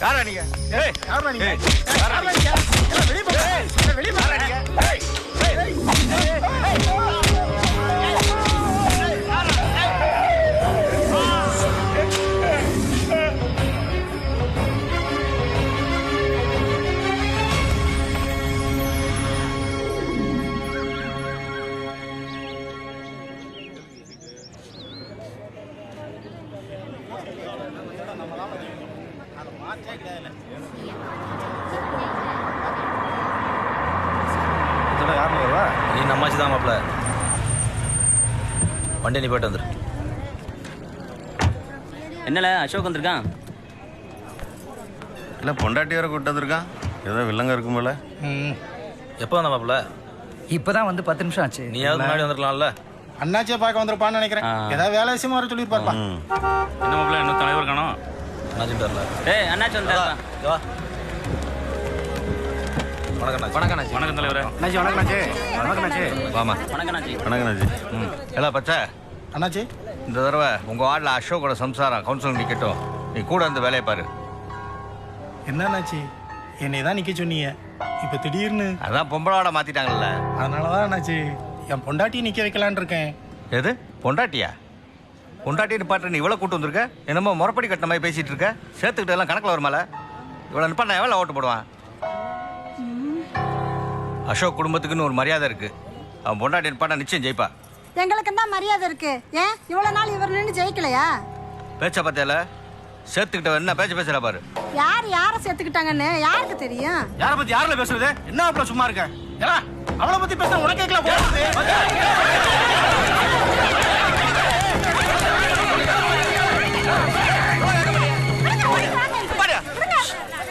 யாரா நீங்க? ஏய், யாரா நீங்க? யாரா நீங்க? வெளிய போ. வெளிய போ. யாரா நீங்க? ஏய். நீ நம்மாச்சு தான் மாப்பிள்ள. வண்டி நீ போயிட்டு வந்துரு. என்னல அசோக் வந்திருக்கான்? இல்லை பொண்டாட்டி வர கூட்டு வந்திருக்கான். ஏதோ வில்லங்க இருக்கும் போல. எப்போ வந்த மாப்பிள்ள? இப்பதான் வந்து 10 நிமிஷம் ஆச்சு. நீயாவது முன்னாடி வந்துருக்கலாம்ல. அண்ணாச்சியை பார்க்க வந்திருப்பான்னு நினைக்கிறேன். ஏதாவது வேலை விஷயமா வர சொல்லியிருப்பாருப்பா. என்ன மாப்பிள்ள இன்னும் தலைவர் காணோம்? அண்ணாச்சி வரல. ஏய் அண்ணாச்சி வந்தா. வணக்கம் வணக்கம் தலைவரே. அண்ணாச்சி வணக்கம் அண்ணாச்சி. வணக்கம் அண்ணாச்சி. வாமா. வணக்கம் அண்ணாச்சி. வணக்கம் அண்ணாச்சி. எல்லாம் பச்சை. அண்ணாச்சி இந்த தடவை உங்க வார்டில் அசோக்கோட சம்சாரம் கவுன்சிலர் நிக்கட்டும். நீ கூட அந்த வேலையை பாரு. என்ன அண்ணாச்சி என்னை தான் நிக்க சொன்னீங்க, இப்ப திடீர்னு? அதான் பொம்பளோட மாத்திட்டாங்கல்ல. அதனாலதான் அண்ணாச்சி என் பொண்டாட்டியை நிக்க வைக்கலான் இருக்கேன். எது பொண்டாட்டியா? பொண்டாட்டி நிப்பாட்டு நீ இவ்வளோ கூட்டு வந்திருக்க? என்னமோ முறப்படி கட்டின மாதிரி பேசிட்டு இருக்க. சேர்த்துக்கிட்ட எல்லாம் கணக்கில் வருமால. இவ்வளோ நிப்பா நான் எவ்வளோ ஓட்டு போடுவான்? அசோக் குடும்பத்துக்குன்னு ஒரு மரியாதை இருக்கு. அவன் பொண்டாட்டி நிப்பாட்டா நிச்சயம் ஜெயிப்பா. எங்களுக்கு தான் மரியாதை இருக்கு. ஏன் இவ்வளவு நாள் இவர் நின்று ஜெயிக்கலையா? பேச்ச பார்த்தியால? சேர்த்துக்கிட்ட என்ன பேச்சு பேசுறா பாரு. யார சேர்த்துக்கிட்டாங்கன்னு யாருக்கு தெரியும்? யார பத்தி யாருல பேசுறது? என்ன அப்பல சும்மா இருக்க? ஏடா அவளை பத்தி பேச உனக்கு கேட்கல போகுது.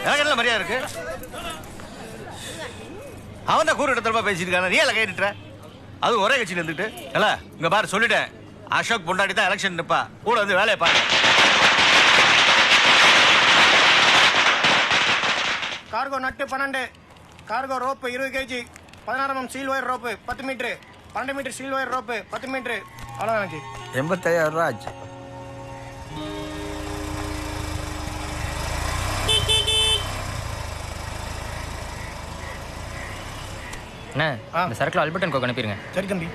எனக்கு என்ன மரியாதை இருக்கு? அவன் தான் கூறு இடத்துல பேசிட்டு இருக்கான. நீ எல்லாம் கேட்டுற? அது ஒரே கட்சியில் இருந்துட்டு இல்ல. இங்க பாரு சொல்லிட்டேன், அசோக் பொண்டாட்டி தான் எலெக்ஷன் நிப்பா. கூட வந்து வேலையை பாரு. Cargo nut 12, cargo rope 20 kg, 16mm steel wire rope 10 metre, 12 metre steel wire rope 10 metre. அவ்வளோதான். 85,000 ரூபா ஆச்சு. அண்ணா இந்த சரக்கில் அல்பர்டன் கோக் அனுப்பிடுங்க. சரி தம்பி.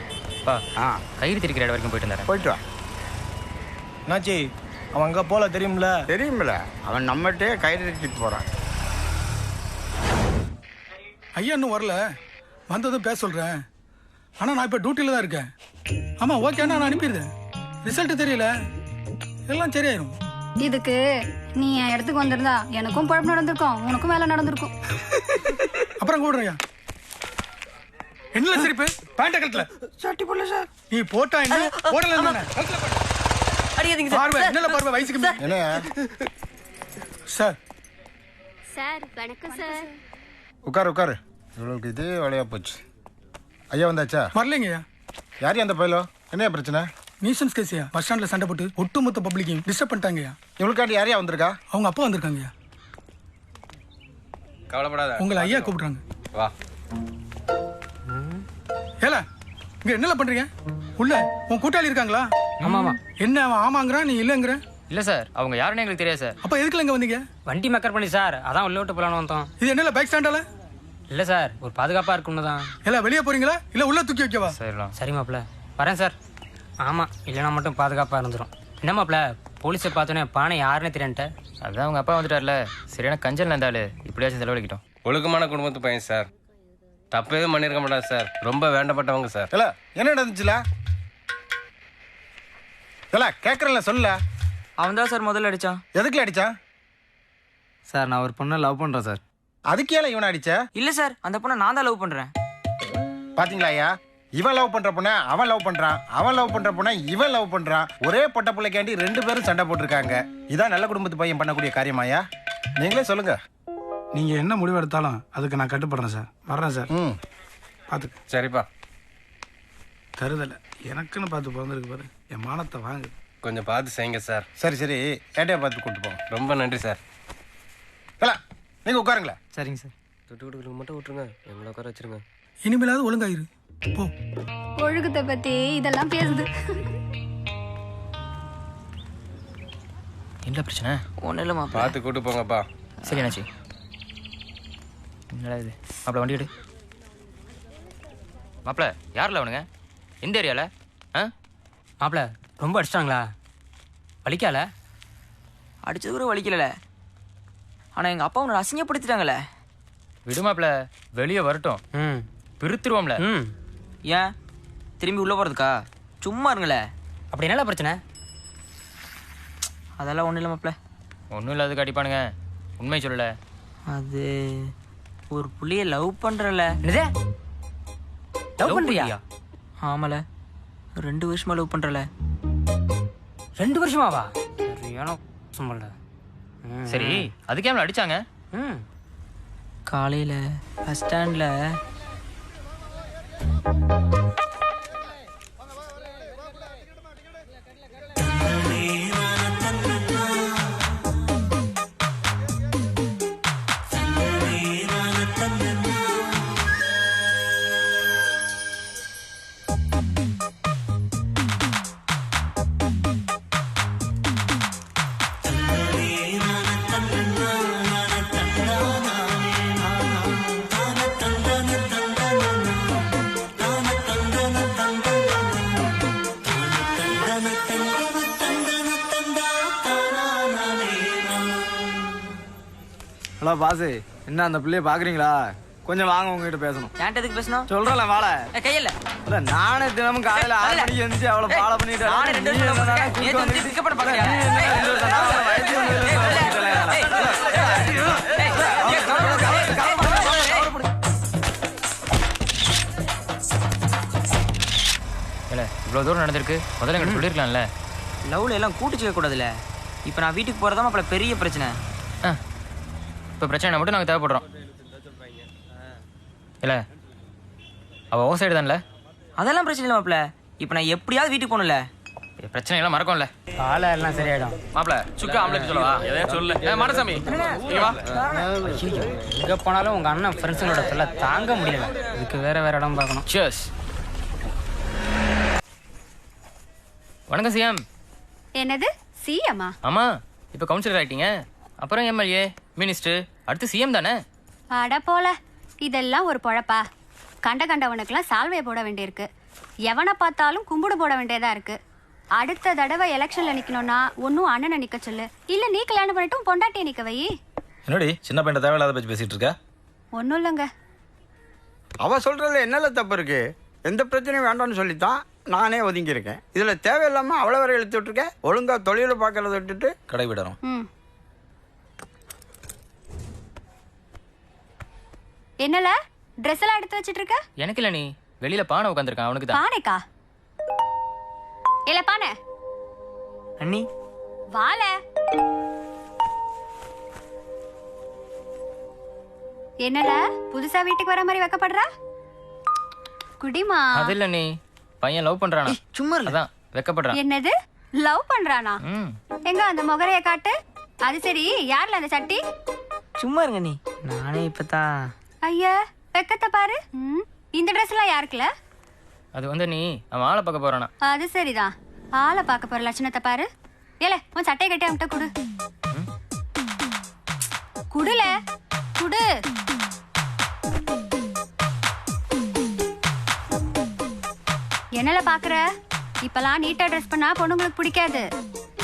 கயிறு திரிக்கிற இடம் வரைக்கும் போயிட்டு வந்தாரு. போயிட்டு வா. என்னாச்சி அவன் அங்கே போல தெரியும்ல? தெரியுமில்ல, அவன் நம்மகிட்டே கயிறு எடுத்துட்டு போறான். ஐயா இன்னும் வரல, வந்ததும் பேச சொல்கிறேன். ஆனால் நான் இப்போ டியூட்டியில் தான் இருக்கேன். ஆமாம் ஓகேண்ணா, நான் அனுப்பிடுறேன். ரிசல்ட்டு தெரியல, எல்லாம் சரியாயிரும். இதுக்கு நீ என் இடத்துக்கு வந்திருந்தா எனக்கும் பழப்பு நடந்திருக்கும், உனக்கும் வேலை நடந்திருக்கும். அப்புறம் கூடுறையா என்ன சிரிப்பு? பேண்ட கட்டல சட்டி போடல சார். நீ போட்டா என்ன போடல என்ன? அடிக்காதீங்க பார்வை என்னல பார்வை வயசுக்கு என்ன சார்? சார் வணக்கம் சார். உட்காரு உட்காரு. இவ்வளோக்கு இதே வேலையா போச்சு. ஐயா வந்தாச்சா? வரலைங்கய்யா. யார் அந்த பயிலோ? என்ன பிரச்சனை? நியூசன்ஸ் கேஸியா பஸ் ஸ்டாண்டில் சண்டை போட்டு ஒட்டுமொத்த பப்ளிக்கையும் டிஸ்டர்ப் பண்ணிட்டாங்கய்யா. இவளுக்காண்டி யாரையா வந்திருக்கா? அவங்க அப்பா வந்திருக்காங்கய்யா. கவலைப்படாத, உங்களை ஐயா கூப்பிடுறாங்க. வா. ஏல இங்க என்னல பண்றீங்க? உள்ள உன் கூட்டாளி இருக்காங்களா? ஆமா ஆமா. என்ன அவன் ஆமாங்கிறான், நீ இல்லைங்கிற? இல்லை சார், அவங்க யாருன்னு எங்களுக்கு தெரியாது சார். அப்ப எதுக்குல இங்க வந்தீங்க? வண்டி மக்கர் பண்ணி சார், அதான் உள்ள விட்டு போலான்னு வந்தோம். இது என்னல பைக் ஸ்டாண்டால? இல்லை சார், ஒரு பாதுகாப்பாக இருக்கும்னு தான். எல்லாம் வெளியே போறீங்களா இல்ல உள்ள தூக்கி வைக்கவா? சரிலாம் சரி மாப்பிள்ள, வரேன் சார். ஆமாம், இல்லைனா மட்டும் பாதுகாப்பாக இருந்துடும். என்ன மாப்பிள்ள, போலீஸை பார்த்தோன்னே பானை யாருன்னு தெரியான்ட்ட? அதான் அவங்க அப்பா வந்துட்டார்ல, சரியான கஞ்சல் இருந்தாலும் இப்படியாச்சும் செலவழிக்கிட்டோம். ஒழுக்கமான குடும்பத்து பையன் சார், தப்பு எதுவும் பண்ணியிருக்க மாட்டார் சார். ரொம்ப வேண்டப்பட்டவங்க சார். இல்ல என்ன நடந்துச்சுல? இல்ல கேட்கறல சொல்ல. அவன் தான் சார் முதல்ல அடித்தான். எதுக்குல அடிச்சான்? சார் நான் ஒரு பொண்ணை லவ் பண்ணுறேன் சார். அதுக்கு ஏல இவனை அடிச்ச? இல்லை சார், அந்த பொண்ணை நான் தான் லவ் பண்ணுறேன். பாத்தீங்களா ஐயா, இவன் லவ் பண்ற பொண்ண அவன் லவ் பண்றான், அவன் லவ் பண்ற பொண்ண இவன் லவ் பண்றான். ஒரே பொட்ட பிள்ளைக்காண்டி 2 பேரும் சண்டை போட்டிருக்காங்க. இதான் நல்ல குடும்பத்து பையன் பண்ணக்கூடிய காரியமாயா? நீங்களே சொல்லுங்க. நீங்கள் என்ன முடிவு எடுத்தாலும் அதுக்கு நான் கட்டுப்படுறேன் சார். வர்றேன் சார். ம் பார்த்துக்க. சரிப்பா, தருதலை எனக்குன்னு பார்த்து பிறந்திருக்கு பாரு. என் மானத்தை வாங்கு. கொஞ்சம் பார்த்து செய்யுங்க சார். சரி சரி, ஏட்டையா பார்த்து கூட்டு போங்க. ரொம்ப நன்றி சார். இல்லை நீங்கள் உட்காருங்களேன். சரிங்க சார். தொட்டு கொடுக்கலுக்கு மட்டும் விட்டுருங்க, எங்களை உட்கார வச்சிருங்க. இனிமேலாவது ஒழுங்காயிரு. போ. ஒழுக்கத்தை பத்தி இதெல்லாம் பேசுது. என்ன பிரச்சனை? ஒன்றும் இல்லை மாப்பிள்ள. பார்த்து கூட்டு போங்கப்பா. சரி என்னாச்சு? என்னடா இது? மாப்பிள்ள வண்டி எடு. மாப்பிள்ள யாரில் அவனுங்க? எந்த ஏரியாவில்? ஆ மாப்பிள்ள ரொம்ப அடிச்சிட்டாங்களா? வலிக்கால? அடிச்சது கூட வலிக்கல. ஆனால் எங்கள் அப்பா உன்னை அசிங்கப்படுத்திட்டாங்களே. விடு மாப்பிள்ள, வெளியே வரட்டும். பிரித்துருவோம்ல. ஏன் திரும்பி உள்ளே போகிறதுக்கா? சும்மா இருங்களே. அப்படி என்னல பிரச்சனை? அதெல்லாம் ஒன்றும் இல்லை மாப்பிள்ள. ஒன்றும் இல்லாத அடிப்பானுங்க. உண்மை சொல்லல. அது ஒரு புள்ளைய லவ் பண்ணுறல. என்னதே? லவ் பண்றியா? ஆமால, 2 வருஷமா லவ் பண்ணுறல. 2 வருஷமாவா? சரியான சும்மா. சரி, அதுக்கே அவளை அடிச்சாங்க? காலையில் பஸ் ஸ்டாண்டில் ஹலோ பாசு, என்ன அந்த பிள்ளைய பாக்குறீங்களா? கொஞ்சம் வாங்க, உங்ககிட்ட பேசணும். ஏன்ட்டு எதுக்கு பேசணும்? சொல்றல வாழ. கையில் இல்ல, நானே தினமும் காலையில 6 மணிக்கு எழுந்துச்சு அவளை ஃபாலோ பண்ணிட்டு நானே 2 வருஷம் love பண்றேன். நீ வந்து pick up பண்ண பாக்குறியா? இல்லை, இவ்வளோ தூரம் நடந்திருக்கு. முதல்ல எங்களுக்கு சொல்லியிருக்கலாம்ல. லவ்ல எல்லாம் கூட்டு செய்ய கூடாதுல்ல. இப்போ நான் வீட்டுக்கு போகிறதா மாப்பிள்ள பெரிய பிரச்சனை. இப்போ பிரச்சனை மட்டும் நாங்கள் தேவைப்படுறோம். இல்லை, அவள் ஓ சைடு தான்ல? அதெல்லாம் பிரச்சனை இல்லை மாப்பிள்ள. இப்போ நான் எப்படியாவது வீட்டுக்கு போகணும்ல. பிரச்சனை எல்லாம் மறக்கும்ல. காலை எல்லாம் சரியாயிடும். மாப்பிள்ள சுக்கா ஆம்லெட் சொல்லவா? எதையும் சொல்லு. மனசாமி இங்க வா. எங்கே போனாலும் உங்கள் அண்ணன் ஃப்ரெண்ட்ஸுங்களோட சொல்ல தாங்க முடியல. இதுக்கு வேற இடம் பார்க்கணும். சியர்ஸ். வணக்கம் சிஎம். என்னது சிஎம்மா? ஆமாம், இப்போ கவுன்சிலர் ஆகிட்டீங்க. அப்புறம் எம்எல்ஏ, மினிஸ்டர், அடுத்து சிஎம் தானே? அட போல, இதெல்லாம் ஒரு பொழப்பா? கண்டவனுக்கெல்லாம் சால்வையை போட வேண்டியிருக்கு. எவனை பார்த்தாலும் கும்பிடு போட வேண்டியதா இருக்கு. அடுத்த தடவை எலெக்ஷன்ல நிக்கணும்னா ஒன்னும் அண்ணனை நிக்க சொல்லு, இல்ல நீ கல்யாணம் பண்ணிட்டும் பொண்டாட்டியை நிக்க வை. என்னடி சின்ன பையன் தேவையில்லாத பேச்சு பேசிட்டு இருக்க? ஒன்னும் இல்லைங்க. அவ சொல்றதுல என்னல தப்பு இருக்கு? எந்த பிரச்சனையும் வேண்டாம்னு சொல்லித்தான் நானே ஒதுங்கியிருக்கேன். இதுல தேவையில்லாம அவ்வளோ வரை இழுத்து விட்டுருக்கேன். ஒழுங்கா தொழிலை பார்க்கறத விட்டுட்டு கடை விடணும். என்னல ட்ரெஸ் எல்லாம் எடுத்து வச்சிட்டு இருக்க? எனக்கு இல்லை, நீ வெளியில பானை உட்காந்துருக்கான், அவனுக்கு தான். பானைக்கா? இல்ல பானை அண்ணி வால. என்னல புதுசா வீட்டுக்கு வர மாதிரி வெக்கப்படுறா? குடிமா. அது இல்லை, நீ பையன் லவ் பண்றானா? சும்மா இல்ல. அதான் வெக்கப்படுறான். என்னது லவ் பண்றானா? எங்க அந்த முகரைய காட்டு. அது சரி, யார்ல அந்த சட்டி? சும்மா இருங்க நீ. நானே இப்பதான். ஐயா வெக்கத்தை பாரு. இந்த ட்ரெஸ் எல்லாம் யாருக்குல? அது வந்து நீ அவன் ஆளை பார்க்க போறானா? அது சரிதான், ஆளை பார்க்க போற லட்சணத்தை பாரு. ஏல உன் சட்டையை கட்டி அவன்கிட்ட குடு. குடுல குடு. என்னல பாக்குற? இப்பெல்லாம் நீட்டா ட்ரெஸ் பண்ணா பொண்ணுங்களுக்கு பிடிக்காது.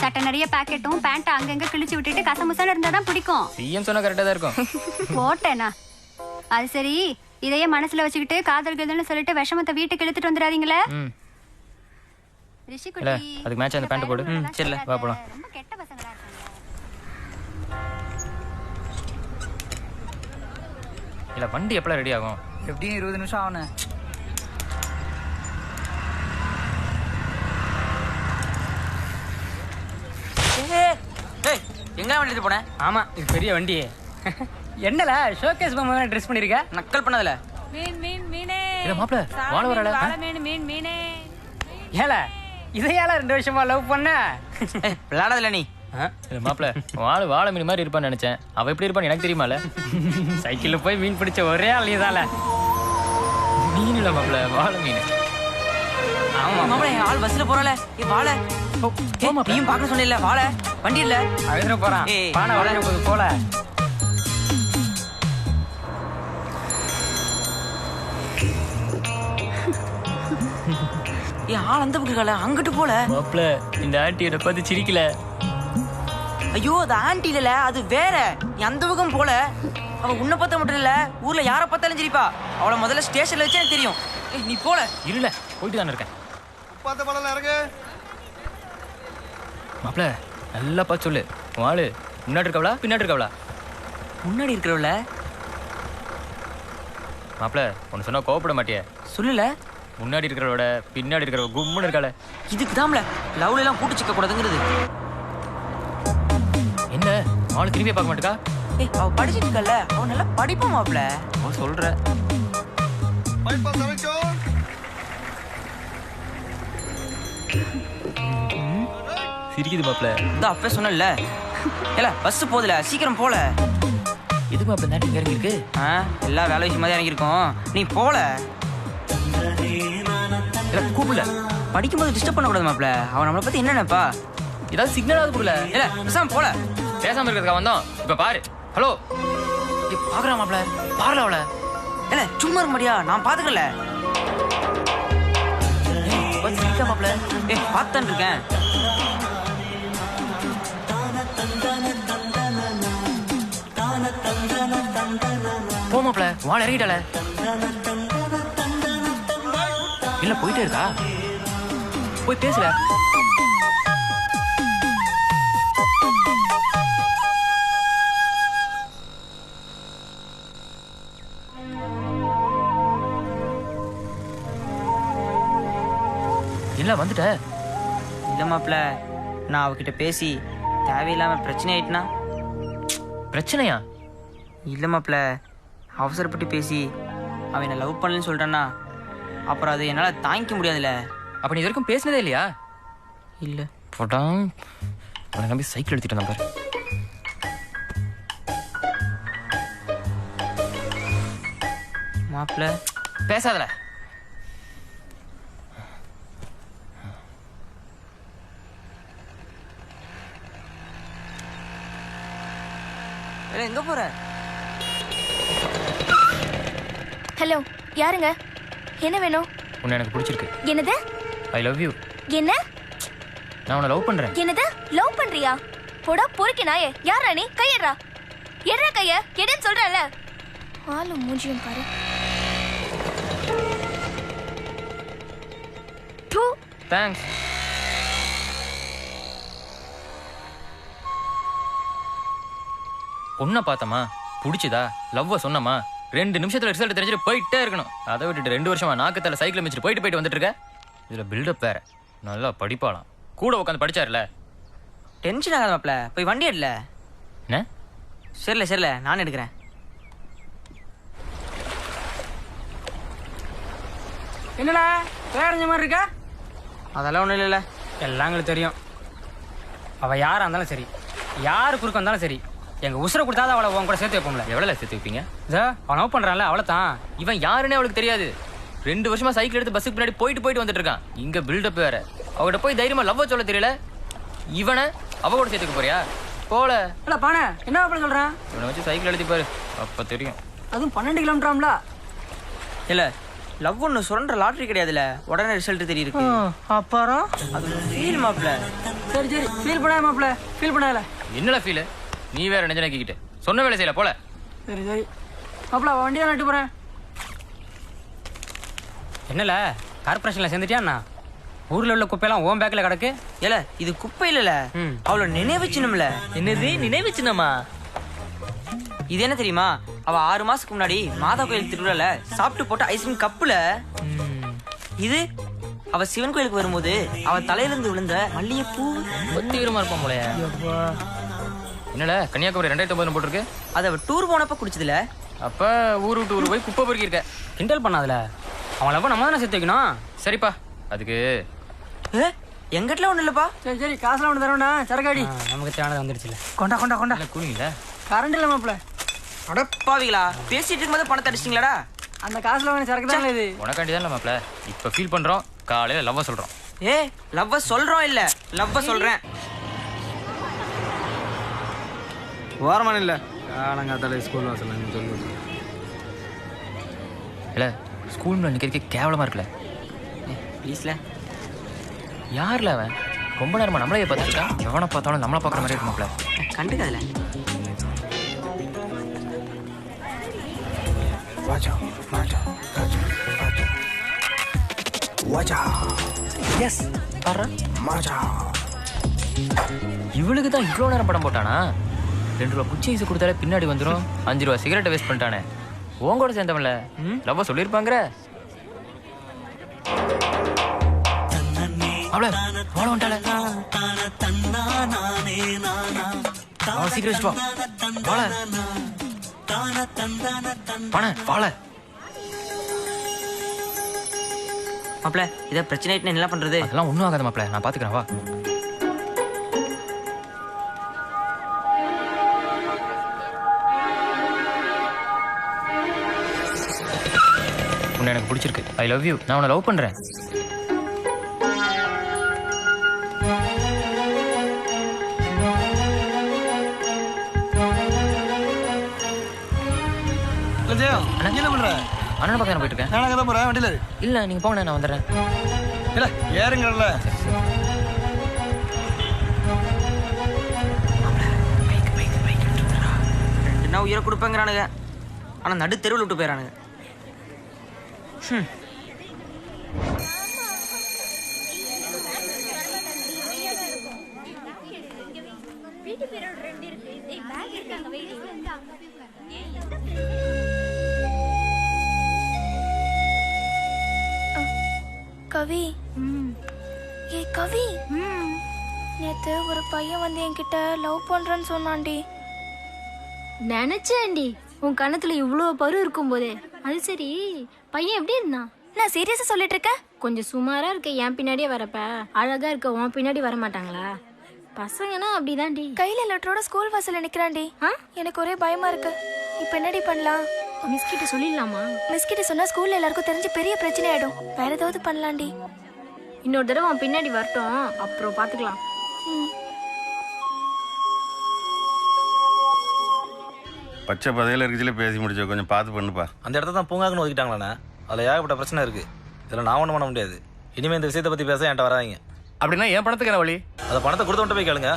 சட்டை நிறைய பாக்கெட்டும் பேண்ட் அங்கங்க கிழிச்சு விட்டுட்டு கசமுசான இருந்தாதான் பிடிக்கும். சிஎம் சொன்னா கரெக்டா தான் இருக்கும். போட்டேனா? அது சரி, இதையே மனசுல வச்சுக்கிட்டு காதல் கதல்னு சொல்லிட்டு விஷமத்தை வீட்டுக்கு இழுத்துட்டு வந்துடாதீங்களே. ரிஷி இல்ல, குட்டி, அதுக்கு மேட்ச் அந்த பேண்ட் போடு. சரில வா போலாம். ரொம்ப கெட்ட பசங்களா இருக்காங்க. இல்ல, வண்டி எப்பலாம் ரெடி ஆகும்? எப்படியும் 20 நிமிஷம் ஆகணும். எங்க வண்டிட்டு போனேன்? ஆமா, இது பெரிய வண்டி. என்னல ஷோகேஸ் பொம்மை ட்ரெஸ் பண்ணிருக்க? நக்கல் பண்ணதுல மாப்பிள வாழ வரல ஏல இதையால 2 வருஷமா லவ் பண்ண விளையாடல நீ. மாப்பிள வாழை மீன் மாதிரி இருப்பான்னு நினைச்சேன். அவ எப்படி இருப்பான்னு எனக்கு தெரியுமால. சைக்கிள்ல போய் மீன் பிடிச்ச ஒரே ஆள் நீதால. மீன் இல்ல மாப்பிள, வாழை மீன். ஆமா மாப்பிள, ஆள் பஸ்ல போறாளே. வாழ நீயும் பார்க்க சொன்ன வாழ வண்டி இல்ல அழுதுற போறான். பானை வளைய போது போல. ஆள் அந்த பக்கம் அங்கிட்டு போல. மாப்பிள இந்த ஆன்ட்டியோட பார்த்து சிரிக்கல. ஐயோ அது ஆன்ட்டி இல்ல, அது வேற. நீ அந்த பக்கம் போல. அவ உன்னை பார்த்தா மட்டும் இல்ல, ஊர்ல யார பார்த்தாலும் சிரிப்பா. அவளை முதல்ல ஸ்டேஷன்ல வச்சு எனக்கு தெரியும். நீ போல. இருல போயிட்டு தானே இருக்கேன். பார்த்த படம் இருக்கு. மாப்பிள நல்லா பார்த்து சொல்லு. வாழு முன்னாடி இருக்கவளா பின்னாடி இருக்கவளா? முன்னாடி இருக்கிறவள. மாப்பிள ஒன்னு சொன்னா கோவப்பட மாட்டிய? சொல்லல. முன்னாடி இருக்கிறவளோட பின்னாடி இருக்கிறவ கும்முன்னு இருக்காள. இதுக்கு தான்ல லவ்ல எல்லாம் கூட்டு சிக்க கூடாதுங்கிறது. என்ன அவளை திரும்பியே பார்க்க மாட்டேக்கா? அவ படிச்சிட்டு இருக்கல, அவ நல்லா படிப்பா மாப்பிள. அவ சொல்ற சிரிக்குது மாப்பிள. இந்த அப்பவே சொன்னல. ஏல பஸ் போதுல, சீக்கிரம் போல. எதுக்கு மாப்பிள இந்த இறங்கி இருக்கு? எல்லா வேலை விஷயமா தான் இறங்கி இருக்கோம். நீ போல. கூப்பிடல. படிக்கும்போது டிஸ்டர்ப் பண்ணக்கூடாது மாப்பிள. அவன் நம்மளை பத்தி என்ன நினைப்பா? ஏதாவது சிக்னலாவது கொடுக்கல. இல்ல பேசாம போல. பேசாம இருக்கிறதுக்கா வந்தோம். இப்ப பாரு. ஹலோ பாக்குறா மாப்பிள, பாருல அவளை. இல்ல சும்மா இருக்க மாட்டியா? நான் பாத்துக்கல. மாப்பிள பார்த்தான் இருக்கேன். போ மாப்பிள, வாழ இறங்கிட்டால. இல்ல போயிட்டே இருக்கா? போய் பேசல. இல்ல வந்துட்ட? இல்ல மாப்பிள, நான் அவகிட்ட பேசி தேவையில்லாம பிரச்சனை ஆயிட்டுனா. பிரச்சனையா? இல்ல மாப்பிள, அவசரப்பட்டு பேசி அவன் என்ன லவ் பண்ணலன்னு சொல்றானா, அப்புறம் அது என்னால தாங்கிக்க முடியாதுல்ல. அப்ப நீ இது வரைக்கும் பேசினதே இல்லையா? இல்ல. போட்டான் அவனை நம்பி சைக்கிள் எடுத்துட்டு வந்தான் பாரு. மாப்பிள பேசாதல. எங்க போற? ஹலோ, யாருங்க? என்ன வேணும்? உன்னை எனக்கு பிடிச்சிருக்கு. என்னது? I love you. என்ன? நான் உன்னை லவ் பண்றேன். என்னது? லவ் பண்றியா? போடா பொறுக்கி நாயே. யாரா நீ? கையறா. எட்றா கைய. எடன்னு சொல்றல. ஆளு மூஞ்சியும் பாரு. டூ. தேங்க்ஸ். பொண்ணை பார்த்தமா, பிடிச்சதா, லவ்வ சொன்னமா, 2 நிமிஷத்துல ரிசல்ட் தெரிஞ்சுட்டு போயிட்டே இருக்கணும். அதை விட்டுட்டு 2 வருஷமா நாக்கத்தால சைக்கிள் மிச்சிட்டு போயிட்டு வந்துட்டு இருக்க. இதுல பில்டப் வேற. நல்லா படிப்பாளாம். கூட உட்காந்து படிச்சாருல. டென்ஷன் ஆகாத மாப்பிள, போய் வண்டி எடுல. என்ன? சரில நான் எடுக்கிறேன். என்னடா வேறஞ்ச மாதிரி இருக்கா? அதெல்லாம் ஒண்ணும் இல்ல. எல்லாம் எங்களுக்கு தெரியும். அவ யாரா இருந்தாலும் சரி, யாரு குறுக்க வந்தாலும் சரி, எங்க உசுரை கொடுத்தாதான் அவளை உன் கூட சேர்த்து வைப்போம்ல. எவ்வளவு சேர்த்து வைப்பீங்க? அவன் லவ் பண்றான்ல, அவளை தான். இவன் யாருன்னே அவளுக்கு தெரியாது. 2 வருஷமா சைக்கிள் எடுத்து பஸ்ஸுக்கு பின்னாடி போயிட்டு வந்துட்டு இருக்கான். இங்க பில்டப் வேற. அவகிட்ட போய் தைரியமா லவ்வ சொல்ல தெரியல. இவனை அவ கூட சேர்த்துக்க போறியா? போல. இல்ல பானே, என்ன அப்படி சொல்றான்? இவனை வச்சு சைக்கிள் எழுதி பாரு, அப்ப தெரியும். அதுவும் 12 கிலோமீட்டராம்ல. இல்ல லவ் ஒண்ணு சுரண்ட லாட்டரி கிடையாதுல, உடனே ரிசல்ட் தெரியுது. அப்புறம் அது ஃபீல் மாப்ள. சரி ஃபீல் பண்ணாத மாப்ள, ஃபீல் பண்ணாதல. என்னடா ஃபீல்? நீ வேற நெஞ்சனாக்கிக்கிட்டு சொன்ன வேலை செய்யல போல. சரி மாப்ள, வண்டி தான் நட்டு போறேன். என்னல கார்பரேஷன்ல சேர்ந்துட்டியா? ஊர்ல உள்ள குப்பையெல்லாம் ஓம் பேக்ல கிடக்கு. ஏல இது குப்பை இல்லல, அவளோட நினைவு சின்னம்ல. என்னது நினைவு சின்னமா? இது என்ன தெரியுமா? அவ 6 மாசத்துக்கு முன்னாடி மாதா கோயில் திருவிழால சாப்பிட்டு போட்ட ஐஸ்கிரீம் கப்புல. இது அவ சிவன் கோயிலுக்கு வரும்போது அவ தலையில இருந்து விழுந்த மல்லிகைப்பூ. தீவிரமா இருப்பான் போலயா? என்னல கன்னியாகுமரி 2009 போட்டிருக்கு. அதை டூர் போனப்ப குடிச்சதுல. அப்ப ஊரு விட்டு ஊர் போய் குப்பை பொறுக்கி இருக்க. கிண்டல் பண்ணாதுல. அவன் லவ் நம்ம தானே சேர்த்து வைக்கணும். சரிப்பா அதுக்கு எங்கிட்டல ஒண்ணு இல்லப்பா. சரி சரி காசுலாம் ஒன்று தரோண்ணா சரக்காடி. நமக்கு தேவையானது வந்துடுச்சுல. கொண்டா கொண்டா கொண்டா. கூலிங்கள கரண்ட் இல்லை மாப்பிள்ள. அடப்பாவிகளா பேசிட்டு இருக்கும்போது பணத்தை அடிச்சிட்டீங்களாடா. அந்த காசுல வாங்க சரக்கு தான் இது. உனக்காண்டி தான் மாப்ள இப்ப ஃபீல் பண்றோம். காலையில லவ்வ சொல்றோம். லவ்வ சொல்றோம் இல்ல லவ்வ சொல்றேன். ஓரமான இல்ல காலங்காத்தால ஸ்கூல் வாசல் சொல்லுவது இல்ல ஸ்கூல்ல நிக்கிறதுக்கே கேவலமா இருக்குல்ல. ப்ளீஸ்ல யார்ல அவன் ரொம்ப நேரமா நம்மளையே பார்த்துருக்கான். எவனை பார்த்தாலும் நம்மளை பார்க்குற மாதிரி இருக்கு மாப்ள. கண்டுக்காதுல. இவளுக்கு தான் இவ்வளோ நேரம் படம் போட்டானா? 2 ரூபா குச்சி ஐஸ் கொடுத்தாலே பின்னாடி வந்துடும். 5 ரூபா சிகரெட்டை வேஸ்ட் பண்ணிட்டானே. உன் கூட சேர்ந்தவன்ல லவ்வ சொல்லியிருப்பாங்கிற. அவள வாழ வந்துட்டாள. சீக்கிரம் வாழ பண வாழ. மாப்ள இதை பிரச்சனை ஆயிட்டு என்ன பண்றது? அதெல்லாம் ஒன்றும் ஆகாத மாப்ள, நான் பாத்துக்கிறேன் வா. உன்னை எனக்கு பிடிச்சிருக்கு. I love you. நான் உன்னை லவ் பண்றேன். என்ன பண்ற? அண்ணன் பக்கம் போயிட்டு இருக்கேன். நான் அங்கே தான் போறேன். வண்டியில இல்ல நீங்க போங்க நான் வந்துடுறேன். இல்ல ஏறுங்கல்ல. என்ன உயிரை கொடுப்பேங்கிறானுங்க. ஆனா நடு தெருவில் விட்டு போயிடறானுங்க. கவி ஏ கவி நேத்து ஒரு பையன் வந்து என்கிட்ட லவ் பண்றேன்னு சொன்னான்டி. நினைச்சேன்டி உன் கணத்துல இவ்வளோ பரு இருக்கும் போதே. அது சரி பையன் எப்படி இருந்தான்? நான் சீரியஸா சொல்லிட்டு இருக்கேன். கொஞ்சம் சுமாரா இருக்க என் பின்னாடியே வரப்ப அழகா இருக்க உன் பின்னாடி வர மாட்டாங்களா? பசங்கன்னா அப்படிதான்டி. கையில லெட்டரோட ஸ்கூல் வாசல்ல நிக்கிறான்டி. எனக்கு ஒரே பயமா இருக்கு. இப்ப என்னடி பண்ணலாம்? மிஸ் கிட்ட சொல்லிடலாமா? மிஸ் கிட்ட சொன்னா ஸ்கூல்ல எல்லாருக்கும் தெரிஞ்சு பெரிய பிரச்சனை ஆயிடும். வேற ஏதாவது பண்ணலாம்டி. இன்னொரு தடவை அவன் பின்னாடி வரட்டும், அப்புறம் பாத்துக்கலாம். பச்சை பதையில இருக்குச்சுல பேசி முடிச்ச கொஞ்சம் பார்த்து பண்ணுப்பா. அந்த இடத்த தான் பூங்காக்குன்னு ஒதுக்கிட்டாங்களாண்ணே. அதில் ஏகப்பட்ட பிரச்சனை இருக்கு. இதில் நான் ஒன்றும் பண்ண முடியாது. இனிமேல் இந்த விஷயத்தை பற்றி பேச என்கிட்ட வராங்க. அப்படின்னா என் பணத்துக்கு என்ன வழி? அதை பணத்தை கொடுத்தவன்ட்ட போய் கேளுங்க.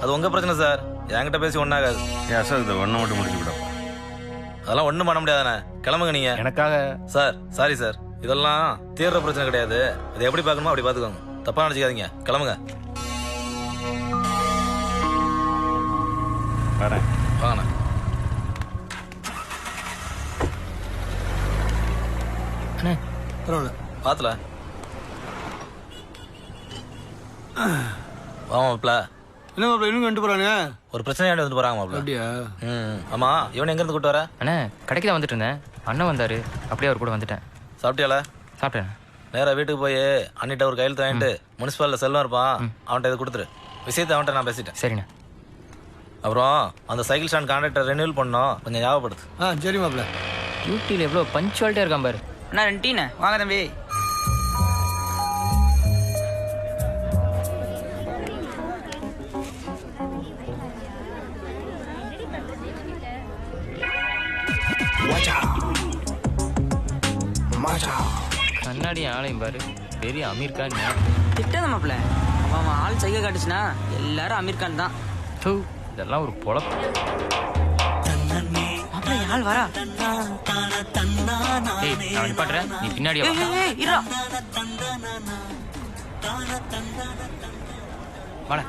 அது உங்கள் பிரச்சனை சார். என்கிட்ட பேசி ஒன்றாகாது. ஏன் அசோக் இதை ஒன்று மட்டும் முடிச்சு விடும். அதெல்லாம் ஒன்றும் பண்ண முடியாதானே. கிளம்புங்க நீங்கள். எனக்காக சார் சாரி சார். இதெல்லாம் தீர்ற பிரச்சனை கிடையாது. இதை எப்படி பார்க்கணுமோ அப்படி பார்த்துக்கோங்க. தப்பாக நினச்சிக்காதீங்க. கிளம்புங்க. வரேன். வாங்கண்ணா. அண்ணே பரவாயில்ல பாத்துல மாப்பிள. என்ன மாப்பிள்ள இன்னும் வந்துட்டு போறானுங்க? ஒரு பிரச்சனையாண்டி வந்துட்டு போறாங்க மாப்பிள. அப்படியா? ஆமா. இவனை எங்க இருந்து கூட்டு வர? அண்ணே கடைக்கு தான் வந்துட்டு இருந்தேன். அண்ணன் வந்தாரு, அப்படியே அவர் கூட வந்துட்டேன். சாப்பிட்டியால? சாப்பிட்டேன். நேராக வீட்டுக்கு போய் அண்ணிட்ட ஒரு கையெழுத்து வாங்கிட்டு முனிசிபாலில் செல்வம் இருப்பான், அவன்கிட்ட இதை கொடுத்துரு. விஷயத்தை அவன்கிட்ட நான் பேசிட்டேன். சரிண்ணே. அப்புறம் அந்த சைக்கிள் ஸ்டாண்ட் கான்ட்ராக்டர் ரெனியூல் பண்ணோம், கொஞ்சம் ஞாபகப்படுத்து. சரி மாப்பிள்ள. டியூட்டியில் எவ்வளோ பஞ்சுவாலிட்டியாக இருக்கான் பாரு. அண்ணா 2 டீண்ணே. வாங்க தம்பி. கண்ணாடி ஆளையும் பாரு, பெரிய அமீர் கான். திட்டாத மாப்பிள்ள. அவன் ஆள் சைகை காட்டுச்சுன்னா எல்லாரும் அமீர் கான் தான். இதெல்லாம் ஒரு பொழப்பு. மாப்பிள்ள ஆள் வரா. ஏய் நான் நிப்பாட்டுறேன், நீ பின்னாடி வா. இருடா. வாழ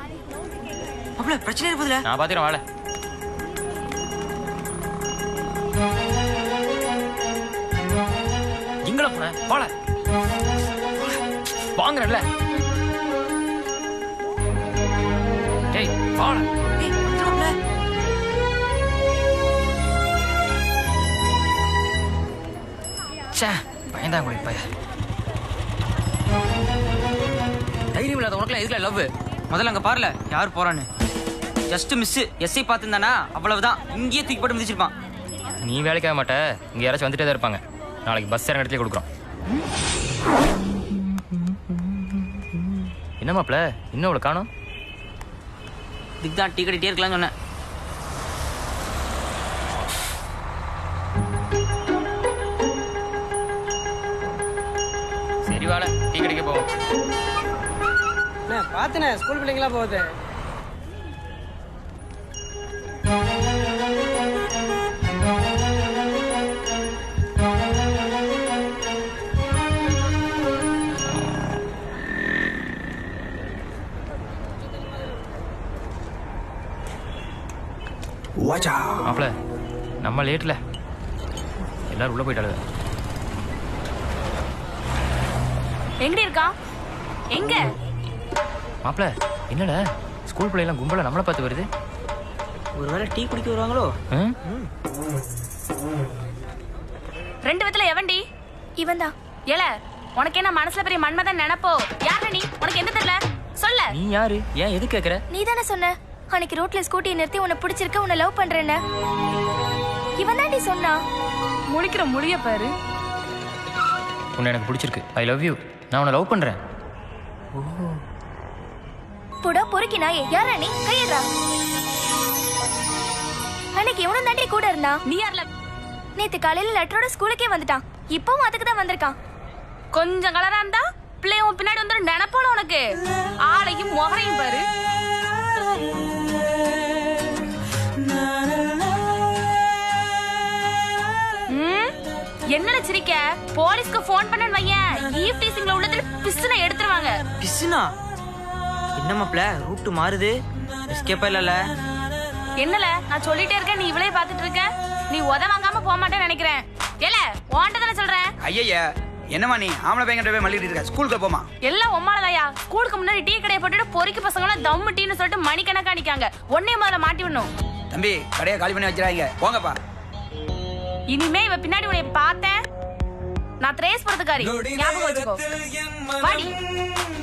மாப்பிள்ள பிரச்சனை இருப்பதுல நான் பாத்துறேன். வாழ எங்கட போன? வாழ வாங்குறல. டேய் வாழ. ஏய் மாப்பிள்ள சே பயந்தான் கூட பைய தைரியம் இல்லாத உனக்குலாம் எதுக்குல லவ்? முதல்ல அங்கே பாருல யார் போறான்னு. ஜஸ்ட் மிஸ் எஸ்ஐ பார்த்துருந்தானா அவ்வளவுதான், இங்கேயே தூக்கி போட்டு மிதிச்சிருப்பான். நீ வேலைக்காக மாட்ட, இங்கே யாராச்சும் வந்துட்டே தான் இருப்பாங்க. நாளைக்கு பஸ் இறங்க இடத்துல கொடுக்குறோம். என்ன மாப்பிள்ள இன்னும் அவ்வளோ காணும்? இதுக்கு தான் டீ கட்டிகிட்டே இருக்கலாம்னு சொன்னேன். சரி வாழ டீ கடைக்க போவோம். பார்த்தனே ஸ்கூல் பிள்ளைங்களா போகுது. மாப்பிள்ள நம்ம லேட்ல எல்லாரும் உள்ள போயிட்டாளுங்க. எங்கடி இருக்கா? எங்க மாப்பிள்ள என்னடா ஸ்கூல் பிள்ளைலாம் கும்பல நம்மளை பார்த்து வருது? ஒருவேளை டீ குடிக்க வருவாங்களோ? ரெண்டு விதத்துல எவன்டி? இவன் தான். ஏல உனக்கு என்ன மனசுல பெரிய மன்மதன் நினைப்போ? யாரு நீ? உனக்கு எந்த தெரியல சொல்ல. நீ யாரு? ஏன் எது கேக்குற? நீ தானே சொன்ன அன்னைக்கு ரோட்ல ஸ்கூட்டியை நிறுத்தி உன்னை பிடிச்சிருக்க, உன்னை லவ் பண்றேன்னு. இவன் தாண்டி சொன்னா. முழிக்கிற முடிய பாரு. உன்னை எனக்கு பிடிச்சிருக்கு. I love you. நான் உன்னை லவ் பண்றேன். புடா பொறுக்கி நாயே, யாரா நீ? கையறா. அன்னைக்கு இவனும் தாண்டி கூட இருந்தா. நீ யார்ல? நேத்து காலையில லெட்டரோட ஸ்கூலுக்கே வந்துட்டான். இப்பவும் அதுக்கு தான் வந்திருக்கான். கொஞ்சம் கலரா இருந்தா பிள்ளை உன் பின்னாடி வந்து நினைப்போல உனக்கு. ஆளையும் முகரையும் பாரு. என்ன சிரிக்க? போலீஸ்க்கு போன் பண்ணன்னு வையேன், ஈவ் டீசிங்ல உள்ளதுல பிஸ்ஸுன எடுத்துருவாங்க. பிஸ்ஸுனா? என்ன மாப்ள ரூட் மாறுது? எஸ்கேப்பா இல்லல? என்னல நான் சொல்லிட்டே இருக்கேன், நீ இவளே பாத்துட்டு இருக்க. நீ உத வாங்காம போக மாட்டேன்னு நினைக்கிறேன். ஏல ஓண்ட தான சொல்றேன். ஐயா என்னமா நீ ஆம்பளை பையன் போய் மல்லிட்டு இருக்க? ஸ்கூலுக்கு போமா? எல்லாம் உம்மாலதாயா. ஸ்கூலுக்கு முன்னாடி டீ கடையை போட்டுட்டு பொறுக்கி பசங்களாம் தம்மு டீன்னு சொல்லிட்டு மணிக்கணக்கா நிக்காங்க. ஒன்னே முதல்ல மாட்டி விடணும். தம்பி கடையை காலி பண்ணி வச்சிடாங்க, போங்கப்பா. இனிமே இவ பின்னாடி உன்னை பார்த்தேன் நான் த்ரேஸ் போறதுக்காரி, ஞாபகம் வச்சுக்கோ. வாடி.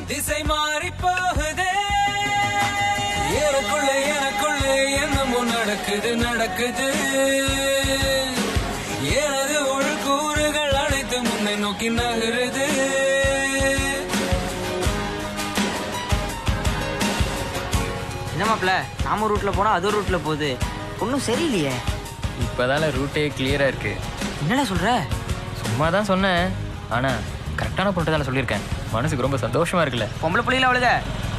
திசை மாறி போகுதே, எனக்குள்ள என்னமோ நடக்குது. எனது உள்கூறுகள் அனைத்து முன்னை நோக்கி நகருது. என்ன மாப்ள நாம ரூட்ல போனா அது ரூட்ல போகுது, ஒன்றும் சரியில்லையே. இப்போதான ரூட்டே கிளியரா இருக்கு. என்னடா சொல்ற? சும்மா தான் சொன்னேன், ஆனா கரெக்டான பொருட்டு தானே சொல்லியிருக்கேன். மனசுக்கு ரொம்ப சந்தோஷமா இருக்குல்ல. பொம்பளை பிள்ளைகள அவளுக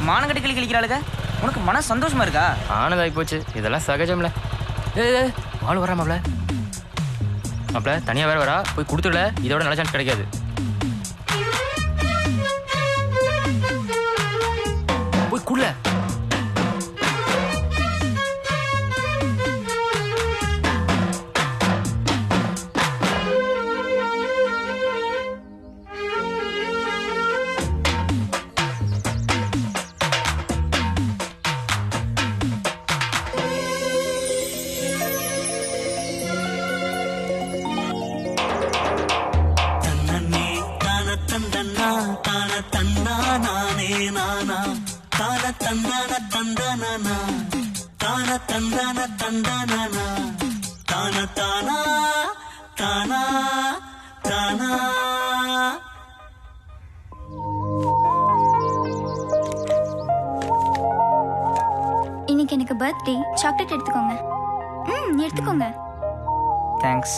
மானம் கட்டி கிளிக்கிறாளுக, உனக்கு மனசு சந்தோஷமா இருக்கா? ஆனதாகி போச்சு, இதெல்லாம் சகஜம்ல. ஆள் வரா மாப்ள. மாப்ள தனியா வேற வரா, போய் கொடுத்துடல, இதோட நல்ல சான்ஸ் கிடைக்காது. போய் குள்ள. இன்னைக்கு எனக்கு பர்த்டே, சாக்லேட் எடுத்துக்கோங்க. எடுத்துக்கோங்க. Thanks,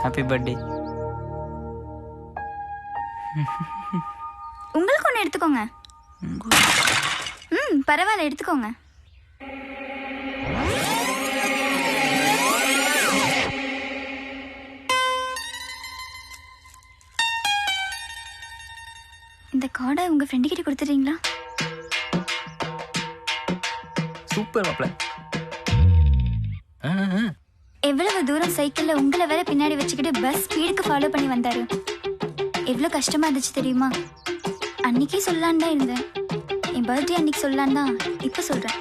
happy birthday. உங்களுக்கு ஒன்று எடுத்துக்கோங்க. பரவாயில்ல எடுத்துக்கோங்க. இந்த கார்டை உங்க ஃப்ரெண்டு கிட்ட கொடுத்துறீங்களா? சூப்பர் மாப்ள. எவ்வளவு தூரம் சைக்கிள்ல உங்களை வேற பின்னாடி வச்சுக்கிட்டு பஸ் ஸ்பீடுக்கு ஃபாலோ பண்ணி வந்தாரு. எவ்வளவு கஷ்டமா இருந்துச்சு தெரியுமா? அன்னைக்கே சொல்லலான்னு தான் இருந்தேன், என் பர்த்டே அன்னைக்கு சொல்லலான்னு தான் இப்ப சொல்றேன்.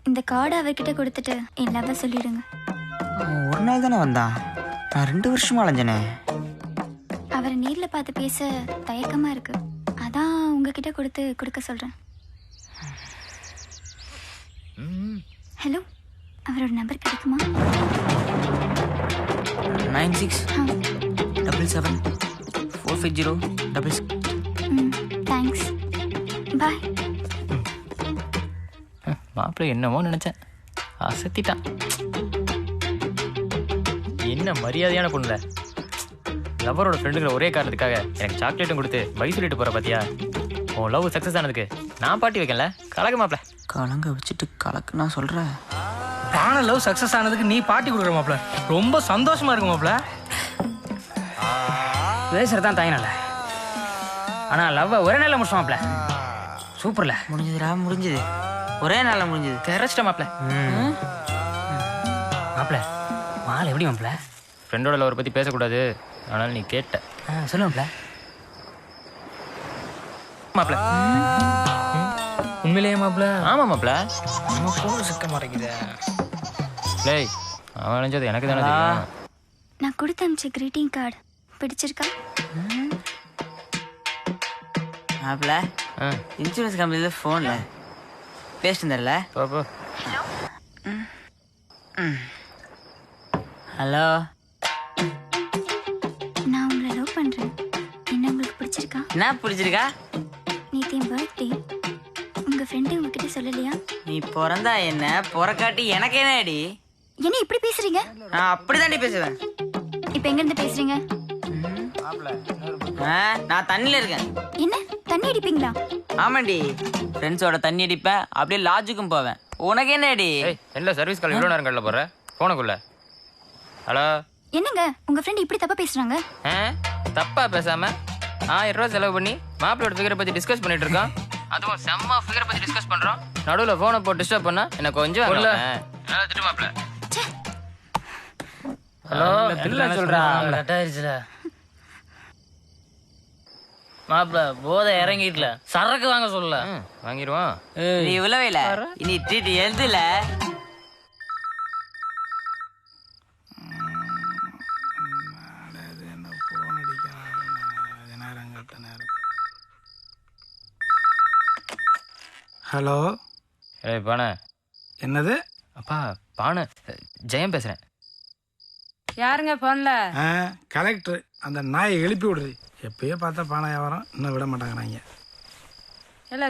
இந்த கார்டை அவர்கிட்ட கொடுத்துட்டு என் லவ்வை சொல்லிடுங்க. ஒரு நாள் தானே வந்தான், நான் 2 வருஷமா அலைஞ்சனே. பார்த்து பேச தயக்கமாக இருக்கு. அதான் உங்ககிட்ட கொடுக்க சொல்கிறேன். ஹலோ, அவரோட நம்பர் கிடைக்குமா? 9677745066. தேங்க்ஸ், பாய். மாப்பிள்ளை என்னமோ நினைச்சேன், அசத்திட்டான். என்ன மரியாதையான பொண்ணுல, லவ்வரோட ஃப்ரெண்டுங்கிற ஒரே காரணத்துக்காக எனக்கு சாக்லேட்டும் கொடுத்து பை சொல்லிட்டு போற பாத்தியா? உன் லவ் சக்ஸஸ் ஆனதுக்கு நான் பாட்டி வைக்கல, கலக்க மாப்பிள்ள. கலங்க வச்சுட்டு கலக்கு நான் சொல்கிறேன். பானை லவ் சக்ஸஸ் ஆனதுக்கு நீ பார்ட்டி கொடுக்குற மாப்பிள்ள, ரொம்ப சந்தோஷமா இருக்கு மாப்பிள்ள. பேசுறதான் தாயினால, ஆனால் லவ்வை ஒரே நாளில் முடிச்சோம் மாப்பிள்ள. சூப்பர்ல முடிஞ்சதுடா, முடிஞ்சது. ஒரே நாளில் முடிஞ்சது. தெரிச்சிட்ட மாப்பிள்ள. மாப்பிள்ள மாலை எப்படி மாப்பிள்ள? ஃப்ரெண்டோட லவரை பற்றி பேசக்கூடாது, ஆனால் நீ கேட்ட. சொல்லு மாப்பிள்ள. மாப்பிள்ள உண்மையிலேயே மாப்பிள்ள? ஆமாம் மாப்பிள்ள. நம்ம போன சிக்க மாட்டேங்குது. லேய், அவன் நினைச்சது எனக்கு தானே தெரியும். நான் கொடுத்து அனுப்பிச்ச கிரீட்டிங் கார்டு பிடிச்சிருக்கா? மாப்பிள்ள இன்சூரன்ஸ் கம்பெனியில் ஃபோனில் பேசிட்டு தரல. ஹலோ, நான் உங்களை லவ் பண்ணுறேன். என்ன உங்களுக்கு பிடிச்சிருக்கா? என்ன பிடிச்சிருக்கா? நேற்று என் பர்த்டே, உங்கள் ஃப்ரெண்டு உங்ககிட்ட சொல்லலையா? நீ பிறந்தா என்ன, பிறக்காட்டி எனக்கு என்னடி? என்ன இப்படி பேசுறீங்க? நான் அப்படிதாண்டி பேசுவேன். இப்போ எங்கேருந்து பேசுறீங்க? நான் தண்ணியில் இருக்கேன். என்ன தண்ணி அடிப்பீங்களா? ஆமாண்டி, ஃப்ரெண்ட்ஸோட தண்ணி அடிப்பேன், அப்படியே லாட்ஜுக்கும் போவேன். உனக்கு என்னடி? என்ன சர்வீஸ் கால் இவ்வளோ நேரம் கல்ல போடுற போனக்குள்ள? ஹலோ, என்னங்க உங்க ஃப்ரெண்ட் இப்படி தப்பா பேசுறாங்க? தப்பா பேசாம 1000 ரூபா செலவு பண்ணி மாப்பிளோட ஃபிகரை பத்தி டிஸ்கஸ் பண்ணிட்டு இருக்கோம். அதுவும் செம்ம ஃபிகரை பத்தி டிஸ்கஸ் பண்றோம். நடுவில் போனை போட்டு டிஸ்டர்ப் பண்ணா எனக்கு கொஞ்சம் மாப்பிள. ஹலோ, என்ன சொல்றான்? கட்டாயிருச்சுல மாப்பிள, போதை இறங்கிட்டுல, சரக்கு வாங்க சொல்லல. வாங்கிடுவோம். நீ இவ்வளவு இல்ல, இனி ட்ரீட் எழுதுல. ஹலோ. ஏய் பானை. என்னது? அப்பா பானை, ஜெயம் பேசுறேன். யாருங்க போன்ல? கலெக்டர். அந்த நாயை எழுப்பி விடுறது. எப்பயோ பார்த்தா பானை வியாபாரம் இன்னும் விட மாட்டாங்கிறாங்க.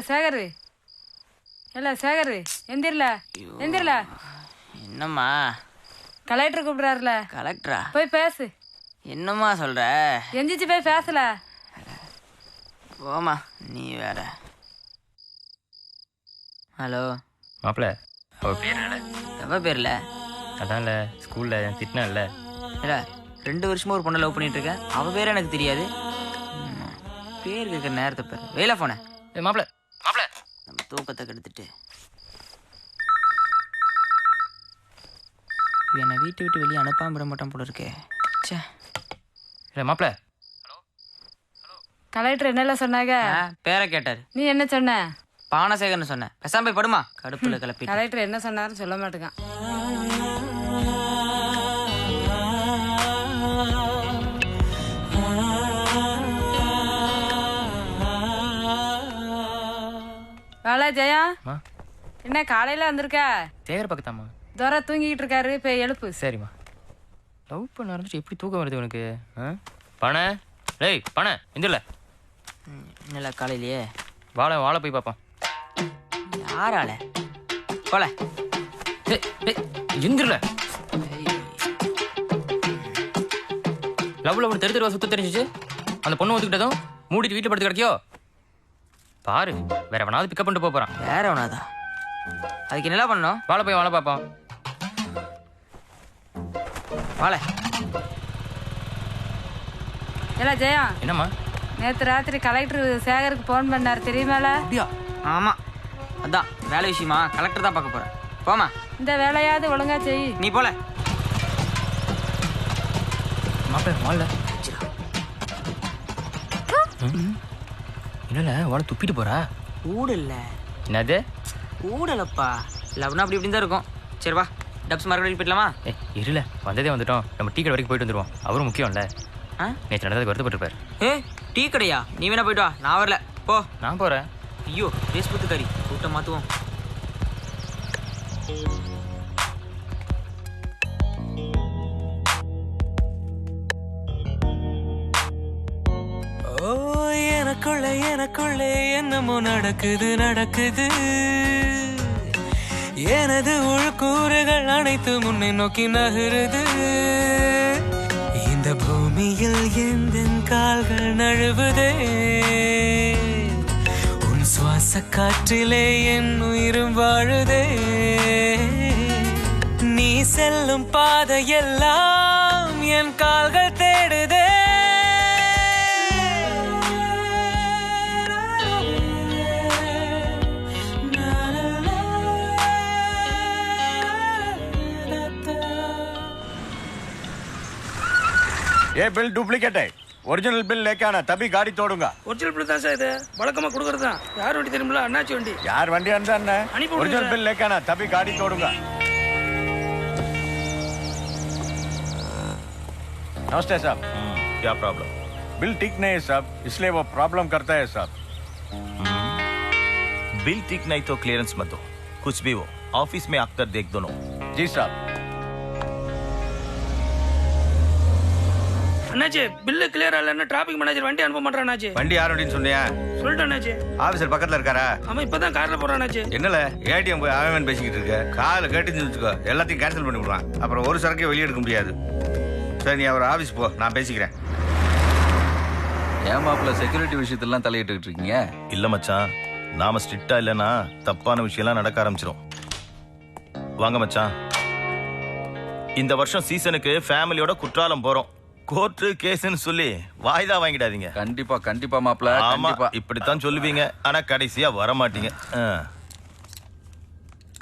சேகரு எந்திரல. என்னம்மா? கலெக்டர் கூப்பிடுறாருல. கலெக்டரா? போய் பேசு. என்னம்மா சொல்ற? எந்திரிச்சு போய் பேசல. போமா, நீ வேற. ஹலோ மாப்பிள, அவ பேர் என்ன? எவ பேர்ல? அதான்ல ஸ்கூல்ல திட்டினால. இல்ல, 2 வருஷமா ஒரு பொண்ணை லவ் பண்ணிட்டு இருக்கேன். அவ பேர் எனக்கு தெரியாது. பேர் கேட்குற நேரத்தை பேர் வெயில போன. மாப்பிள நம்ம தூக்கத்தை கெடுத்துட்டு என்னை வீட்டை விட்டு வெளியே அனுப்பாம விட மாட்டான் போல இருக்கே. சே. மாப்பிள, கலெக்டர் என்னெல்லாம் சொன்னாங்க? பேரை கேட்டாரு. நீ என்ன சொன்ன? பானசேகர்னு சொன்ன. பேசாம போய் படுமா, கடுப்புல கிளப்பி. கலெக்டர் என்ன சொன்னாருன்னு சொல்ல மாட்டேங்கான். வாழா ஜெயா, என்ன காலையில வந்திருக்க? சேகர் பக்கத்தாமா? தோரா தூங்கிட்டு இருக்காரு, போய் எழுப்பு. சரிம்மா. லவ் பண்ண ஆரம்பிச்சு எப்படி தூக்கம் வருது உனக்கு? பண லேய் பண எந்திரல. இல்லை காலையிலேயே வாழை போய் பார்ப்போம். யாரால போல எந்திரல. லவ்ல ஒரு தெரு சுத்த தெரிஞ்சிச்சு. அந்த பொண்ணு ஒத்துக்கிட்டதும் மூடிட்டு வீட்டில் படுத்து கிடக்கியோ பாரு. வேற எவனாவது பிக்கப் பண்ணிட்டு போறான். வேற எவனாதா? அதுக்கு என்னலாம் பண்ணணும்? வாழை பார்ப்போம். வாழை. இல்ல ஜெயா. என்னம்மா? நேற்று ராத்திரி கலெக்டர் சேகருக்கு போன் பண்ணாரு, தெரியுமால? ஆமா, அதான் வேலை விஷயமா கலெக்டர் தான் பார்க்க போறேன். போமா, இந்த வேலையாவது ஒழுங்கா செய். நீ போல. இல்ல வாழை துப்பிட்டு போறா. ஊடல்ல. என்னது ஊடலப்பா? லவ்னா அப்படி இப்படி தான் இருக்கும். சரி வா, டப்ஸ் மார்க்கெட் போயிடலாமா? இருல, வந்ததே வந்துட்டோம். நம்ம டீ கடை வரைக்கும் போயிட்டு வந்துருவோம். அவரும் முக்கியம் இல்ல. நேற்று நடந்ததுக்கு வருத்தப்பட்டிருப்பாரு. ஏ டீ கடையா? நீ வேணா போயிட்டு வா, நான் வரல. போ. நான் போறேன். ஐயோ தேசபத்துக்காரி, கூட்டம் மாத்துவோம். ஓ எனக்குள்ளே என்னமோ நடக்குது எனது உள்கூறுகள் அனைத்து முன்னே நோக்கி நகருது. இந்த பூமியில் எந்த கால்கள் நழுவுதே, உன் சுவாச காற்றிலே என் உயிரும் வாழுதே. நீ செல்லும் பாதையெல்லாம் என் கால்கள் தேடுதே. ये बिल डुप्लीकेट है, ओरिजिनल बिल लेके आना तभी गाड़ी तोड़ूंगा. ஒரிஜினல் பில் தான் சார் இது, வழக்கமாக கொடுக்குறது தான். யார் வண்டி தெரியுமில்ல? அண்ணாச்சி வண்டி. यार वंडी अंदर ना, ओरिजिनल बिल लेके आना तभी गाड़ी तोड़ूंगा. नमस्ते साहब. क्या प्रॉब्लम? बिल ठीक नहीं है साहब, इसलिए वो प्रॉब्लम करता है साहब. बिल ठीक नहीं तो क्लियरेंस मत दो, कुछ भी हो ऑफिस में आकर देख दोनों. जी साहब. அண்ணாச்சி பில்லு கிளியர் ஆகலன்னா டிராபிக் மேனேஜர் வண்டி அனுப்ப மாட்டேன் அண்ணாச்சி. வண்டி யார் வண்டின்னு சொன்னியா? சொல்லிட்டேன் அண்ணாச்சி. ஆபீசர் பக்கத்துல இருக்காரா? அவன் இப்பதான் கார்ல போறான் அண்ணாச்சி. என்னல ஏடிஎம் போய் அவன் பேசிக்கிட்டு இருக்க? காலை கேட்டுன்னு வச்சுக்கோ, எல்லாத்தையும் கேன்சல் பண்ணி விடுவான். அப்புறம் ஒரு சரக்கையும் வெளியே எடுக்க முடியாது. சரி நீ அவர் ஆபீஸ் போ, நான் பேசிக்கிறேன். ஏன் மாப்பிள்ள செக்யூரிட்டி விஷயத்தெல்லாம் தலையிட்டு இருக்கீங்க? இல்ல மச்சான், நாம ஸ்ட்ரிக்டா இல்லைன்னா தப்பான விஷயம்லாம் நடக்க ஆரம்பிச்சிடும். வாங்க மச்சான், இந்த வருஷம் சீசனுக்கு ஃபேமிலியோட குற்றாலம் போறோம். கோர்ட்டு கேஸ்ன்னு சொல்லி வாய்தா வாங்கிடாதீங்க. கண்டிப்பா கண்டிப்பா மாப்பிள்ள. ஆமா, இப்படித்தான் சொல்லுவீங்க, ஆனா கடைசியா வர மாட்டீங்க.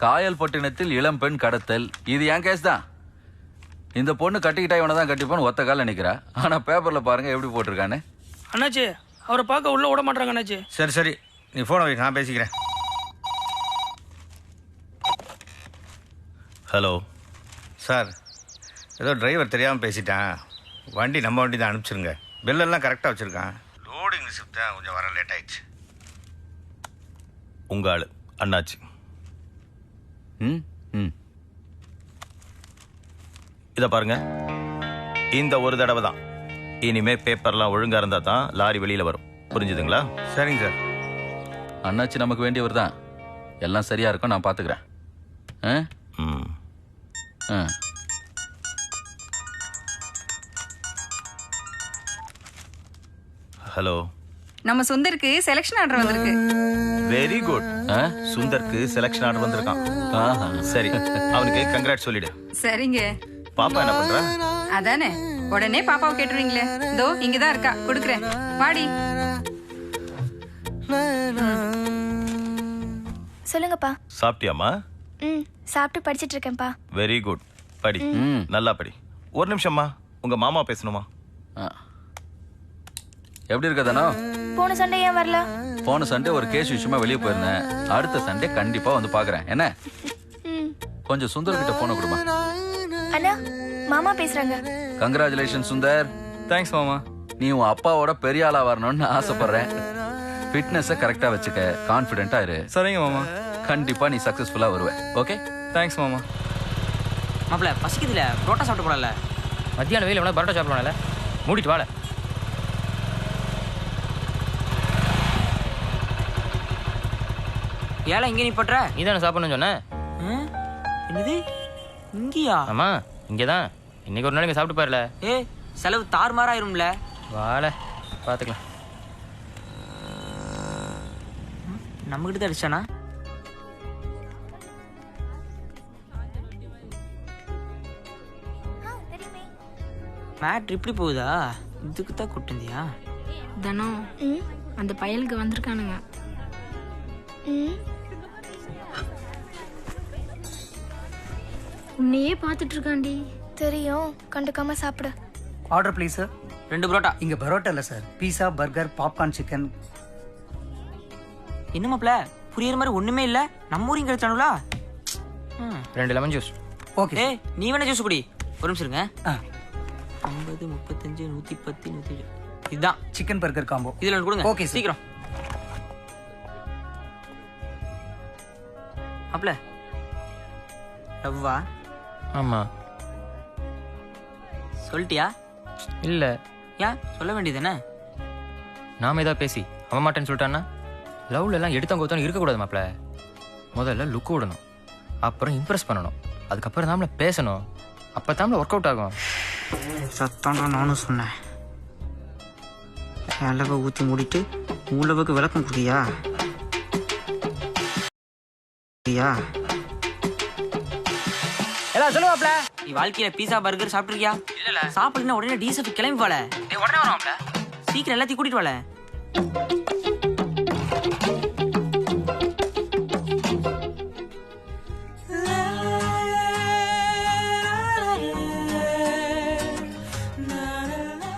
காயல்பட்டினத்தில் இளம் பெண் கடத்தல், இது என் கேஸ் தான். இந்த பொண்ணு கட்டிக்கிட்டா இவனை தான் கட்டிப்பான்னு ஒத்த கால நிக்கிறா. ஆனா பேப்பர்ல பாருங்க எப்படி போட்டிருக்கானே. அண்ணாச்சி அவரை பார்க்க உள்ள விட மாட்டாங்க அண்ணாச்சி. சரி சரி நீ போன வை, நான் பேசிக்கிறேன். ஹலோ சார், ஏதோ டிரைவர் தெரியாமல் பேசிட்டான். வண்டி நம்ம வண்டி தான், அனுப்பிச்சிருங்க. பில்லெல்லாம் கரெக்டாக வச்சுருக்கான். லோடிங் ரிசிப்ட் தான் கொஞ்சம் வர லேட் ஆயிடுச்சு. உங்க ஆளு அண்ணாச்சி. இத பாருங்க, இந்த ஒரு தடவை தான். இனிமே பேப்பர்லாம் ஒழுங்கா இருந்தா தான் லாரி வெளியில வரும். புரிஞ்சுதுங்களா? சரிங்க சார். அண்ணாச்சி நமக்கு வேண்டியவர் தான். எல்லாம் சரியா இருக்கும், நான் பாத்துக்கிறேன். ஹலோ, நம்ம சுந்தருக்கு செலக்ஷன் ஆர்டர் வந்திருக்கு. Very good. சுந்தருக்கு செலக்ஷன் ஆர்டர் வந்திருக்கான். சரி, அவனுக்கு கங்க்ராட் சொல்லிடு. சரிங்க. பாப்பா என்ன பண்றா? அதானே, உடனே பாப்பாவை கேட்டுருவீங்களே. இதோ இங்கதான் இருக்கா, கொடுக்குறேன். பாடி. சொல்லுங்கப்பா. சாப்பிட்டியாமா? சாப்பிட்டு படிச்சிட்டு இருக்கேன்ப்பா. வெரி குட், படி, நல்லா படி. ஒரு நிமிஷம்மா, உங்க மாமா பேசணுமா? எப்படி இருக்கதானோ? போன சண்டே ஏன் வரல? போன சண்டே ஒரு கேஸ் விஷயமா வெளியே போயிருந்தேன். அடுத்த சண்டே கண்டிப்பா வந்து பாக்குறேன். என்ன கொஞ்சம் சுந்தர் கிட்ட போன கொடுமா. அண்ணா, மாமா பேசுறாங்க. கங்க்ராச்சுலேஷன் சுந்தர். தேங்க்ஸ் மாமா. நீ உன் அப்பாவோட பெரிய ஆளா வரணும்னு ஆசைப்படுறேன். ஃபிட்னஸை கரெக்டா வச்சுக்க, கான்ஃபிடென்ட்டா இரு. சரிங்க மாமா. கண்டிப்பா நீ சக்சஸ்ஃபுல்லா வருவ. ஓகே, தேங்க்ஸ் மாமா. மாப்பிள்ள பசிக்குதுல, புரோட்டா சாப்பிட்டு போடல. மத்தியான வெயில் எவ்வளோ பரோட்டா சாப்பிடலாம்ல, மூடிட்டு வாழ. ஏழை இங்கே நீ பண்ற? நீ தானே சாப்பிடணும்னு சொன்ன. என்னது இங்கேயா? ஆமா, இங்கே தான். இன்னைக்கு ஒரு நாளைக்கு சாப்பிட்டு பாருல. செலவு தாறுமாறாயிரும்ல. வாழ பார்த்துக்கலாம். நம்மகிட்ட தான் அடிச்சானா? மேட்ரு இப்படி போகுதா? இதுக்கு தான் கூட்டிருந்தியா? தனம், அந்த பயலுக்கு வந்திருக்கானுங்க. உன்னையே பார்த்துட்டு இருக்காண்டி. தெரியும், கண்டுக்காம சாப்பிடு. Order please sir. 2 பரோட்டா. இங்க பரோட்டா இல்ல சார், பீஸா, பர்கர், பாப்கார்ன், சிக்கன். என்ன மாப்ள, புரியுற மாதிரி ஒண்ணுமே இல்ல. நம்ம ஊரிங்க கிடைச்சானுங்களா? 2 லெமன் ஜூஸ். ஓகே. நீ வேணா ஜூஸ் குடி. ஒரு நிமிஷம் இருங்க. 50, 35, 110, 110. இதுதான் சிக்கன் பர்கர் காம்போ. இதுல ஒன்று கொடுங்க. ஓகே சீக்கிரம். அப்பல ரவ்வா. ஆமா. சொல்லிட்டியா? இல்ல. ஏன் சொல்ல வேண்டியதுதானே? நாம ஏதாவது பேசி அவன் மாட்டேன்னு சொல்லிட்டான்னா லவ்ல எல்லாம் எடுத்தவங்க ஒருத்தவங்க இருக்கக்கூடாது மாப்ள. முதல்ல லுக் விடணும், அப்புறம் இம்ப்ரெஸ் பண்ணணும், அதுக்கப்புறம் தாமல பேசணும். அப்பதாமல ஒர்க் அவுட் ஆகும். சத்தாண்டா நானும் சொன்னேன். அளவை ஊற்றி மூடிட்டு மூலவுக்கு விளக்கம் கொடுக்கியா? எல்லாம் சொல்லுவாப்ல. நீ வாழ்க்கையில பீஸா பர்கர் சாப்பிட்டுருக்கியா? இல்ல. சாப்பிடலன்னா உடனே டீசல் கிளம்பி போல. உடனே வரோம்ல. சீக்கிரம் எல்லாத்தையும் கூட்டிட்டு வாழ.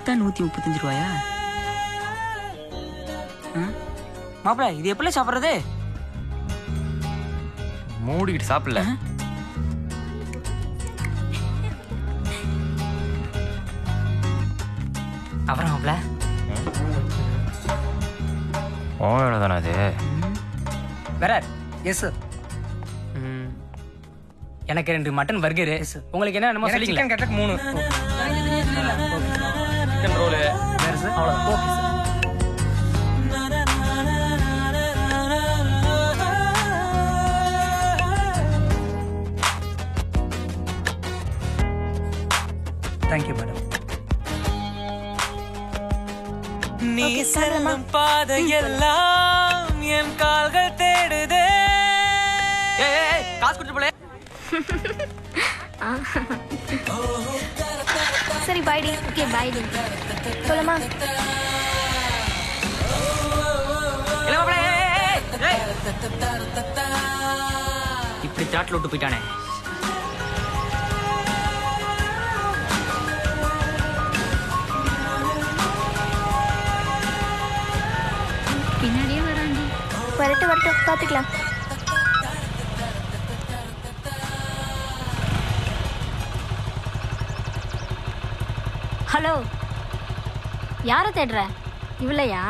தான் 135 ரூபாயா? மாப்பிள்ள இது எப்படி சாப்பிடுறது? மூடிக்கிட்டு சாப்பிடல. அப்புறம் மாப்பிள்ள ஓ வேலைதானே அது. வேற எஸ் சார். எனக்கு 2 மட்டன் பர்கரு. உங்களுக்கு என்ன வேணுமோ சொல்லிங்களா? Chicken cutlet 3. சிக்கன் ரோல் வேற சார். அவ்வளவுதான். Okay sir. Thank you madam. நீ செல்லும் பாதையெல்லாம் என் கால்கள் தேடுதே. காசு கொடுத்து போல. சரி பாய்டி. ஓகே பாய்டி. போலாமா? இப்படி தாட்டில் விட்டு போயிட்டானே. பின்னாடியே வராண்டி. வரட்டும் வரட்டும் பார்த்துக்கலாம். ஹலோ, யாரை தேடுற? இவளையா?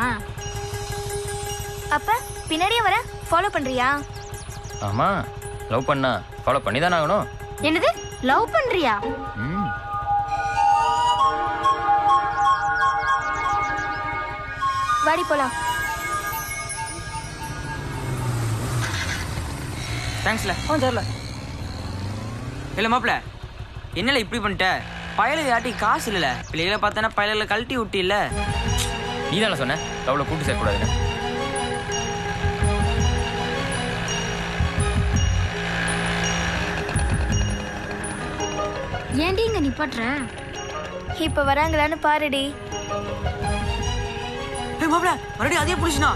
அப்ப பின்னாடியே வர ஃபாலோ பண்றியா? ஆமா, லவ் பண்ணா ஃபாலோ பண்ணி தானே ஆகணும். என்னது லவ் பண்றியா? வாடி போலாம். தேங்க்ஸ்ல. தெரியல. இல்லை மாப்பிள்ள, என்னல இப்படி பண்ணிட்ட? பயலுக்கு யாட்டி காசு இல்லைல்ல. பிள்ளைகளை பார்த்தனா பயலுகளை கழட்டி விட்டு இல்ல. நீ தானே சொன்ன லவ்ல கூட்டு சேர்க்கக்கூடாதுன்னு. ஏன்டி இங்க நிப்பாட்டுற? இப்ப வராங்களான்னு பாருடி. மாப்பிள்ள மறுபடியும் அதே புடிச்சுனா.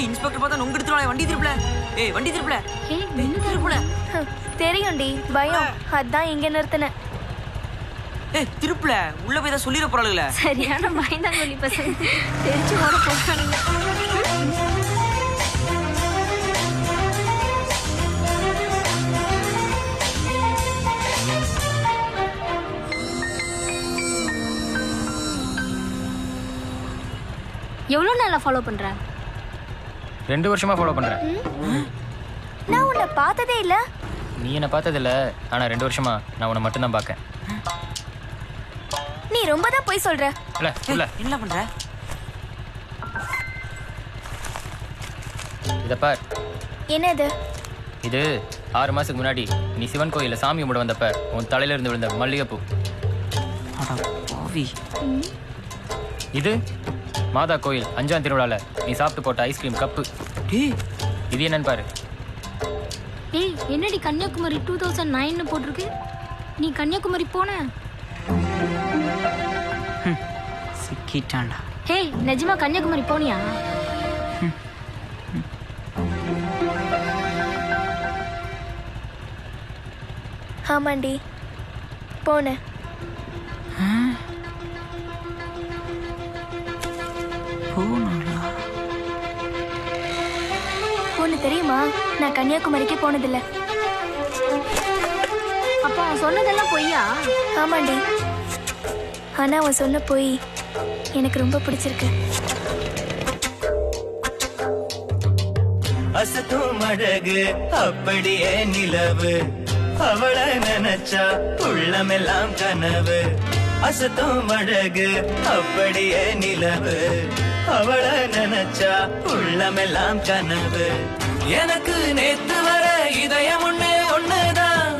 இன்ஸ்பெக்டர் பார்த்தா நொங்கு எடுத்துருவாங்க. வண்டி திருப்பல. வண்டி திருப்பல. திருப்பல. தெரியும்டி, பயம். அதான் இங்க நிறுத்தினேன். திருப்பல. உள்ள போய் தான் சொல்லிட போறாளுல. சரியான பயந்தான் சொல்லி பசங்க தெரிச்சு ஓட போறானுங்க. எவ்வளவு நாளா ஃபாலோ பண்ற? 2 வருஷமா ஃபாலோ பண்றேன். நான் உன்னை பார்த்ததே இல்ல. நீ என்ன பார்த்ததில்ல, ஆனா 2 வருஷமா நான் உன்னை மட்டும் தான் பார்க்கேன். நீ ரொம்ப தான் போய் சொல்ற. என்ன பண்ற? இத பார். என்னது? இது 6 மாசத்துக்கு முன்னாடி நீ சிவன் கோயில்ல சாமி கும்பிட வந்தப்ப உன் தலையில இருந்து விழுந்த மல்லிகைப்பூ. இது மாதா கோயில் 5ஆம் திருவிழால நீ சாப்பிட்டு போட்ட ஐஸ்கிரீம் கப்பு. இது என்னன்னு பாரு. ஏய், என்னடி கன்னியாகுமரி 2009 போட்டிருக்கு? நீ கன்னியாகுமரி போன? சிக்கிட்டான்டா. ஹேய், நிஜமா கன்னியாகுமரி போனியா? ஆமாண்டி, போனேன். ஒண்ணு தெரியுமா, நான் கன்னியாகுமரிக்கு போனதில்லை. அப்ப அவன் சொன்னதெல்லாம் பொய்யா? ஆமாண்டி, ஆனா அவன் சொன்ன போய் எனக்கு ரொம்ப பிடிச்சிருக்கு. அசத்தும் அழகு அப்படியே நிலவு, அவளை நினைச்சா உள்ளமெல்லாம் கனவு. அசத்தும் அழகு அப்படியே நிலவு, அவளை நினைச்சா உள்ளமெல்லாம் கனவு. எனக்கு நேத்து வர இதயம் ஒண்ணுதான்,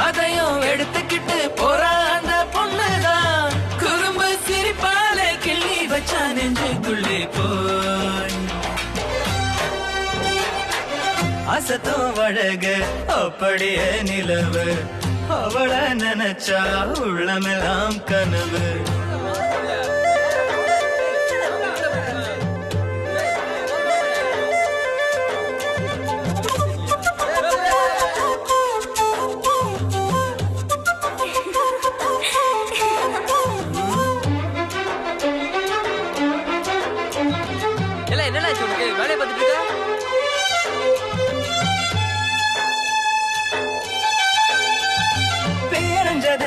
அதையும் எடுத்துக்கிட்டு போறா அந்த பொண்ணுதான். குறும்பு சிரிப்பாலே கிள்ளி வச்சா நெஞ்சுக்குள்ளே போய். அசத்தும் அழகு அப்படியே நிலவு, அவளை நினைச்சா உள்ளமெல்லாம் கனவு. என்னடா உனக்கு வேலையை பார்த்துட்டு இருக்க? பேரஞ்சத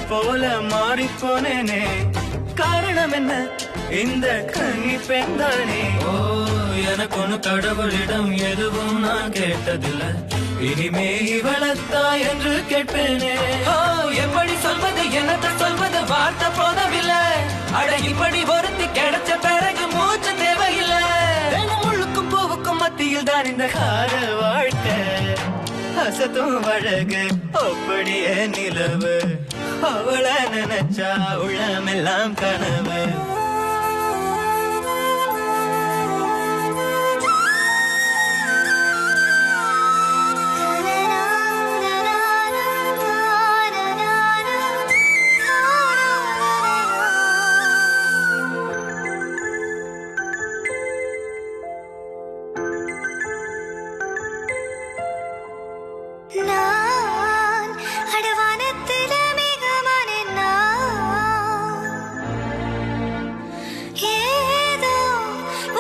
போல மாறிப்போனேனே, காரணம் என்ன இந்த கனி பெண்தானே. ஓ எனக்கு ஒண்ணு கடவுளிடம் எதுவும் நான் கேட்டதில்லை, இனிமே இவளத்தா என்று கேட்பேனே. ஓ எப்படி சொல்வது என்னத்த சொல்வது வார்த்தை போதவில்லை. அட இப்படி ஒருத்தி கிடைச்ச பிறகு மூச்சு தேவையில்லை. முள்ளுக்கும் பூவுக்கும் மத்தியில் தான் இந்த கார வாழ்க்கை. அசத்தும் அழகு அப்படியே நிலவு, அவளை நினைச்சா உள்ளமெல்லாம் கனவு. நான் அடவானத்தில மேகமான நான், ஏதோ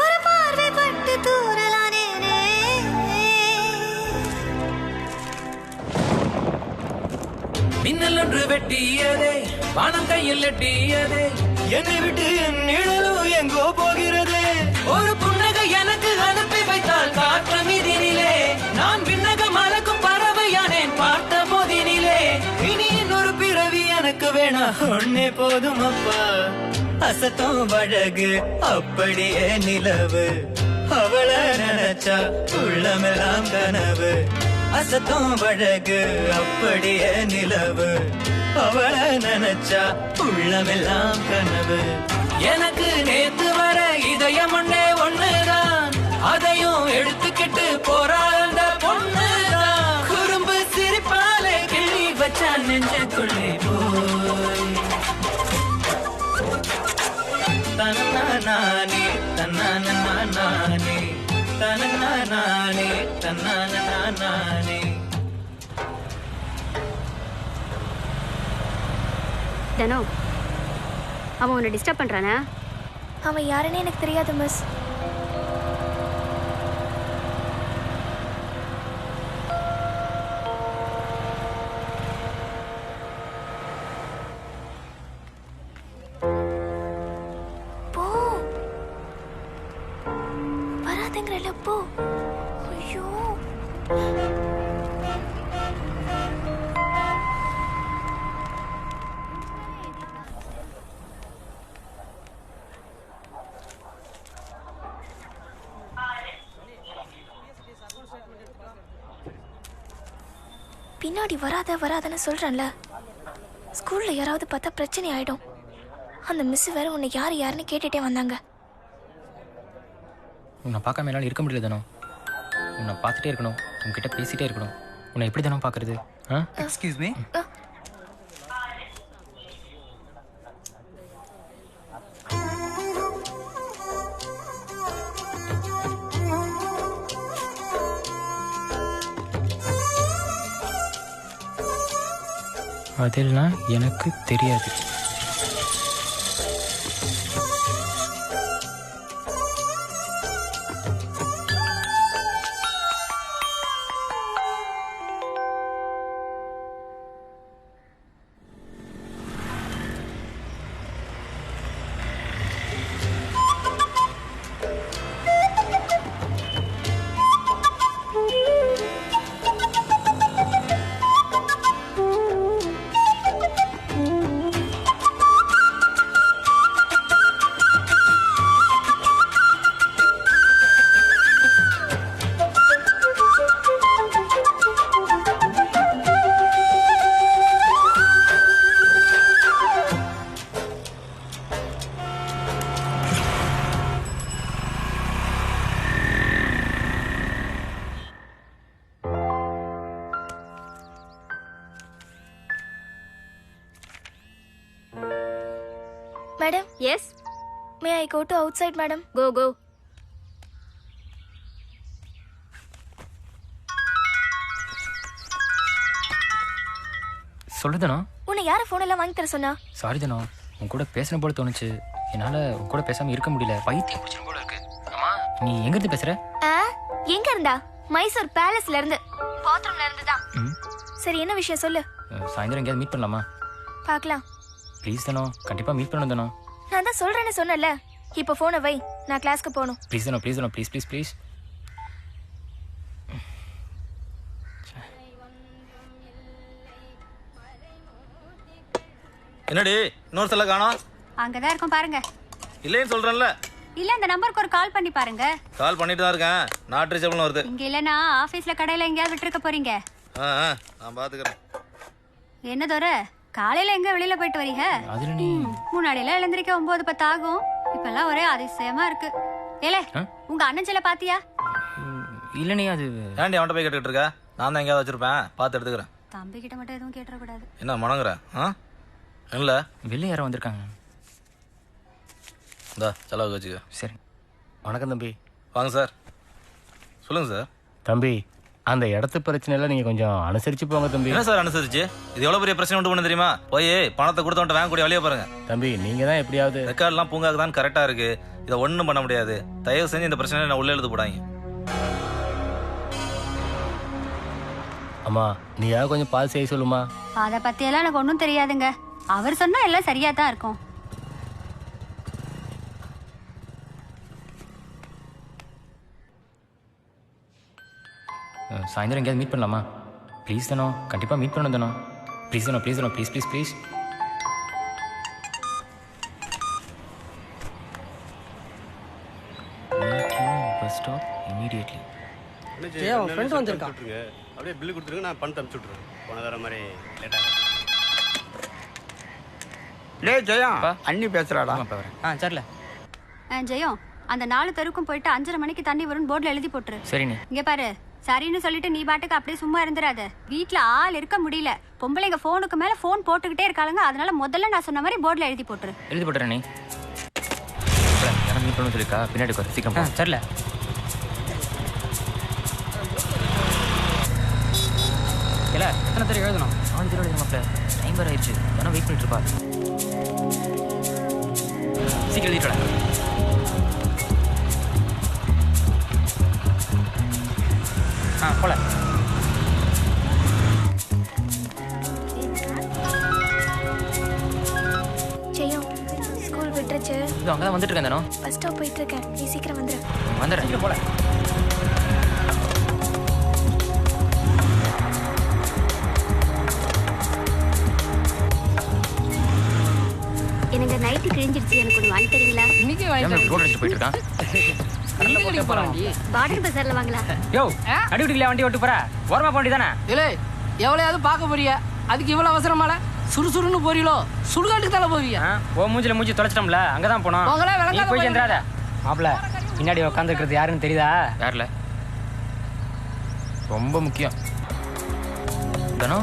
ஒரு பார்வை பட்டு தூரலானேனே. மின்னல் ஒன்று வெட்டியதே, வானம் கையில் எட்டியதே, என்னை விட்டு என் நிழலும் எங்கோ போகிறது. ஒரு புன்னகை எனக்கு அனுப்பி வைத்தால் காற்று மீதினிலே, நான் விண்ணக மலக்கும் பறவையானேன் பார்த்த போதினிலே. இனி இன்னொரு பிறவி எனக்கு வேணா, ஒன்னே போதும் அப்பா. அசத்தும் அழகு அப்படியே நிலவு, அவளை நினைச்சா உள்ளமெல்லாம் கனவு. அசத்தும் அழகு அப்படியே நிலவு, அவளை நினைச்சா உள்ளமெல்லாம் கனவு. எனக்கு நேத்து வர இதயம் ஒண்ணுதான், அதையும் எடுத்துக்கிட்டு போறா அந்த பொண்ணுதான். குறும்பு சிரிப்பாலே கிள்ளி வச்சா நெஞ்சுக்குள்ளே போய். தன்னானே தன்னானே தன்னானே தன்னானே. தனோ, அவன் உன்னை டிஸ்டர்ப் பண்றானே? அவன் யாருன்னு எனக்கு தெரியாது மிஸ். போ, வராதுங்கிறல போ. ஐயோ, பின்னாடி வராதன்னு சொல்றேன்ல. ஸ்கூல்ல யாராவது பார்த்தா பிரச்சனை ஆயிடும். அந்த மிஸ் வேற உன்னை யாருன்னு கேட்டுட்டே வந்தாங்க. உன்னை பார்க்காம என்னால் இருக்க முடியல தானோ. உன்னை பார்த்துட்டே இருக்கணும், உன்கிட்ட பேசிட்டே இருக்கணும். உன்னை எப்படி தானோ பார்க்கறது? Excuse me. அதெல்லாம் எனக்கு தெரியாது. Madam. Yes. May I go to outside madam? Go go. சொல்லு தனோ. உன்னை யார ஃபோன் எல்லாம் வாங்கி தர சொன்னா? சாரி தனோ, உன் கூட பேசணும் போல தோணுச்சு. என்னால உன் கூட பேசாம இருக்க முடியல. பைத்தியம் பிடிச்சிரும் போல இருக்கு. அம்மா நீ எங்க இருந்து பேசுற? எங்க இருந்தா? மைசூர் பேலஸ்ல இருந்து. பாத்ரூம்ல இருந்து தான். சரி என்ன விஷயம் சொல்லு. சாயந்தரம் எங்கேயாவது மீட் பண்ணலாமா? பார்க்கலாம். ப்ளீஸ் தனோ, கண்டிப்பா மீட் பண்ணணும் தனோ. நான் தான் சொல்றேன்னு சொன்னல. இப்போ போனை வை, நான் கிளாஸ்க்கு போகணும். ப்ளீஸ் தனோ, ப்ளீஸ் தனோ, ப்ளீஸ் ப்ளீஸ் ப்ளீஸ். என்னடி இன்னொரு சொல்ல காணோம்? அங்கதான் இருக்கும் பாருங்க. இல்லைன்னு சொல்றேன்ல. இல்ல இந்த நம்பருக்கு ஒரு கால் பண்ணி பாருங்க. கால் பண்ணிட்டு தான் இருக்கேன். நாட் ரீச்சபிள்னு வருது. இங்க இல்லனா ஆபீஸ்ல கடையில எங்கயாவது விட்டுருக்க போறீங்க. நான் பாத்துக்கிறேன். என்ன தோற காலையில எங்க வெளியில போயிட்டு வரீங்க? அதுல நீ முன்னாடி எல்லாம் எழுந்திருக்க 9:10 ஆகும். இப்பெல்லாம் ஒரே அதிசயமா இருக்கு. ஏலே உங்க அண்ணன் செல்ல பாத்தியா? இல்ல நீ அது ஏன்டி அவன்கிட்ட போய் கேட்டுட்டு இருக்க? நான் தான் எங்கேயாவது வச்சிருப்பேன், பார்த்து எடுத்துக்கிறேன். தம்பி கிட்ட மட்டும் எதுவும் கேட்டுற கூடாது. என்ன மணங்குற? இல்ல வெளில யாரோ வந்திருக்காங்க. இந்தா செலவுக்கு வச்சுக்க. சரி. வணக்கம் தம்பி. வாங்க சார். சொல்லுங்க சார். தம்பி அந்த இடத்து பிரச்சனையில நீங்க கொஞ்சம் அனுசரிச்சு போங்க தம்பி. என்ன சார் அனுசரிச்சு? இது எவ்வளவு பெரிய பிரச்சனை உண்டு பண்ண தெரியுமா? போய் பணத்தை கொடுத்தவன்ட்ட வாங்க கூடிய வழியா பாருங்க. தம்பி நீங்க தான் எப்படியாவது. ரெக்கார்ட்லாம் பூங்காக்கு தான் கரெக்டா இருக்கு. இதை ஒண்ணும் பண்ண முடியாது. தயவு செஞ்சு இந்த பிரச்சனையை நான் உள்ள எழுத போடாங்க. அம்மா நீயாவது கொஞ்சம் பால் செய்ய சொல்லுமா. அத பத்தி எல்லாம் எனக்கு ஒன்றும் தெரியாதுங்க. அவர் சொன்னா எல்லாம் சரியா தான் இருக்கும். சாயந்தரம் எங்கேயாவது மீட் பண்ணலாமா? ப்ளீஸ் தானோ, கண்டிப்பா மீட் பண்ணணும் தானோ. ப்ளீஸ் தானோ, ப்ளீஸ் தானோ, please please please. Bus stop immediately. அவன் ஃப்ரெண்ட் வந்திருக்கான். அப்படியே பில்லு கொடுத்துருங்க, நான் பணத்தை அனுப்பிச்சு விட்ருவேன். போன தர மாதிரி லேட்டாக. டேய் ஜெயா, அண்ணி பேசுறாடா. சரில. ஜெயம் அந்த 4 தெருக்கும் போயிட்டு 5:30 மணிக்கு தண்ணி வரும்னு போர்ட்ல எழுதி போட்டுரு. சரிண்ணே. இங்க பாரு, சரின்னு சொல்லிட்டு நீ பாட்டுக்கு அப்படியே சும்மா இருந்துராத. வீட்டுல ஆள் இருக்க முடியல. பொம்பளைங்க போனுக்கு மேல போன் போட்டுக்கிட்டே இருக்காளுங்க. அதனால முதல்ல நான் சொன்ன மாதிரி போர்ட்ல எழுதி போட்டுரு. எழுதி போட்டுறேன். நீ மீட் பண்ண சொல்லிருக்கா? பின்னாடி வர சீக்கிரம். சரில. இல்ல எத்தனை தெரு எழுதணும்? 4 தெரு எழுதணும். டைம் வேற ஆயிடுச்சு. வேணா வெயிட் பண்ணிட்டு இருப்பா. சீக்கிரம் எழுதிட்டு போல. ஜெயம் ஸ்கூல் விட்டுருச்சு. இது அங்கதான் வந்துட்டு இருக்கேன் தானோ. பஸ் ஸ்டாப் போயிட்டு இருக்கேன். நீ சீக்கிரம் வந்துரு. வந்துடுறேன். சீக்கிரம் போல. எனக்கு நைட்டு கிழிஞ்சிருச்சு. எனக்கு ஒன்று வாங்கி தரீங்களா? இன்னைக்கு ரோட் அடிச்சு போயிட்டு இருக்கான். பாட்டில் பசாரில் வாங்கலாம். யோ அடி விட்டுக்கல வண்டி ஓட்டு போற. ஓரமா போண்டி தானே. இல்லை எவ்வளோயாவது பார்க்க போறியா? அதுக்கு இவ்வளோ அவசரமால சுறுசுறுன்னு போறீங்களோ? சுடுகாட்டுக்கு தானே போவியா? ஓ மூஞ்சில மூஞ்சி தொலைச்சிட்டோம்ல, அங்கதான் போனோம். நீ போய் சேர்ந்துடாத. மாப்பிள்ள பின்னாடி உட்காந்துருக்கிறது யாருன்னு தெரியுதா? யாருல? ரொம்ப முக்கியம். தானோ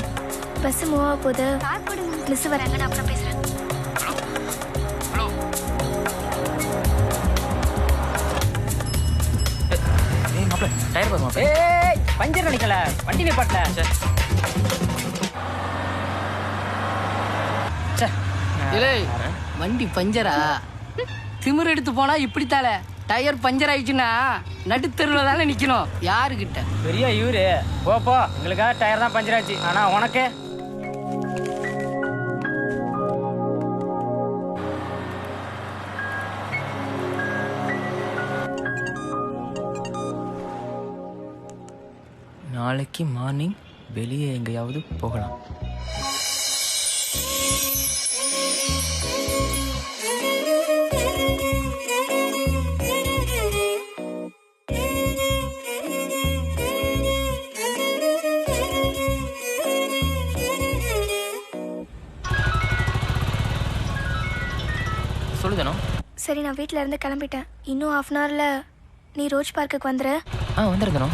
பஸ் மூவ் ஆக போகுது. மிஸ் வராங்க, நான் அப்புறம் பேசுறேன். டயர் பாருங்க. ஏய் பஞ்சர் அடிக்கல, வண்டி நிப்பாட்டல. இல்லை வண்டி பஞ்சரா? திமிர் எடுத்து போனா இப்படித்தால. டயர் பஞ்சர் ஆயிடுச்சுன்னா நடுத்தெருவில் தானே நிக்கணும். யாருக்கிட்ட? பெரிய இவரு போ. எங்களுக்காக டயர் தான் பஞ்சர் ஆச்சு. ஆனா உனக்கு நாளைக்கு மார்னிங் வெளியே எங்கேயாவது போகலாம். சொல்லுதானோ. சரி நான் வீட்டில் இருந்து கிளம்பிட்டேன். இன்னும் 1/2 அன் ஹவரில் நீ ரோஜ் பார்க்குக்கு வந்துரு. வந்துருந்தனோ.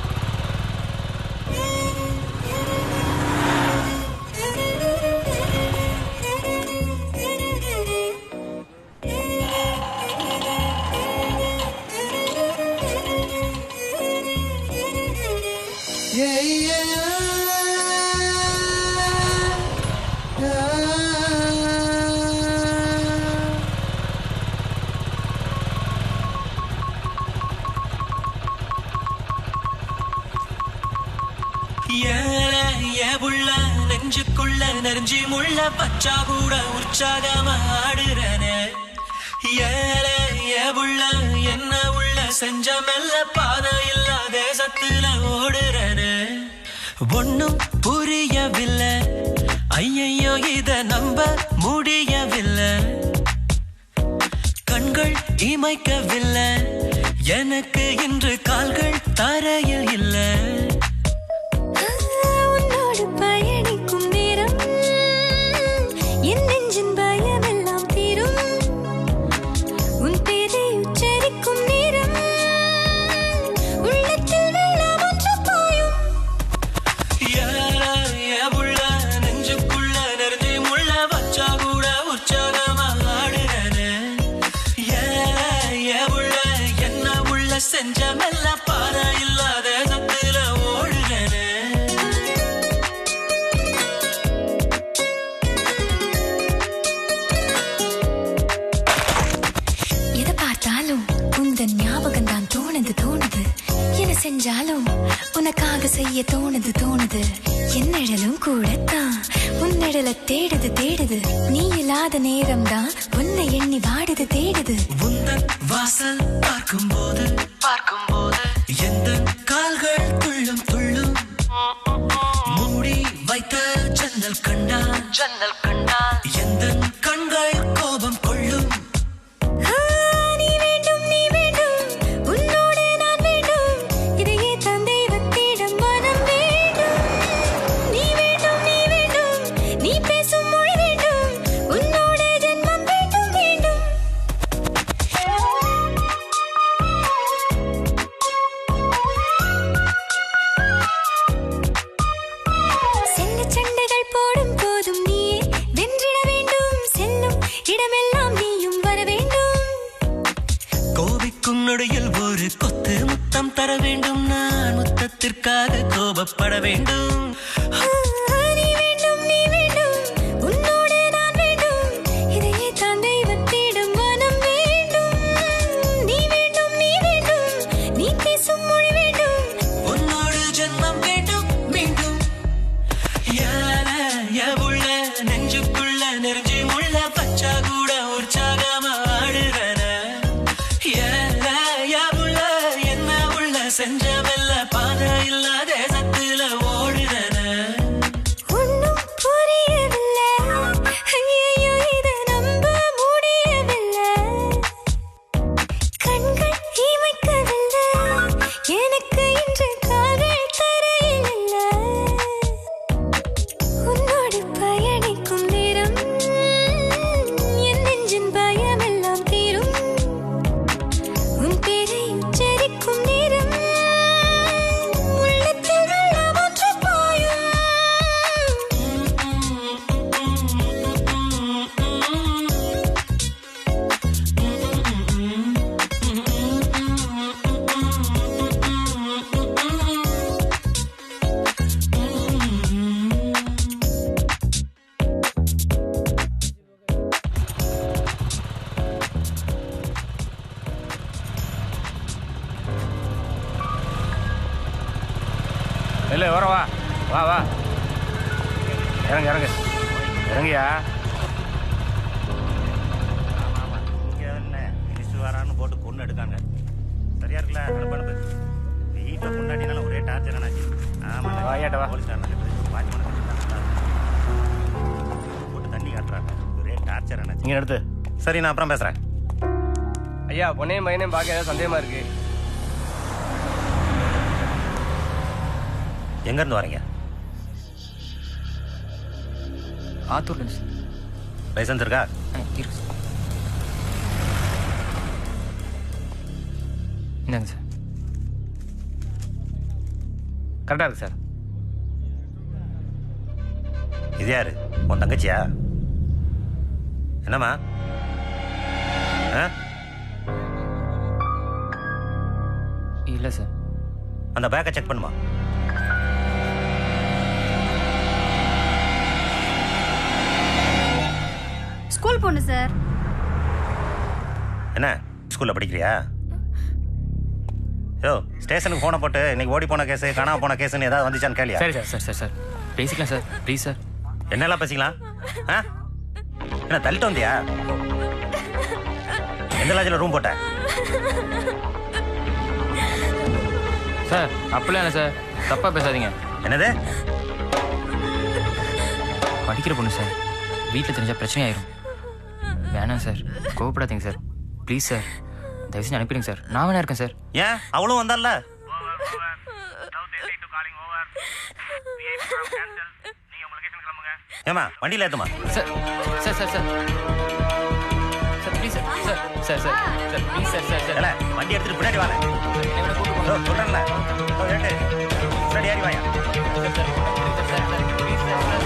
நெருஞ்சி முள்ள பச்சா கூட உற்சாகமா ஆடுறனே ஏல ஏவுள்ள என்ன உள்ள செஞ்ச மெல்ல பாதை இல்ல தேசத்துல ஓடுறனே ஒன்னும் புரியவில்லை ஐயையோ இத நம்ப முடியவில்லை கண்கள் இமைக்கவில்லை எனக்கு இன்று கால்கள் தரையில் இல்லை உன்னோடு பயணிக்கும் நேரம் என் நெஞ்சின் பயமெல்லாம் தீரும் உன் பேரை உச்சரிக்கும் நேரம் உள்ளத்தில் வெள்ளம் ஒன்று பாயும் ஏவுள்ள நெஞ்சுக்குள்ள நெருஞ்சி முள்ள வச்சா கூட உற்சாகமா ஆடுறனே ஏவுள்ள என்ன உள்ள செஞ்ச மெல்ல பாறை இல்லாத சத்துல ஓடுறனே எதை பார்த்தாலும் உந்தன் ஞாபகம் தான் தோணுது தோணுது என்ன செஞ்சாலும் உனக்காக செய்ய தோணுது தோணுது என் நிழலும் கூடத்தான் உன் நிழலை தேடுது தேடுது நீ இல்லாத நேரம் தான் உன்னை எண்ணி வாடுது தேடுது உந்தன் வாசல் பார்க்கும்போது எந்த கால்கள் துள்ளும் துள்ளும் மூடி வைத்த ஜன்னல் கண்டா எந்த கண்கள் கோபம் கொள்ளும் நீ வேண்டும் நீ வேண்டும் உன்னோடு நான் வேண்டும் இதையே தந்தைவத்திடம் மனம் வேண்டும் நீ வேண்டும் நீ வேண்டும் நீ பேசும் மொழி வேண்டும் உன்னோடு ஜென்மம் வேண்டும் வேண்டும் செல்ல சண்டைகள் போடும் போதும் நீயே வென்றிட வேண்டும் செல்லும் இடமெல்லாம் நீயும் வர வேண்டும் கோபிக்கும் நொடியில் ஒரு கொத்து முத்தம் தர வேண்டும் நான் முத்தத்திற்காக கோபப்பட வேண்டும் நீ வேண்டும் நீ வேண்டும் உன்னோடு நான் வேண்டும் இதையே தந்தைவத்திடம் மனம் வேண்டும் நீ வேண்டும் நீ வேண்டும் நீ பேசும் மொழி வேண்டும் உன்னோடு ஜென்மம் வேண்டும் மீண்டும் ஏவுள்ள நெஞ்சுக்குள்ள நெருஞ்சி முள்ள பச்சா கூட உற்சாகமா ஆடுறன ஏவுள்ள என்ன உள்ள செஞ்ச மெல்ல பாதை இல்ல தேசத்துல ஓடுறன ஒன்னும் புரியவில்லை ஐயையோ இதை நம்ப முடியவில்லை கண்கள் இமைக்கவில்லை எனக்கு இன்று கால்கள் தரையில் இல்லை உன்னோடு பயணிக்கும் நேரம் என் நெஞ்சின் பயமெல்லாம் தீரும் உன் பேரை உச்சரிக்கும் நேரம் உள்ளத்தில் வெள்ளம் ஒன்று பாயும் இல்லை வர வா வா வா இறங்கு இறங்கு இறங்கியா வரான்னு போட்டு கொண்டு எடுக்காங்க சரியா இருக்குல்ல அனுப்பு வீட்டில் முன்னாடினால ஒரே டார்ச்சர் ஆனாச்சு ஆமாம் வாயாட்ட வா போட்டு தண்ணி காட்டுறாங்க ஒரே டார்ச்சர் ஆனாச்சு நீங்கள் எடுத்து சரி நான் அப்புறம் பேசுகிறேன் ஐயா பொண்ணையும் பையனையும் பார்க்க ஏதாவது சந்தேகமா இருக்கு எங்கேருந்து வரீங்க ஆத்தூர்லேருந்து சார் லைசன்ஸ் இருக்கா இருக்கு சார் இந்தாங்க சார் கரெக்டாக இருக்கு சார் இது யாரு உன் தங்கச்சியா என்னம்மா ஆ இல்லை சார் அந்த பேக்கை செக் பண்ணுமா ஸ்கூல் பொண்ணு சார். என்ன ஸ்கூலில் படிக்கிறியா? யோ ஸ்டேஷனுக்கு ஃபோனை போட்டு இன்னைக்கு ஓடி போன கேஸு காணாம போன கேஸுன்னு ஏதாவது வந்துச்சான்னு கேளியா? சரி சார் சார் சார் சார் பேசிக்கலாம் சார் ப்ளீஸ் சார். என்னெல்லாம் பேசிக்கலாம்? என்ன தள்ளிட்டு வந்தியா? எந்த லாட்ஜில் ரூம் போட்ட? சார் அப்படிலாம் இல்லை சார், தப்பா பேசாதீங்க. என்னது? படிக்கிற பொண்ணு சார், வீட்டில் தெரிஞ்சா பிரச்சனை ஆயிரும். வேணாம் சார், கோவப்படாதீங்க சார், ப்ளீஸ் சார், தயவு செஞ்சு அனுப்பிடுங்க சார். நான் வேணா இருக்கேன் சார். ஏன் அவளும் வந்தால? ஏமா வண்டியில் ஏற்றுமா? Sir sir sir sir sir please sir sir sir sir sir please sir sir sir இல்லை வண்டி எடுத்துட்டு பின்னாடி வாங்க. சொல்கிறேன்ல பின்னாடி ஏறி வாயா. Sir sir sir sir please sir sir.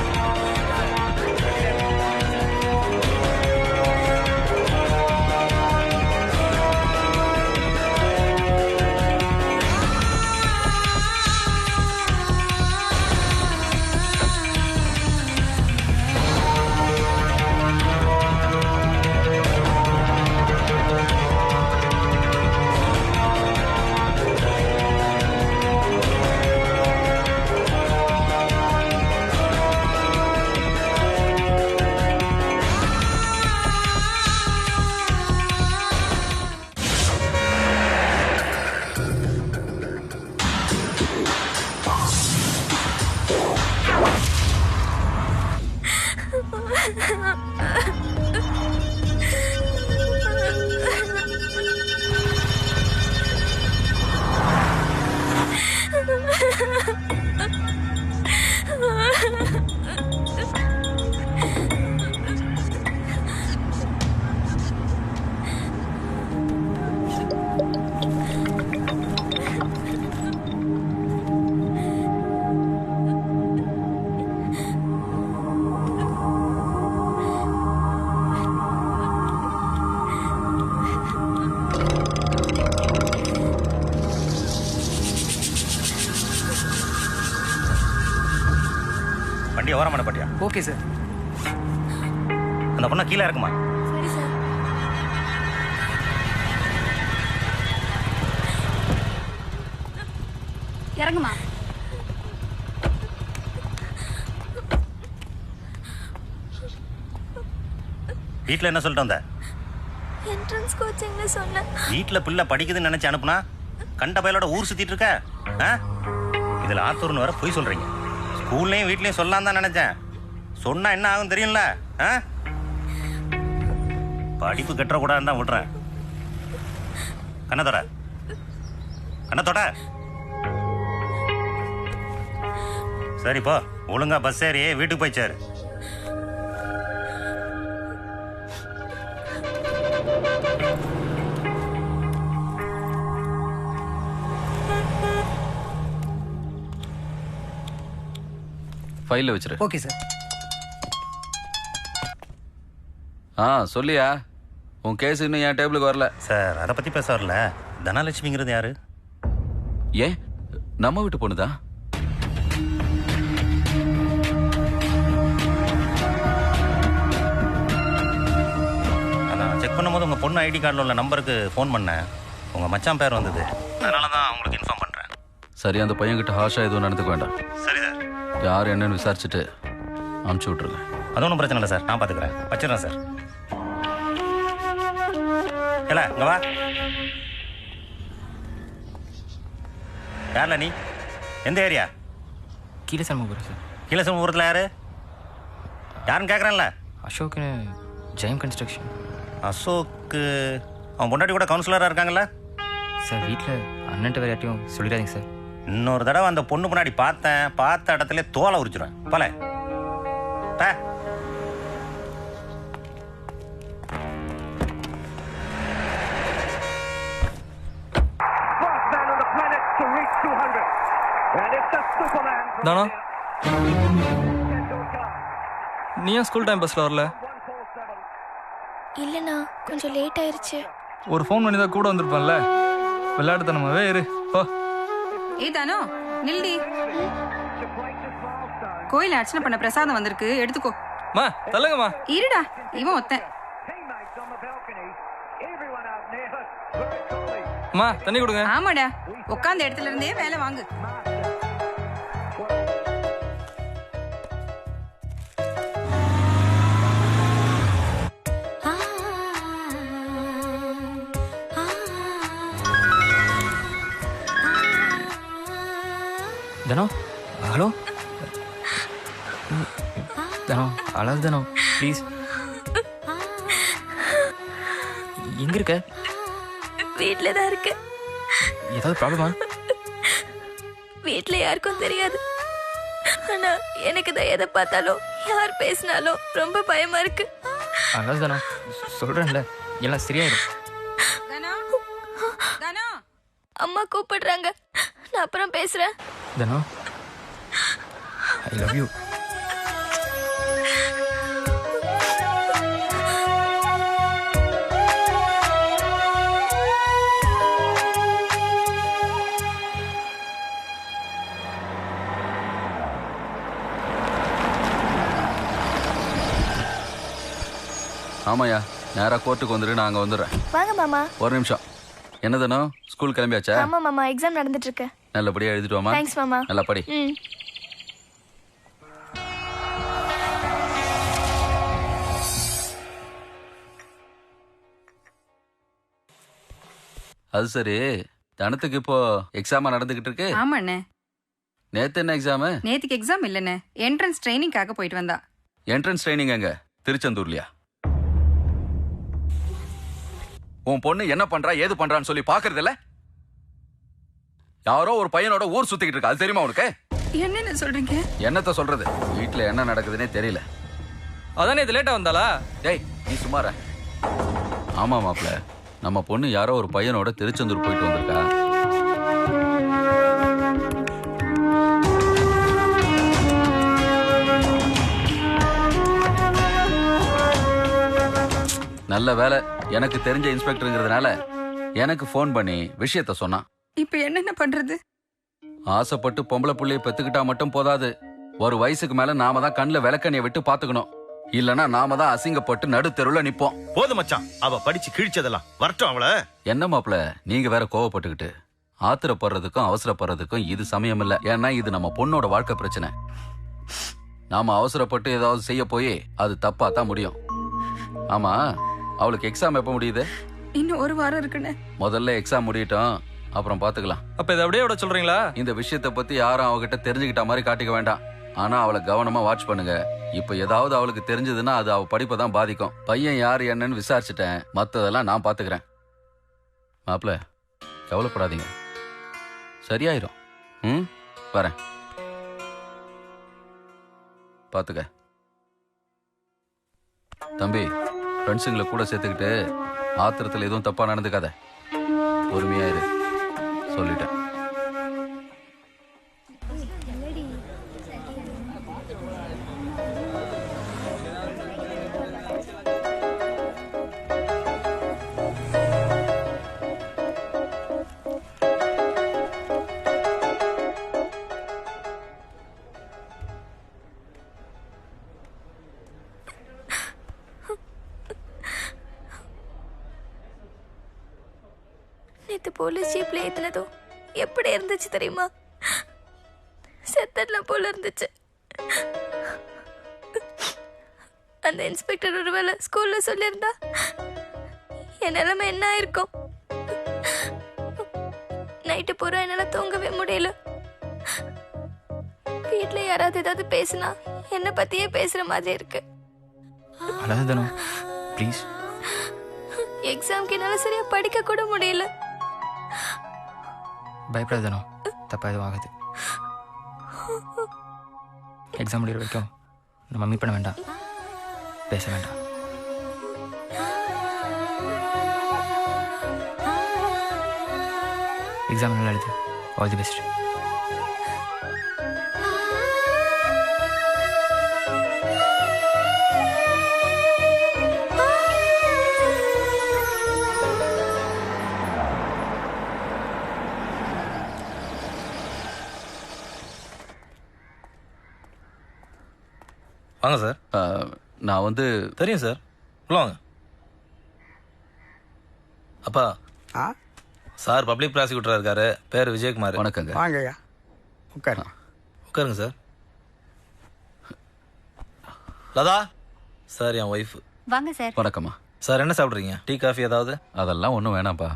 வண்டியை ஓரமான பட்டியா? Okay sir. அந்த பொண்ணை கீழே இருக்குமா? சரி சார். இறங்குமா. வீட்டில் என்ன சொல்லிட்டு வந்த? என்ட்ரன்ஸ் கோச்சிங்னு சொன்னேன். வீட்டில் பிள்ளை படிக்குதுன்னு நினைச்சு அனுப்புனா கண்ட பயலோட ஊர் சுத்திட்டு இருக்க. இதில் ஆத்தூர்னு வர போய் சொல்றீங்க. ஸ்கூல்லையும் வீட்லையும் சொல்லலாம் தான் நினைச்சேன். சொன்னா என்ன ஆகும் தெரியும்ல? படிப்பு கட்டக்கூடாதுன்னு தான் விடுறேன். கண்ணத்தோட கண்ணத்தோட சரி போ, ஒழுங்கா பஸ் ஏறி வீட்டுக்கு போய் சேரு. ஃபைலில் வச்சிரு. Okay sir. சொல்லியா, உன் கேஸ் இன்னும் என் டேபிளுக்கு வரல. சார் அதை பற்றி பேச வரல. தனலட்சுமிங்கிறது யாரு? ஏன் நம்ம வீட்டு பொண்ணுதான். அதான் செக் பண்ணும்போது உங்கள் பொண்ணு ஐடி கார்டில் உள்ள நம்பருக்கு ஃபோன் பண்ணேன். உங்கள் மச்சான் பேர் வந்தது. அதனால தான் உங்களுக்கு இன்ஃபார்ம் பண்ணுறேன். சரி, அந்த பையன்கிட்ட ஹாஷா எதுவும் நடந்துக்க வேண்டாம். சரி சார். யார் என்னன்னு விசாரிச்சுட்டு அனுப்பிச்சி விட்ருங்க. அது ஒன்றும் பிரச்சனை இல்லை சார், நான் பார்த்துக்கிறேன். வச்சிடறேன் சார். இல்லை இங்கே வா. யாரில் நீ? எந்த ஏரியா? கீழே சமூகம் சார். கீழே சமூகத்தில் யாரு? யாருன்னு கேட்குறேன்ல. அசோக்னு, ஜெயம் கன்ஸ்ட்ரக்ஷன். அசோக்கு அவன் பொண்டாட்டி கூட கவுன்சிலராக இருக்காங்கல்ல சார். வீட்டில் அண்ணன்ட்ட வேறு யார்ட்டையும் சொல்லிடாதீங்க சார். இன்னொரு தடவை அந்த பொண்ணு முன்னாடி பார்த்தேன், பார்த்த இடத்துல தோலை உரிச்சிடுவேன். பல தானா, நீ ஏன் ஸ்கூல் டைம் பஸ்ல வரல? இல்லைண்ணா, கொஞ்சம் லேட் ஆயிருச்சு. ஒரு ஃபோன் பண்ணி தான் கூட வந்திருப்பேன்ல. விளையாட்டுத்தனமாவே இரு போ. ஏய் தானோ, நில்டி. கோயில் அர்ச்சனை பண்ண பிரசாதம் வந்திருக்கு, எடுத்துக்கோ. மா தள்ளுங்கம்மா. இருடா, இவன் ஒத்தன். மா தண்ணி கொடுங்க. ஆமாடா, உட்கார்ந்த இடத்துல இருந்தே வேலை வாங்கு. தனோ ஹலோ தனோ அழகு தனோ ப்ளீஸ். எங்க இருக்க? வீட்ல தான் இருக்கு. ஏதாவது ப்ராப்ளமா? வீட்ல யாருக்கும் தெரியாது. ஆனா எனக்கு தான் எதை பார்த்தாலும் யார் பேசினாலும் ரொம்ப பயமா இருக்கு. அழகு தனோ சொல்றேன்ல எல்லாம் சரியாயிடும். அம்மா கூப்பிடுறாங்க, நான் அப்புறம் பேசுறேன். Thane I love you. ஆமாயா, நேரா கோர்ட்டுக்கு வந்துரு, நான் அங்க வந்துடுறேன். வாங்க மாமா. ஒரு நிமிஷம். என்னதுனோ ஸ்கூல் கிளம்பியாச்சா? ஆமா மாமா, எக்ஸாம் நடந்துட்டு இருக்கு. நல்லபடியா எழுதிட்டு வாமா. தேங்க்ஸ் மாமா. நல்லா படி. அது சரி, தனத்துக்கு இப்போ எக்ஸாமா நடந்துகிட்டு இருக்கு? ஆமாண்ணே. நேத்து என்ன எக்ஸாம்? நேத்துக்கு எக்ஸாம் இல்லண்ணே, என்ட்ரன்ஸ் ட்ரைனிங்காக போயிட்டு வந்தா. என்ட்ரன்ஸ் ட்ரைனிங் எங்க? திருச்செந்தூர்லயா? உன் பொண்ணு என்ன பண்றா ஏது பண்றான்னு சொல்லி பாக்குறது இல்ல? யாரோ ஒரு பையனோட ஊர் சுத்திக்கிட்டு இருக்கா, அது தெரியுமா உனக்கு? என்னென்ன சொல்றீங்க? என்னத்த சொல்றது, வீட்டுல என்ன நடக்குதுன்னே தெரியல. அதானே இது லேட்டா வந்தாளா? டேய் நீ சும்மாரா. ஆமா மாப்ள, நம்ம பொண்ணு யாரோ ஒரு பையனோட திருச்செந்தூர் போயிட்டு வந்திருக்கா. நல்ல வேலை, எனக்கு தெரிஞ்ச இன்ஸ்பெக்டருங்கிறதுனால எனக்கு ஃபோன் பண்ணி விஷயத்த சொன்னான். இப்ப என்னென்ன பண்றது? ஆசைப்பட்டு பொம்பளை புள்ளைய பெத்துக்கிட்டா மட்டும் போதாது, ஒரு வயசுக்கு மேல நாம தான் கண்ணுல விளக்கண்ணிய விட்டு பாத்துக்கணும். இல்லனா நாம தான் அசிங்கப்பட்டு நடு தெருவுல நிப்போம். போதும் மச்சான், அவ படிச்சு கிழிச்சதெல்லாம் வரட்டும். அவள என்ன மாப்ள நீங்க வேற கோவப்பட்டுக்கிட்டு ஆத்திரப்படுறதுக்கும் அவசரப்படுறதுக்கும் இது சமயம் இல்ல. ஏன்னா இது நம்ம பொண்ணோட வாழ்க்கை பிரச்சனை. நாம அவசரப்பட்டு ஏதாவது செய்ய போய் அது தப்பா தான் முடியும். ஆமா, அவளுக்கு எக்ஸாம் எப்ப முடியுது? இன்னும் ஒரு வாரம் இருக்குண்ணே. முதல்ல எக்ஸாம் முடியட்டும், அப்புறம் பாத்துக்கலாம். அப்ப இதை அப்படியே விட சொல்றீங்களா? இந்த விஷயத்தை பத்தி யாரும் அவகிட்ட தெரிஞ்சுக்கிட்ட மாதிரி காட்டிக்க வேண்டாம். ஆனா அவளை கவனமா வாட்ச் பண்ணுங்க. இப்ப ஏதாவது அவளுக்கு தெரிஞ்சதுன்னா அது அவ படிப்பை தான் பாதிக்கும். பையன் யாரு என்னன்னு விசாரிச்சுட்டேன், மத்ததெல்லாம் நான் பாத்துக்கிறேன். மாப்ள கவலைப்படாதீங்க, சரியாயிரும். வரேன், பாத்துக்க. தம்பி, ஃப்ரெண்ட்ஸுங்களை கூட சேர்த்துக்கிட்டு ஆத்திரத்தில் எதுவும் தப்பா நடந்துக்காத, பொறுமையா இரு. சொல்லிட்டேன். நேத்து போலீஸ் ஜீப்ல ஏத்துனதும் எப்படி இருந்துச்சு தெரியுமா? செத்தடலாம் போல இருந்துச்சு. அந்த இன்ஸ்பெக்டர் ஒருவேளை ஸ்கூல்ல சொல்லியிருந்தா என் நிலைமை என்ன ஆயிருக்கும்? நைட்டு பூரா என்னால தூங்கவே முடியல. வீட்டுல யாராவது ஏதாவது பேசினா என்ன பத்தியே பேசுற மாதிரி இருக்கு. ப்ளீஸ். எக்ஸாம்க்கு என்னால சரியா படிக்க கூட முடியல. பயப்படாதனோ, தப்பா எதுவும் ஆகாது. எக்ஸாம் முடிகிற வரைக்கும் நம்ம மீட் பண்ண வேண்டாம், பேச வேண்டாம். எக்ஸாம் நல்லா எழுது. All the best. வாங்க சார். நான் வந்து தெரியும் சார், உள்ள வாங்க. அப்பா, சார் பப்ளிக் ப்ராசிக்யூட்டரா இருக்காரு, பேர் விஜயகுமார். வணக்கங்க. வாங்கய்யா, உட்காருங்க. உட்காருங்க சார். லதா சார், என் ஒய்ஃப். வாங்க சார். வணக்கம்மா. சார் என்ன சாப்பிட்றீங்க? டீ காஃபி ஏதாவது? அதெல்லாம் ஒன்றும் வேணாம்ப்பா.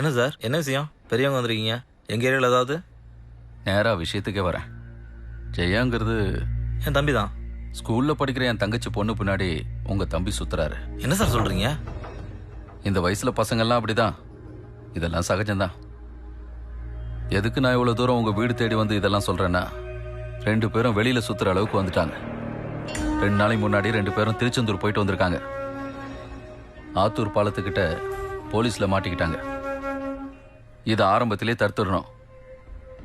என்ன சார், என்ன விஷயம்? பெரியவங்க வந்திருக்கீங்க, எங்கள் ஏரியாவில் ஏதாவது? நேரா விஷயத்துக்கே வரேன். ஜெயாங்கிறது என் தம்பி தான். ஸ்கூல்ல படிக்கிற என் தங்கச்சி பொண்ணு பின்னாடி உங்க தம்பி சுத்துறாரு. என்ன சார் சொல்றீங்க? இந்த வயசுல பசங்கள்லாம் அப்படிதான். இதெல்லாம் சகஜம்தான். எதுக்கு நான் இவ்வளவு தூரம் உங்க வீடு தேடி வந்து இதெல்லாம் சொல்றேன்னா, 2 பேரும் வெளியில சுத்துற அளவுக்கு வந்துட்டாங்க. 2 நாளைக்கு முன்னாடி 2 பேரும் திருச்செந்தூர் போயிட்டு வந்திருக்காங்க. ஆத்தூர் பாலத்துக்கிட்ட போலீஸ்ல மாட்டிக்கிட்டாங்க. இதை ஆரம்பத்திலே தடுத்துடணும்.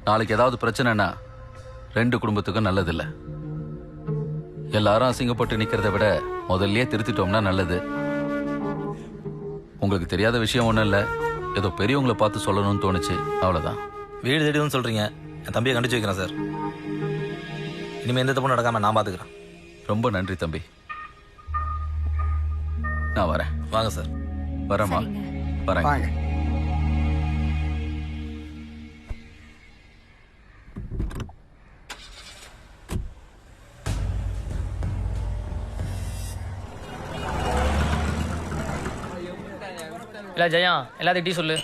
நாளைக்கு ஏதாவது பிரச்சனைனா 2 குடும்பத்துக்கும் நல்லதில்லை. எல்லாரும் அசிங்கப்பட்டு நிக்கிறத விட முதல்லயே திருத்திட்டோம்னா நல்லது. உங்களுக்கு தெரியாத விஷயம் ஒண்ணும் இல்ல, ஏதோ பெரியவங்களை பார்த்து சொல்லணும்னு தோணுச்சு, அவ்வளவுதான். வீடு தேடி வந்து சொல்றீங்க. என் தம்பியை கண்டிச்சு வைக்கிறேன் சார். இனிமே எந்த தப்பும் நடக்காம நான் பாத்துக்கிறேன். ரொம்ப நன்றி தம்பி. நான் வரேன். வாங்க சார். வரேம்மா. வரேன். இல்ல ஜெயா, எல்லாத்துக்கும் டீ சொல்லு.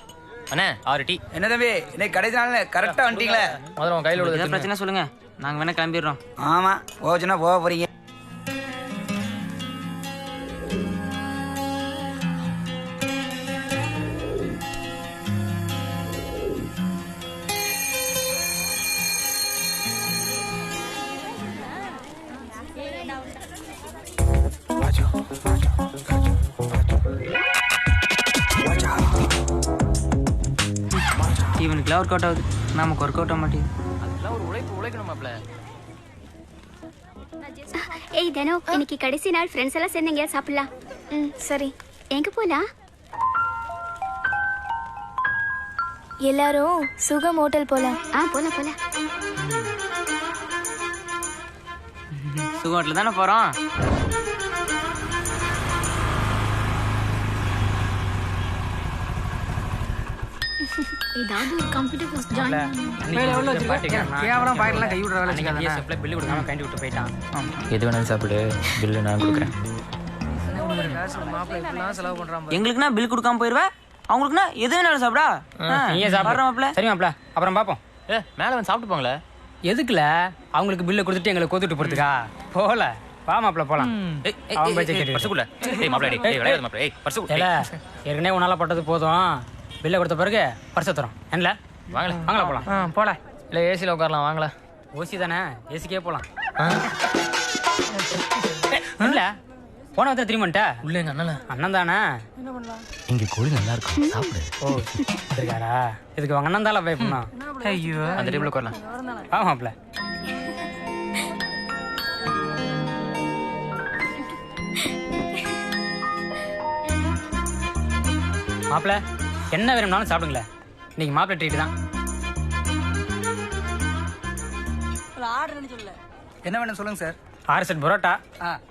அண்ணே 6 டீ. என்ன தம்பி, இன்னைக்கு கடைசி நாள் கரெக்டா வந்துட்டீங்களே. முதல்ல கையில் ஏதாவது பிரச்சனை சொல்லுங்க, நாங்க வேணா கிளம்பிடுறோம். ஆமா, போச்சுன்னா போக போறீங்க. இவனுக்குலாம் ஒர்க் அவுட் ஆகுது, நமக்கு ஒர்க் அவுட் ஆக மாட்டேங்குது. அதெல்லாம் ஒரு உழைக்கணும் மாப்ள. ஏய் தனோ, இன்னைக்கு கடைசி நாள், ஃப்ரெண்ட்ஸ் எல்லாம் சேர்ந்து எங்கேயாவது சாப்பிடலாம். சரி, எங்க போலாம்? எல்லாரும் சுகம் ஹோட்டல் போலாம். போலாம் போலாம். சுகம் ஹோட்டல் தானே போறோம். ஏதாவது ஒரு கம்ப்யூட்டர் கோர்ஸ் ஜாயின் கேவலம் பாக்கெட்லாம் கை விடுற வேலை செய்யாதே. செப்ல பில் கொடுக்காம கைண்டி விட்டு போயிட்டான். எது வேணாலும் சாப்பிடு, பில் நான் கொடுக்குறேன். மாப்ள இப்பலாம் செலவு பண்றான். எங்களுக்குனா பில் கொடுக்காம போயிடுவே, அவங்களுக்குனா எது வேணாலும் சாப்பிடா. நீயே சாப்பிடுற மாப்ள. சரி மாப்ள, அப்புறம் பாப்போம். மேல வந்து சாப்பிட்டு போங்களே. எதுக்குல அவங்களுக்கு பில்ல கொடுத்துட்டு எங்களை கோத்துட்டு போறதுக்கா? போல வா மாப்ள போலாம். அவன் பேச்ச கேட்டு பர்சுக்குள்ள. ஏய் மாப்ள, டேய் விளையாடு மாப்ள. ஏய் பர்சுக்குள்ள. ஏற்கனவே உன்னால பட்டது போதும். பில்ல கொடுத்த பிறகு பர்ஸ் தரோம். என்னல வாங்கல, வாங்கல போலாம். போல இல்ல ஏசில உட்காரலாம். வாங்கல, ஓசி தானே, ஏசிக்கே போலாம். இல்ல போன வந்து திரும்பிட்ட உள்ள எங்க அண்ணன் தானே. என்ன பண்ணலாம்? இங்க கோழி நல்லா இருக்கும், சாப்பிடு. ஓ இருக்காரா? இதுக்கு அவங்க அண்ணன் தானே போய் பண்ணோம். ஐயோ, அந்த டேபிள்ல உட்காரலாம். வா மாப்ள. மாப்ள என்ன வேணும்னாலும் சாப்பிடுங்களேன். இன்னைக்கு மாப்பிள ட்ரீட் தான். என்ன வேணும் சொல்லுங்க sir. 6 set parotta,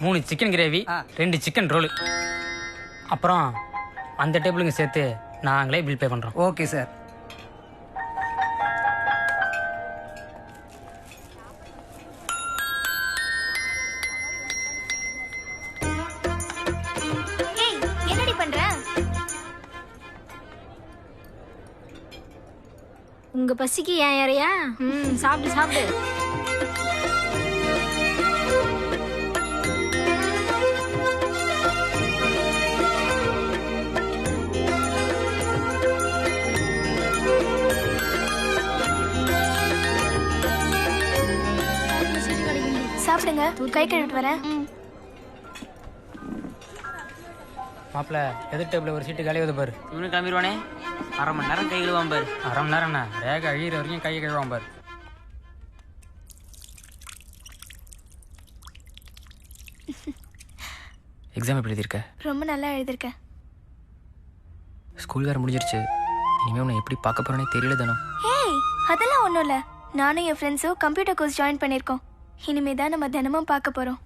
3 chicken gravy, 2 chicken roll. அப்புறம் அந்த டேபிளுங்க சேர்த்து நாங்களே பில் பே பண்றோம். Okay sir. என்னடி பண்ற? உங்க பசிக்கு ஏன் யாரையா? சாப்பிடு சாப்பிடு. சாப்பிடுங்க, கை கழுவிட்டு வரேன். மாப்பிள எதிர் டேபிள் ஒரு சீட்டு காலியாவது பாரு. இவனு கிளம்பிடுவானே, 1/2 மணி நேரம் கை கழுவான் பாரு. 1/2 மணி நேரம் என்ன, ரேக அழியிற வரைக்கும் கையை கழுவான் பாரு. எக்ஸாம் எப்படி எழுதியிருக்க? ரொம்ப நல்லா எழுதிருக்கேன். ஸ்கூல் வேற முடிஞ்சிருச்சு, இனிமே உன்னை எப்படி பார்க்க போறேனே தெரியல தானோ. ஏய், அதெல்லாம் ஒன்றும் இல்லை. நானும் என் ஃப்ரெண்ட்ஸும் கம்ப்யூட்டர் கோர்ஸ் ஜாயின் பண்ணியிருக்கோம். இனிமே தான் நம்ம தினமும் பார்க்க போகிறோம்.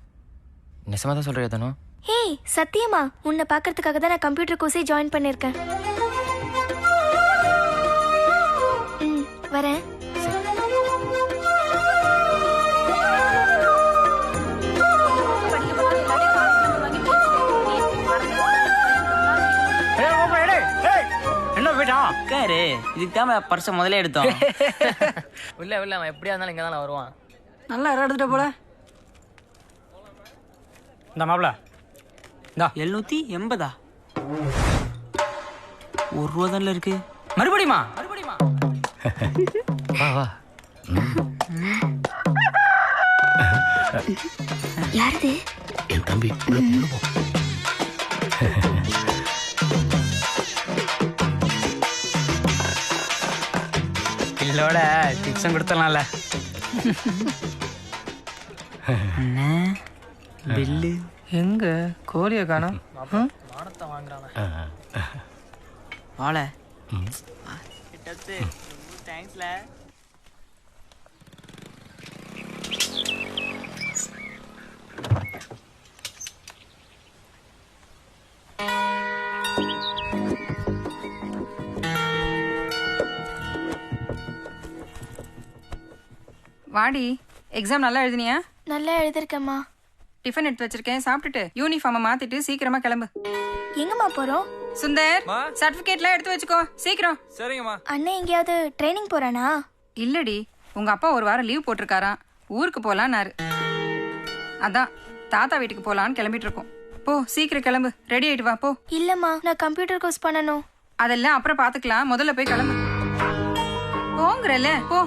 நிஜமா தான் சொல்றியா தானோ? ஏய் சத்தியமா, உன்னை பார்க்கறதுக்காக தான் நான் கம்ப்யூட்டர் கோர்ஸே ஜாயின் பண்ணியிருக்கேன். வரேன். என்ன போயிட்டான்? உட்காரு. இதுக்கு தான் பர்ஸை முதல்ல எடுத்தோம். உள்ள அவன் எப்படியா இருந்தாலும் இங்கே தான் வருவான். நல்லா எடுத்துட்ட போல. இந்த மாப்பிள இந்தா 780 1 ரூபா தான்ல இருக்கு. மறுபடியுமா? வா வா. யாரது? என் தம்பி இல்லோட டிப்ஸும் கொடுத்துடலாம்ல. பில்லு எங்க கோழியை காணோம்? மானத்தை வாங்குறானே. வாழ தேங்க்ஸ்ல. வாடி, எக்ஸாம் நல்லா எழுதினியா? நல்லா எழுதிருக்கேம்மா. டிஃபன் எடுத்து வச்சிருக்கேன், சாப்பிட்டுட்டு யூனிஃபார்மை மாத்திட்டு சீக்கிரமா கிளம்பு. எங்கம்மா போறோம்? சுந்தர், சர்டிபிகேட்லாம் எடுத்து வச்சுக்கோ சீக்கிரம். சரிங்கம்மா. அண்ணன் எங்கேயாவது ட்ரைனிங் போறானா? இல்லடி, உங்க அப்பா ஒரு வாரம் லீவ் போட்டிருக்காராம், ஊருக்கு போலான்னாரு. அதான் தாத்தா வீட்டுக்கு போலான்னு கிளம்பிட்டு இருக்கோம். போ சீக்கிரம் கிளம்பு, ரெடி ஆயிட்டு வா போ. இல்லம்மா, நான் கம்ப்யூட்டர் கோர்ஸ் பண்ணணும். அதெல்லாம் அப்புறம் பாத்துக்கலாம், முதல்ல போய் கிளம்பு. போங்கறல போ.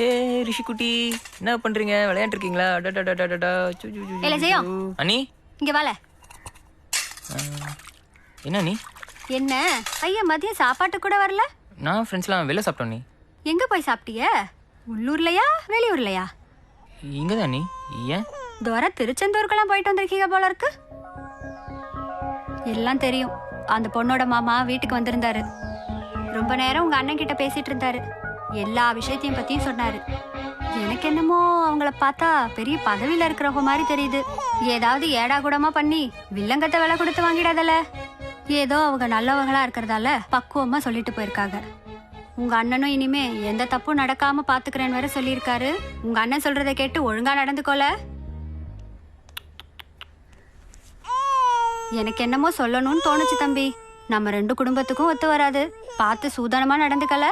ஏ ரிஷிகுட்டி, என்ன பண்றீங்க? விளையாண்டு இருக்கீங்களா? ஏலே ஜெயம், அண்ணி இங்க வால. என்ன நீ? என்ன ஐயா மதியம் சாப்பாட்டு கூட வரல? நான் ஃப்ரெண்ட்ஸ்லாம் வெளில சாப்பிட்டோம். நீ எங்க போய் சாப்பிட்டிய? உள்ளூர்லயா வெளியூர்லயா? இங்க தான். நீ ஏன் தோர திருச்செந்தூருக்கெல்லாம் போயிட்டு வந்திருக்கீங்க போல இருக்கு. எல்லாம் தெரியும். அந்த பொண்ணோட மாமா வீட்டுக்கு வந்திருந்தாரு. ரொம்ப நேரம் உங்க அண்ணன் கிட்ட பேசிட்டு இருந்தாரு. எல்லா விஷயத்தையும் பத்தியும் சொன்னாரு. எனக்கு என்னமோ அவங்கள பார்த்தா பெரிய பதவியில இருக்கிறவங்க மாதிரி தெரியுது. ஏதாவது ஏடா கூடமா பண்ணி வில்லங்கத்தை விலை கொடுத்து வாங்கிடாதல. ஏதோ அவங்க நல்லவங்களா இருக்கிறதால பக்குவமா சொல்லிட்டு போயிருக்காங்க. உங்க அண்ணனும் இனிமே எந்த தப்பும் நடக்காம பாத்துக்கிறேன்னு வேற சொல்லியிருக்காரு. உங்க அண்ணன் சொல்றதை கேட்டு ஒழுங்கா நடந்துக்கோல. எனக்கு என்னமோ சொல்லணும்னு தோணுச்சு தம்பி. நம்ம 2 குடும்பத்துக்கும் ஒத்து வராது. பார்த்து சூதானமா நடந்துக்கல.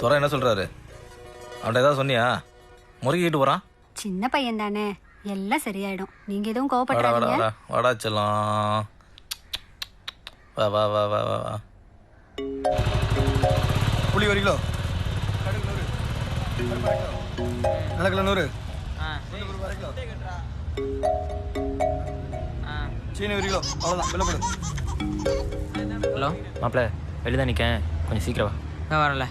துறை என்ன சொல்றாரு? அவன்கிட்ட ஏதாவது சொன்னியா? முறுக்கிட்டு போறான். சின்ன பையன் தானே, எல்லாம் சரியாயிடும். நீங்க எதுவும் வாடா வாடா கோவப்படாதீங்க. வாடா வாடா செல்லம். வா வா வா வா வா வா. புளி 1 கிலோ, நிலக்கல 100, சீனி 1 கிலோ. அவ்வளோதான், வெளில போடு. ஹலோ மாப்பிள்ள, வெளிதான் நிற்கேன், கொஞ்சம் சீக்கிரம் வா. நான் வரல.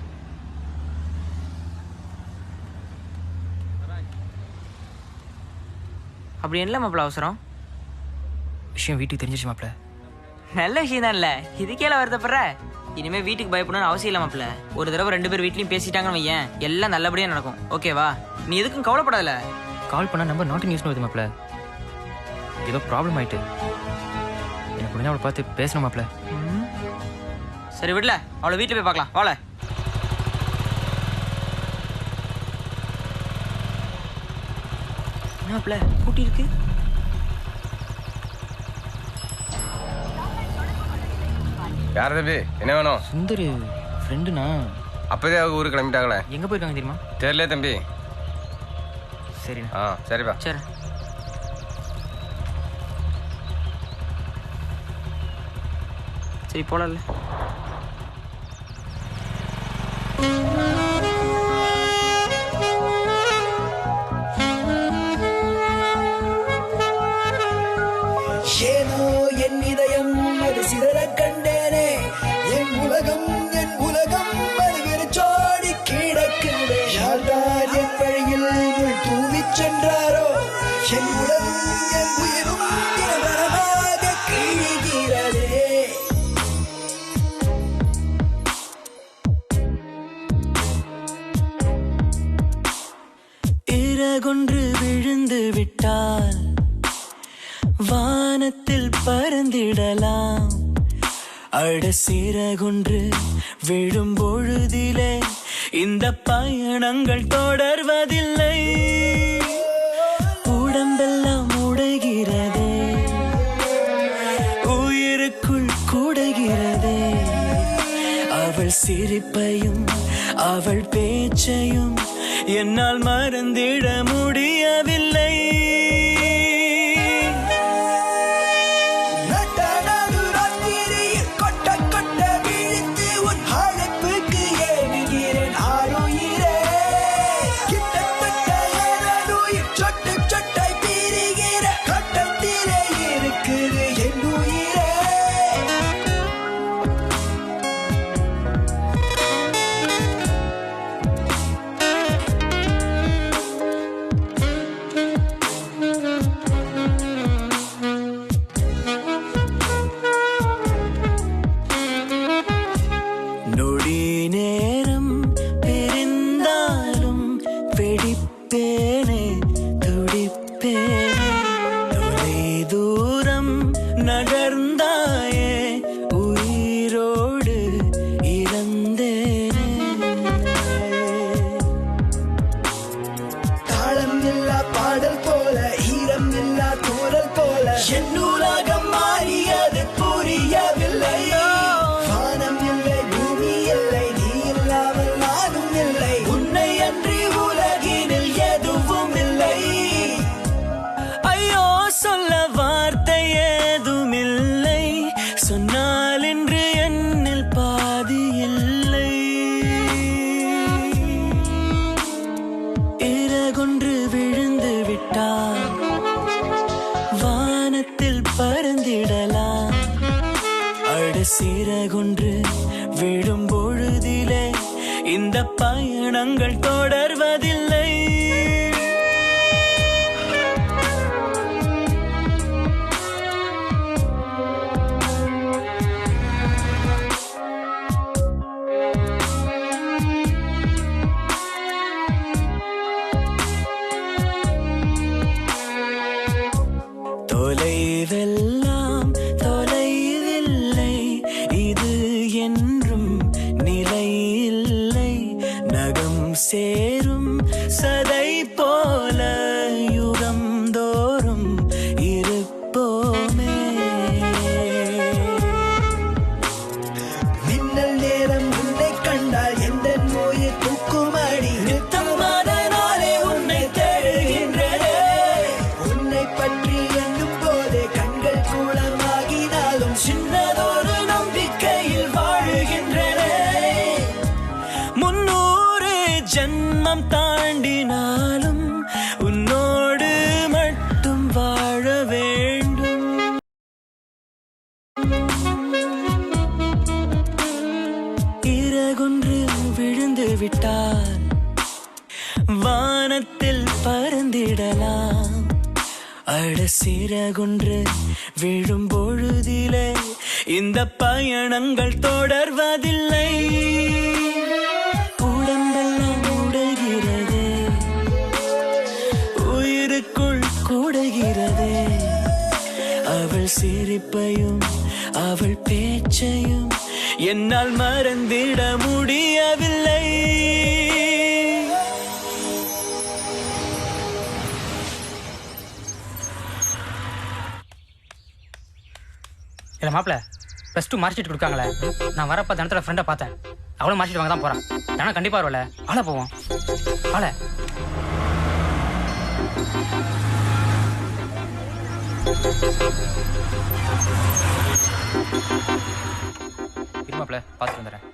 அப்படி என்ன மாப்பிள்ள அவசரம்? விஷயம் வீட்டுக்கு தெரிஞ்சிருச்சு மாப்பிள்ள. நல்ல விஷயம் தான். இல்லை இதுக்கேல வருத்தப்படுற? இனிமே வீட்டுக்கு பயப்படணும்னு அவசியம் இல்லை மாப்பிள்ள. ஒரு தடவை 2 பேர் வீட்லையும் பேசிட்டாங்கன்னு வையேன், எல்லாம் நல்லபடியாக நடக்கும். ஓகேவா? நீ எதுக்கும் கவலைப்படாதல. கால் பண்ணால் நம்பர் நாட் இன் யூஸ் வருது மாப்பிள்ள. ஏதோ ப்ராப்ளம் ஆயிட்டு. எனக்கு உடனே அவளை பார்த்து பேசணும் மாப்பிள்ள. சரி விடல, அவளை வீட்டில் போய் பார்க்கலாம். வாழ மாப்பிள்ள கூட்டி இருக்கு. யார் தம்பி? என்ன வேணும்? சுந்தர் ஃப்ரெண்டுண்ணா. அப்போதே அவங்க ஊருக்கு கிளம்பிட்டாங்களே. எங்கே போயிருக்காங்க தெரியுமா? தெரியல தம்பி. சரிண்ணா. சரிப்பா. சரி சரி போகல. ஏனோ என் இதயம் அது சிதற கண்டேனே. என் உலகம் அது வெறிச்சோடி கிடக்குதே. யார்தான் என் சிறகொன்று விழும் பொழுதிலே இந்த பயணங்கள் தொடர்வதில்லை. உடம்பெல்லாம் உடைகிறதே, உயிருக்குள் கூடுகிறதே. அவள் சிரிப்பையும் அவள் பேச்சையும் என்னால் மறந்திட முடியவில்லை. சிறகொன்று விழும் பொழுதிலே இந்த பயணங்கள் தொடர்வதில்லை. தொலைவெல்லாம் தொலைவில்லை, இது என்றும் நிலையில்லை. நகம் சேரும் சதை போல யுகம் தோறும் இருப்போமே. மின்னல் நேரம் உன்னை கண்டால் எந்த நோயை தூக்குமடி. நித்தமான நாளே உன்னை தேடுகின்றனே. உன்னை பற்றி எண்ணும் போதே கண்கள் கூலமாகினாலும் சின்னதொரு நம்பிக்கையில் வாழுகின்றனே. 300 ஜன்மம் தாண்டினாலும் உன்னோடு மட்டும் வாழ வேண்டும். இறகொன்று விழுந்து விட்டால் வானத்தில் பறந்திடலாம். அட சிறகொன்று விழும் பொழுதிலே இந்த பயணங்கள் தொடர்வதில்லை. உடம்பெல்லாம் உடைகிறதே, உயிருக்குள் கூடுகிறதே. அவள் சிரிப்பையும் அவள் பேச்சையும் என்னால் மறந்திட முடியவில்லை. இல்லை மாப்பிள்ள +2 மார்க் ஷீட் கொடுக்காங்களே, நான் வரப்போ தினத்தில் ஃப்ரெண்டை பார்த்தேன். அவளும் மார்க் ஷீட் வாங்க தான் போகிறான். ஏன்னா கண்டிப்பாக வரல. ஆளை போவோம். ஆளை மாப்பிள்ள பார்த்துட்டு வந்துடுறேன்.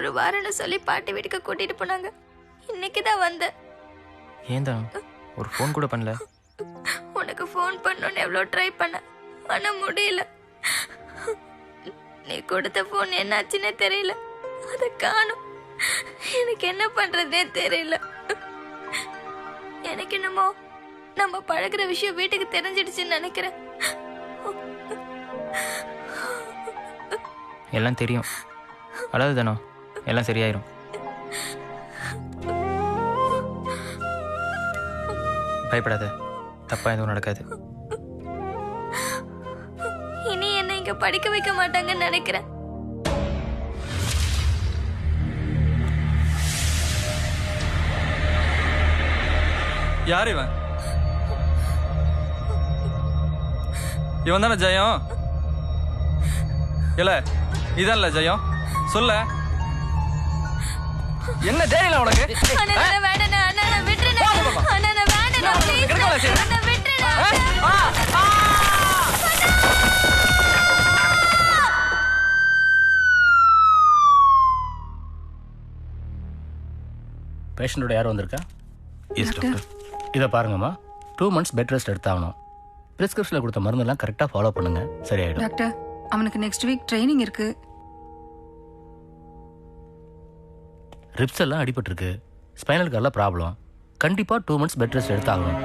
ஒரு வாரம்னு சொல்லி பாட்டி வீட்டுக்கு கூட்டிட்டு போனாங்க. இன்னைக்கு தான் வந்தேன். ஏன்டா ஒரு ஃபோன் கூட பண்ணல? உனக்கு ஃபோன் பண்ணணும்னு எவ்வளோ ட்ரை பண்ண, ஆனா முடியல. நீ கொடுத்த ஃபோன் என்னாச்சுன்னே தெரியல, அதை காணும். எனக்கு என்ன பண்றதே தெரியல. எனக்கு என்னமோ நம்ம பழகுற விஷயம் வீட்டுக்கு தெரிஞ்சிடுச்சுன்னு நினைக்கிறேன். எல்லாம் தெரியும். அழகு தானோ, எல்லாம் சரியாயிரும். பயப்படாத, தப்பா எதுவும் நடக்காது. இனி என்ன இங்க படிக்க வைக்க மாட்டாங்கன்னு நினைக்கிறேன். யார் இவன்? இவன் தானே ஜெயம்? இல்ல இதான்ல ஜெயம், சொல்ல என்ன தெரியல உனக்கு? பேஷண்டோட யார் வந்திருக்கா? Yes doctor. இதை பாருங்கம்மா, 2 months பெட் ரெஸ்ட் எடுத்தாகணும். ப்ரிஸ்கிரிப்ஷனில் கொடுத்த மருந்தெல்லாம் கரெக்டாக ஃபாலோ பண்ணுங்க, சரியாயிடும். டாக்டர், அவனுக்கு நெக்ஸ்ட் வீக் ட்ரைனிங் இருக்கு. ரிப்ஸ் எல்லாம் அடிபட்டிருக்கு, ஸ்பைனல் கார்டில் ப்ராப்ளம். கண்டிப்பாக 2 months பெட் ரெஸ்ட் எடுத்தாகணும்.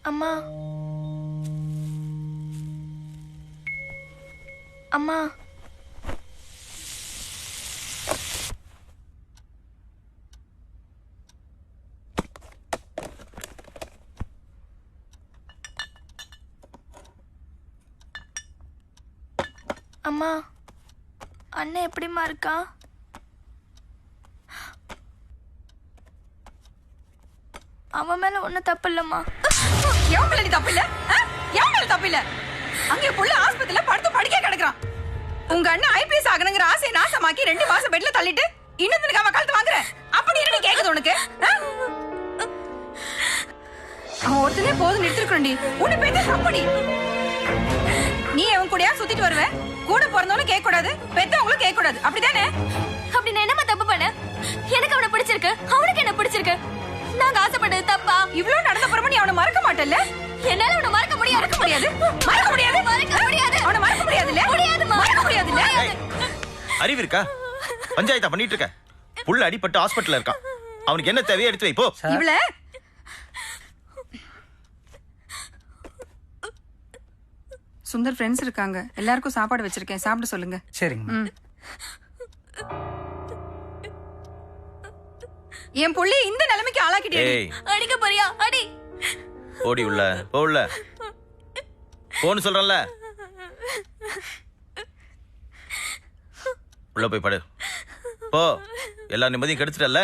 அம்மா, அம்மா, அம்மா, அண்ணன் எப்படிம்மா இருக்கா? அவன் மேல ஒன்னும் தப்பு இல்லம்மா. எவன் மேல நீ தப்பு இல்ல? எவன் மேல தப்பு இல்ல? அங்கே புள்ள ஆஸ்பத்திரியில படுத்து படிக்க கிடக்குறான். உங்க அண்ணன் ஐபிஎஸ் ஆகணுங்கிற ஆசையை நாசமாக்கி 2 மாசம் பெட்ல தள்ளிட்டு இன்னொருத்தனுக்கு அவன் கழுத்து வாங்குற. அப்படி என்ன கேக்குது உனக்கு? அவன் ஒருத்தனே போதும் நிறுத்திருக்கணும்டி. உன்னை பேச தப்புடி. நீ அவன் கூடயா சுத்திட்டு வருவ? கூட பிறந்தவங்களும் கேட்க கூடாது, பெத்தவங்களும் கேட்க கூடாது, அப்படிதானே? அப்படி நான் என்னமா தப்பு பண்ண? எனக்கு அவனை பிடிச்சிருக்கு, அவனுக்கு என்ன பிடிச்சிருக்கு. நாங்க ஆசைப்பட்டது தப்பா? இவ்ளோ நடந்த பிறகு நீ அவனை மறக்க மாட்டல்ல? என்னால அவனை மறக்க முடியாது. மறக்க முடியாது, மறக்க முடியாது, மறக்க முடியாது. அவனை மறக்க முடியாதுல்ல? முடியாதுமா, மறக்க முடியாதுல்ல? அறிவு இருக்கா? பஞ்சாயத்தா பண்ணிட்டு இருக்க? புள்ள அடிபட்டு ஹாஸ்பிட்டல்ல இருக்கான். அவனுக்கு என்ன தேவையோ எடுத்து வை போ. இவள சுந்தர் ஃப்ரெண்ட்ஸ் இருக்காங்க, எல்லாருக்கும் சாப்பாடு வச்சிருக்கேன், சாப்பிட சொல்லுங்க. சரிங்க. என் புள்ளி இந்த நிலைமைக்கு ஆளாக்கிட்டே. அடிக்க போறியா? அடி. ஓடி உள்ள போ. உள்ள போன்னு சொல்றேன்ல. உள்ள போய் படு போ. எல்லா நிம்மதியும் கெடுத்துட்டல்ல.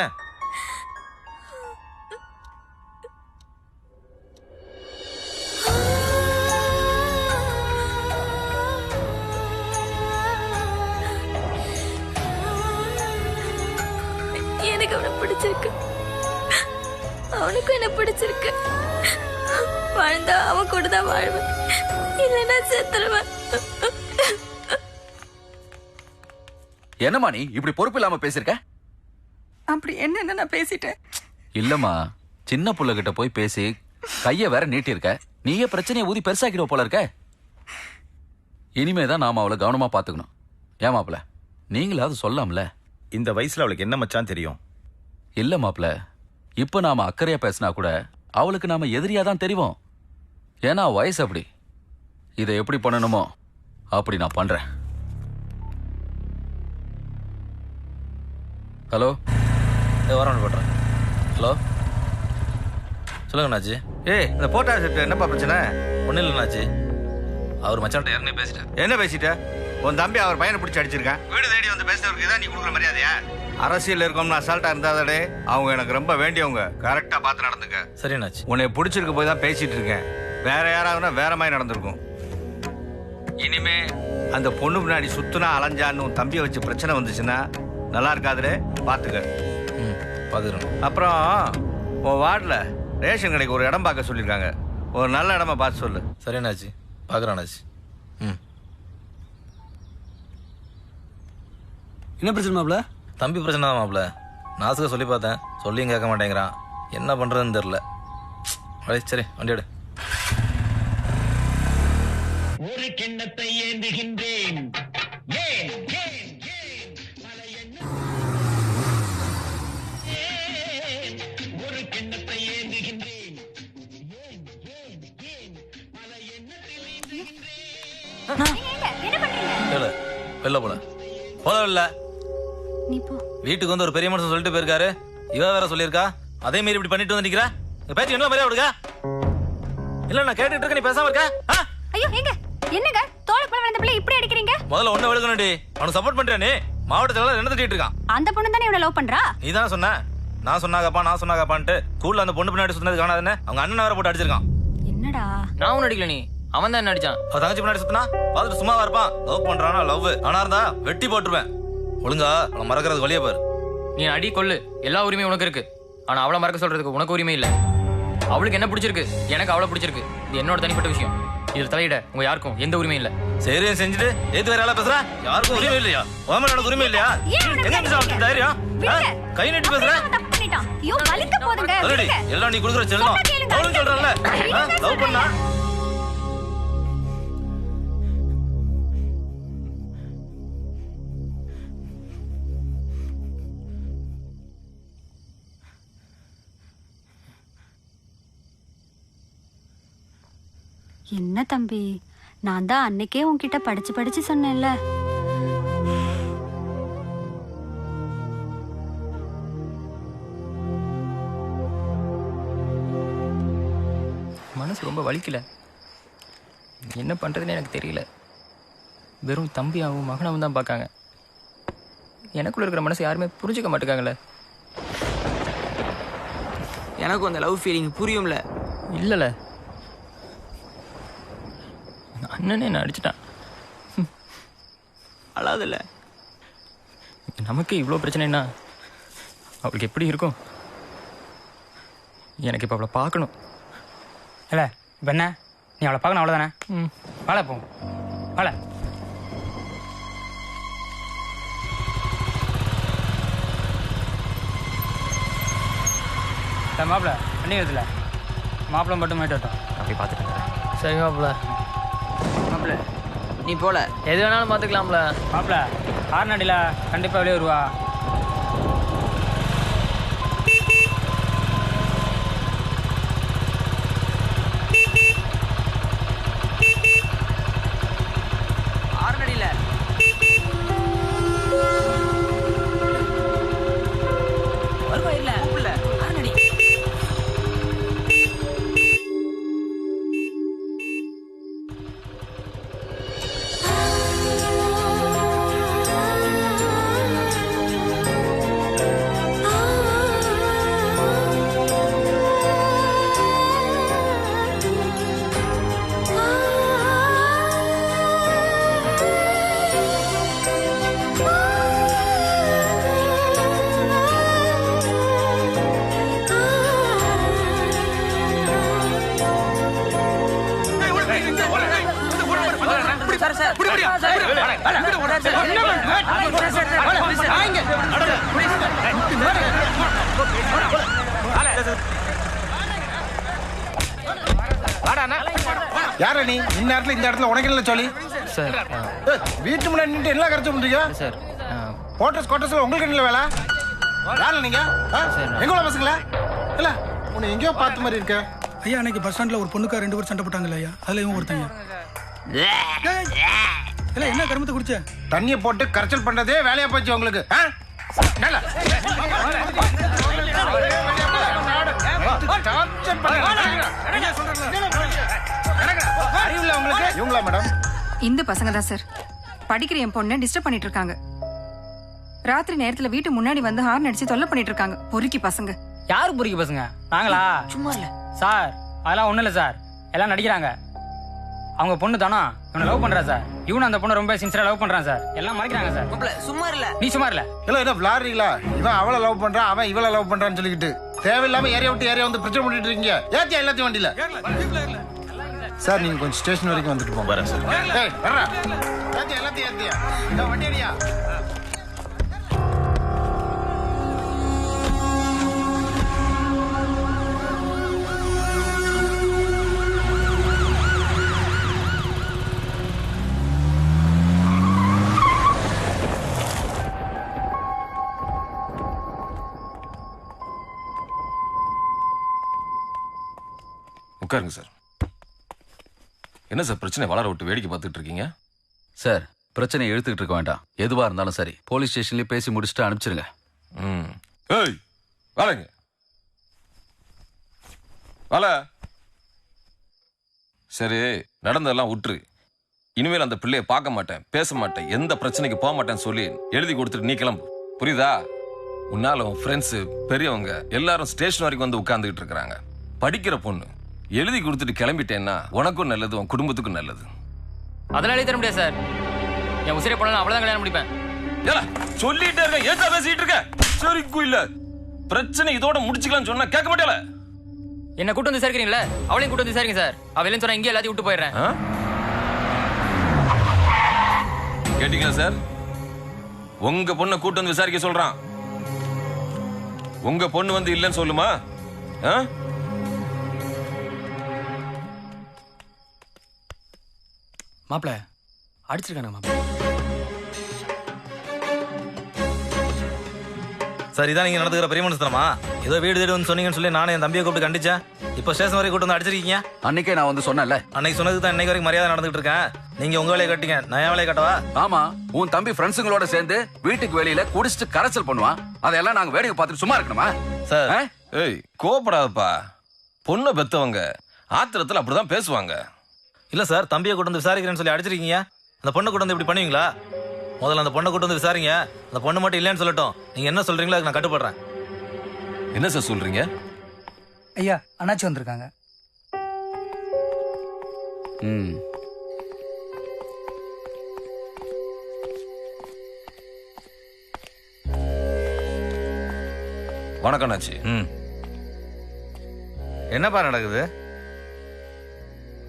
எனக்கு அவனை பிடிச்சிருக்கு, அவனுக்கும் என்ன பிடிச்சிருக்கு. வாழ்ந்தா அவன் கூட தான் வாழ்வேன், இல்லைன்னா செத்துருவேன். என்னம்மா நீ இப்படி பொறுப்பு இல்லாம பேசிருக்க? அப்படி என்ன நான் பேசிட்டேன்? இல்லம்மா, சின்ன புள்ள கிட்ட போய் பேசி கைய வேற நீட்டி இருக்க. நீயே பிரச்சனையை ஊதி பெருசாக்கிடுவ போல இருக்க. இனிமேதான் நாம அவளை கவனமா பாத்துக்கணும். ஏமாப்ல, நீங்களாவது சொல்லாம்ல. இந்த வயசுல அவளுக்கு என்ன மச்சான் தெரியும்? இல்ல மாப்ள, இப்ப நாம அக்கறையா பேசினா கூட அவளுக்கு நாம எதிரியா தான் தெரிவோம். ஏன்னா வயசு அப்படி. இதை எப்படி பண்ணணுமோ அப்படி நான் பண்றேன். ஹலோ, வரணும் போட்டுறேன். ஹலோ, சொல்லுங்க அண்ணாச்சி. இந்த போட்டோ செட் என்னப்பா பிரச்சனை? ஒன்றும் இல்லை அண்ணாச்சி, அவர் மச்சான்ட்ட ஏற்கனவே பேசிட்டேன். என்ன பேசிட்ட? உன் தம்பி அவர் பையனை பிடிச்சி அடிச்சிருக்கான். வீடு தேடி வந்து பேசுறதுக்கு தான் நீ கொடுக்குற மரியாதையா? அரசியல் இருக்கோம்னு அசால்ட்டா இருந்தாதே. அவங்க எனக்கு ரொம்ப வேண்டியவங்க. கரெக்டா பார்த்து நடந்துக்க. சரி அண்ணாச்சி. உன்னை பிடிச்சிருக்க போய் தான் பேசிட்டு இருக்கேன். வேற யாராவதுனா வேற மாதிரி நடந்திருக்கும். இனிமே அந்த பொண்ணு பின்னாடி சுத்துனா அலைஞ்சான்னு உன் தம்பியை வச்சு பிரச்சனை வந்துச்சுன்னா நல்லா இருக்காதுலே, பார்த்துக்க. பார்த்துக்கிறோம். அப்புறம் உன் வார்டில் ரேஷன் கடைக்கு ஒரு இடம் பார்க்க சொல்லியிருக்காங்க. ஒரு நல்ல இடமா பார்த்து சொல்லு. சரி அண்ணாச்சி, பார்க்குறேன் அண்ணாச்சி. என்ன பிரச்சனை மாப்ள? தம்பி பிரச்சனை தான் மாப்ள. நாசுக்க சொல்லி பார்த்தேன், சொல்லியும் கேட்க மாட்டேங்கிறான். என்ன பண்ணுறதுன்னு தெரில. சரி வண்டி எடு. ஒரு கிண்ணத்தை ஏந்துகின்றேன். ஒரு கிண்ணத்தை ஏந்துகின்றேன். வெளில போல போல நீ போ. வீட்டுக்கு வந்து ஒரு பெரிய மனுஷன் சொல்லிட்டு போயிருக்காரு. இவ வேற சொல்லியிருக்கா. அதே மாரி இப்படி பண்ணிட்டு வந்து நிக்கிறா. பேச்சு என்ன மரியாதை விடுங்க. இல்ல நான் கேட்டுட்டு இருக்க, நீ பேசாம இருக்க. ஐயோ எங்க என்னங்க தோளுக்கு மேல வந்த பிள்ளை இப்படி அடிக்கிறீங்க? முதல்ல ஒண்ணு விழுகணும்டி. அவனுக்கு சப்போர்ட் பண்றியா நீ? மாவட்டத்துல என்ன திட்டிட்டு இருக்கான்? அந்த பொண்ணு தானே இவனை லவ் பண்றா? நீ தானே சொன்ன நான் சொன்னாகப்பான்ட்டு ஸ்கூல்ல அந்த பொண்ணு பின்னாடி சுத்தினது காணாதுன்னு அவங்க அண்ணன் வேற போட்டு அடிச்சிருக்கான். என்னடா? நான் ஒன்னும் அடிக்கல, நீ அவன் தான் என்ன அடிச்சான். அவன் தங்கச்சி பின்னாடி சுத்தினா பார்த்துட்டு சும்மாவா இருப்பான்? லவ் பண்றானா லவ். ஆனா இருந்தா வெட்டி போட்டுருவேன். ஒழுங்கா அவளை மறக்கிறது வழியா பாரு. நீ அடி கொள்ளு, எல்லா உரிமையும் உனக்கு இருக்கு. ஆனா அவளை மறக்க சொல்றதுக்கு உனக்கு உரிமை இல்ல. அவளுக்கு என்ன பிடிச்சிருக்கு, எனக்கு அவளை பிடிச்சிருக்கு. இது என்னோட தனிப்பட்ட விஷயம். இதுல தலையிட உங்க யாருக்கும் எந்த உரிமையும் இல்ல. சரி செஞ்சுட்டு ஏத்து வேற பேசுற. யாருக்கும் உரிமை இல்லையா? உனக்கு உரிமை இல்லையா? எங்க தைரியம்? கை நீட்டி பேசுற. ஐயோ வலிக்க போதுங்க. எல்லாம் நீ குடுக்குற செல்லம். அவளும் சொல்றல லவ் பண்ணா. என்ன தம்பி, நான் தான் அன்னைக்கே உன்கிட்ட படிச்சு சொன்னேன்ல. மனசு ரொம்ப வலிக்கல. என்ன பண்றதுன்னு எனக்கு தெரியல. வெறும் தம்பியாவும் மகனாவும் தான் பார்க்காங்க. எனக்குள்ள இருக்கிற மனசு யாருமே புரிஞ்சுக்க மாட்டேங்காங்களே. எனக்கும் அந்த லவ் ஃபீலிங் புரியும்ல. இல்லைல்ல, அண்ணனே என்ன அடிச்சிட்டான். அழாதில்ல. நமக்கு இவ்வளோ பிரச்சனைனா அவளுக்கு எப்படி இருக்கும்? எனக்கு இப்போ அவளை பார்க்கணும். இல்லை இப்போ என்ன, நீ அவளை பார்க்கணும் அவ்வளோதானே? வாழ போ, வாழ. மாப்பிள்ள வண்டி வருதுல, மாப்பிள்ளை மட்டும் போயிட்டு வரட்டும். அப்படி பார்த்துட்டு சரி மாப்பிள்ள. மாப்பிள்ள நீ போல, எது வேணாலும் பார்த்துக்கலாம்ல. மாப்பிள்ள ஆறுநாடியில் கண்டிப்பாக வெளியே வருவா. ஆறுநடியில் வருவா. இல்லை கூப்பிடல, ஆறுநடி. யார நீ இந்நேரத்துல இந்த இடத்துல உனக்கு இல்ல சொல்லி சார்? வீட்டு முன்னாடி நின்று என்ன கரைச்சு பண்றீங்க சார்? கோட்டர்ஸ்ல உங்களுக்கு என்ன வேலை? யார நீங்க? எங்க உள்ள பசங்களா? இல்ல உன்னை எங்கேயோ பார்த்த மாதிரி இருக்க. ஐயா அன்னைக்கு பஸ் ஸ்டாண்ட்ல ஒரு பொண்ணுக்கா 2 பேர் சண்டை போட்டாங்கல்ல ஐயா, அதுல இவன் ஒருத்தங்க. இல்ல என்ன கருமத்தை குடிச்ச? தண்ணியை போட்டு கரைச்சல் பண்றதே வேலையா போச்சு உங்களுக்கு. இவங்களா மேடம்? இந்த பசங்க தான் சார் படிக்கிற என் பொண்ணை டிஸ்டர்ப் பண்ணிட்டு இருக்காங்க. ராத்திரி நேரத்துல வீட்டு முன்னாடி வந்து ஹார்ன் அடிச்சு தொல்லை பண்ணிட்டு இருக்காங்க. பொறுக்கி பசங்க. யாரு பொறுக்கி பசங்க? நாங்களா? சும்மா இல்ல சார், அதெல்லாம் ஒண்ணும் இல்ல சார், எல்லாம் நடிக்கிறாங்க. அவங்க பொண்ணு தானா இவனை லவ் பண்றா சார். இவனு அந்த பொண்ணு ரொம்ப சின்சியரா லவ் பண்றான் சார். எல்லாம் மறைக்கிறாங்க சார். சும்மா இல்ல, நீ சும்மா இல்ல. இல்ல என்ன விளாடுறீங்களா? இவன் அவளை லவ் பண்றான், அவன் இவளை லவ் பண்றான்னு சொல்லிக்கிட்டு தேவையில்லாம ஏரியா விட்டு ஏரியா வந்து பிரச்சனை பண்ணிட்டு இருக்கீங்க. ஏத்தியா எல்லாத்தையும் வண்டியில? சார் நீங்க கொஞ்சம் ஸ்டேஷன் வரைக்கும் வந்துட்டு போங்க. வரேன் சார். ஏய் வர்றா. ஏத்தியா எல்லாத்தையும் ஏத்தியா? இந்த வண்டி ஏரியா. உட்காருங்க சார். என்ன சார் பிரச்சனை? வளர விட்டு வேடிக்கை பார்த்துட்டு இருக்கீங்க சார். பிரச்சனையை இழுத்துக்கிட்டு இருக்க வேண்டாம். எதுவா இருந்தாலும் சரி போலீஸ் ஸ்டேஷன்லயே பேசி முடிச்சுட்டு அனுப்பிச்சிருங்க. ஏய் வாழங்க வாழ. சரி நடந்ததெல்லாம் விட்டுரு. இனிமேல் அந்த பிள்ளைய பார்க்க மாட்டேன், பேச மாட்டேன், எந்த பிரச்சனைக்கு போக மாட்டேன்னு சொல்லி எழுதி கொடுத்துட்டு நீ கிளம்பு. புரியுதா? உன்னால உன் ஃப்ரெண்ட்ஸு பெரியவங்க எல்லாரும் ஸ்டேஷன் வரைக்கும் வந்து உட்கார்ந்துகிட்டு இருக்கிறாங்க. படிக்கிற பொண்ணு எழுதி கொடுத்துட்டு கிளம்பிட்டேன்னா உனக்கும் நல்லது, உன் குடும்பத்துக்கும் நல்லது. அதெல்லாம் எழுதி தர முடியாது சார். என் உசிரை போனா அவ்வளவுதான் கல்யாணம் முடிப்பேன். சொல்லிட்டே இருக்க, ஏதா பேசிட்டு இருக்க? சரிக்கும் இல்ல பிரச்சனை இதோட முடிச்சுக்கலாம்னு சொன்னா கேட்க மாட்டேல. என்ன கூட்டு வந்து விசாரிக்கிறீங்களா? அவளையும் கூட்டு வந்து விசாரிங்க சார். அவ இல்லைன்னு சொன்னா இங்கே எல்லாத்தையும் விட்டு போயிடுறேன். கேட்டீங்களா சார்? உங்க பொண்ணை கூட்டு வந்து விசாரிக்க சொல்றான். உங்க பொண்ணு வந்து இல்லைன்னு சொல்லுமா? மாப்பிள அடிச்சிருக்கானு மாப்பிள. சார் இதான் நீங்க நடந்துக்கிற பெரிய மனுஷனமா? ஏதோ வீடு தேடி வந்து சொன்னீங்கன்னு சொல்லி நானே என் தம்பியை கூப்பிட்டு கண்டிச்சேன். இப்போ ஸ்டேஷன் வரைக்கும் கூட்டு வந்து அடிச்சிருக்கீங்க. அன்னைக்கே நான் வந்து சொன்னேன்ல. அன்னைக்கு சொன்னதுக்கு தான் இன்னைக்கு வரைக்கும் மரியாதை நடந்துகிட்டு இருக்கேன். நீங்க உங்க வேலையை கட்டிங்க, நான் என் வேலையை கட்டவா? ஆமா, உன் தம்பி ஃப்ரெண்ட்ஸுங்களோட சேர்ந்து வீட்டுக்கு வெளியில குடிச்சிட்டு கரைச்சல் பண்ணுவான். அதெல்லாம் நாங்க வேடிக்கை பார்த்துட்டு சும்மா இருக்கணுமா சார்? ஏய் கோபப்படாதப்பா. பொண்ணை பெத்தவங்க ஆத்திரத்துல அப்படிதான் பேசுவாங்க. இல்ல சார், தம்பியை கூட்டு வந்து விசாரிக்கிறேன்னு சொல்லி அடிச்சிருக்கீங்க. அந்த பொண்ணை கூட்டு வந்து இப்படி பண்ணுவீங்களா? முதல்ல அந்த பொண்ணை கூட்டு வந்து விசாரிங்க. அந்த பொண்ணு மட்டும் இல்லைன்னு சொல்லட்டும். நீங்க என்ன சொல்றீங்களோ அதுக்கு நான் கட்டுப்படுறேன். என்ன சார் சொல்றீங்க? ஐயா அண்ணாச்சி வந்திருக்காங்க. வணக்கம் அண்ணாச்சி. என்னப்பா நடக்குது?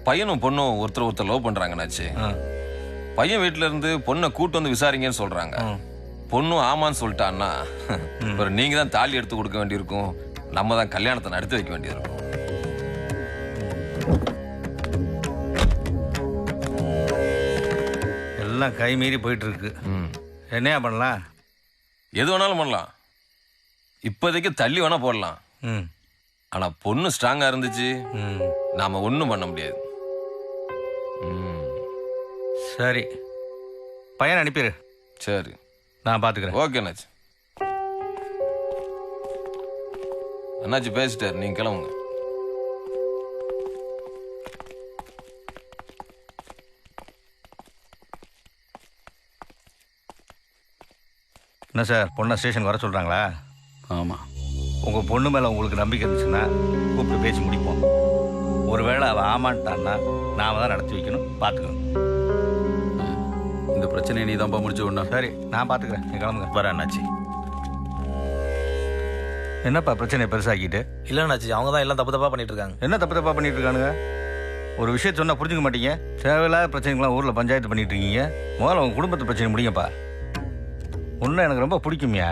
பையனும் பொண்ணும் ஒருத்தர் லவ் பண்றாங்க அண்ணாச்சி. பையன் வீட்டுல இருந்து பொண்ணை கூட்டு வந்து விசாரிங்கன்னு சொல்றாங்க. பொண்ணும் ஆமான்னு சொல்லிட்டான்னா நீங்க தான் தாலி எடுத்து கொடுக்க வேண்டியிருக்கும், நம்ம தான் கல்யாணத்தை நடத்தி வைக்க வேண்டியிருக்கும். எல்லாம் கை மீறி போயிட்டு இருக்கு. என்னையா பண்ணலாம்? எது வேணாலும் பண்ணலாம். இப்போதைக்கு தள்ளி வேணா போடலாம். ஆனா பொண்ணு ஸ்ட்ராங்கா இருந்துச்சு, நாம ஒண்ணும் பண்ண முடியாது. சரி, பையனை அனுப்பிடு. சரி, நான் பாத்துக்கிறேன். ஓகே அண்ணாச்சி. அண்ணாச்சி பேசிட்டார், நீங்க கிளம்புங்க. என்ன சார், பொண்ணை ஸ்டேஷன் வர சொல்றாங்களா? ஆமா. உங்க பொண்ணு மேல உங்களுக்கு நம்பிக்கை இருந்துச்சுன்னா கூப்பிட்டு பேசி முடிப்போம். ஒருவேளை அவ ஆமான்ட்டான்னா நாம தான் நடத்தி வைக்கணும், பாத்துக்கணும். இந்த பிரச்சனையை நீ தான் முடிச்சு விடணும். சரி, நான் பாத்துக்கிறேன். நீ கிளம்புங்க. வர அண்ணாச்சி. என்னப்பா பிரச்சனை பெருசாக்கிட்டு? இல்ல அண்ணாச்சி, அவங்க தான் எல்லாம் தப்பு தப்பா பண்ணிட்டு இருக்காங்க. என்ன தப்பு தப்பா பண்ணிட்டு இருக்கானுங்க? ஒரு விஷயம் சொன்னா புரிஞ்சுக்க மாட்டீங்க. தேவையில்லாத பிரச்சனைகள்லாம் ஊர்ல பஞ்சாயத்து பண்ணிட்டு இருக்கீங்க. முதல்ல உங்க குடும்பத்து பிரச்சனை முடியுங்கப்பா. உன்னை எனக்கு ரொம்ப பிடிக்குமியா.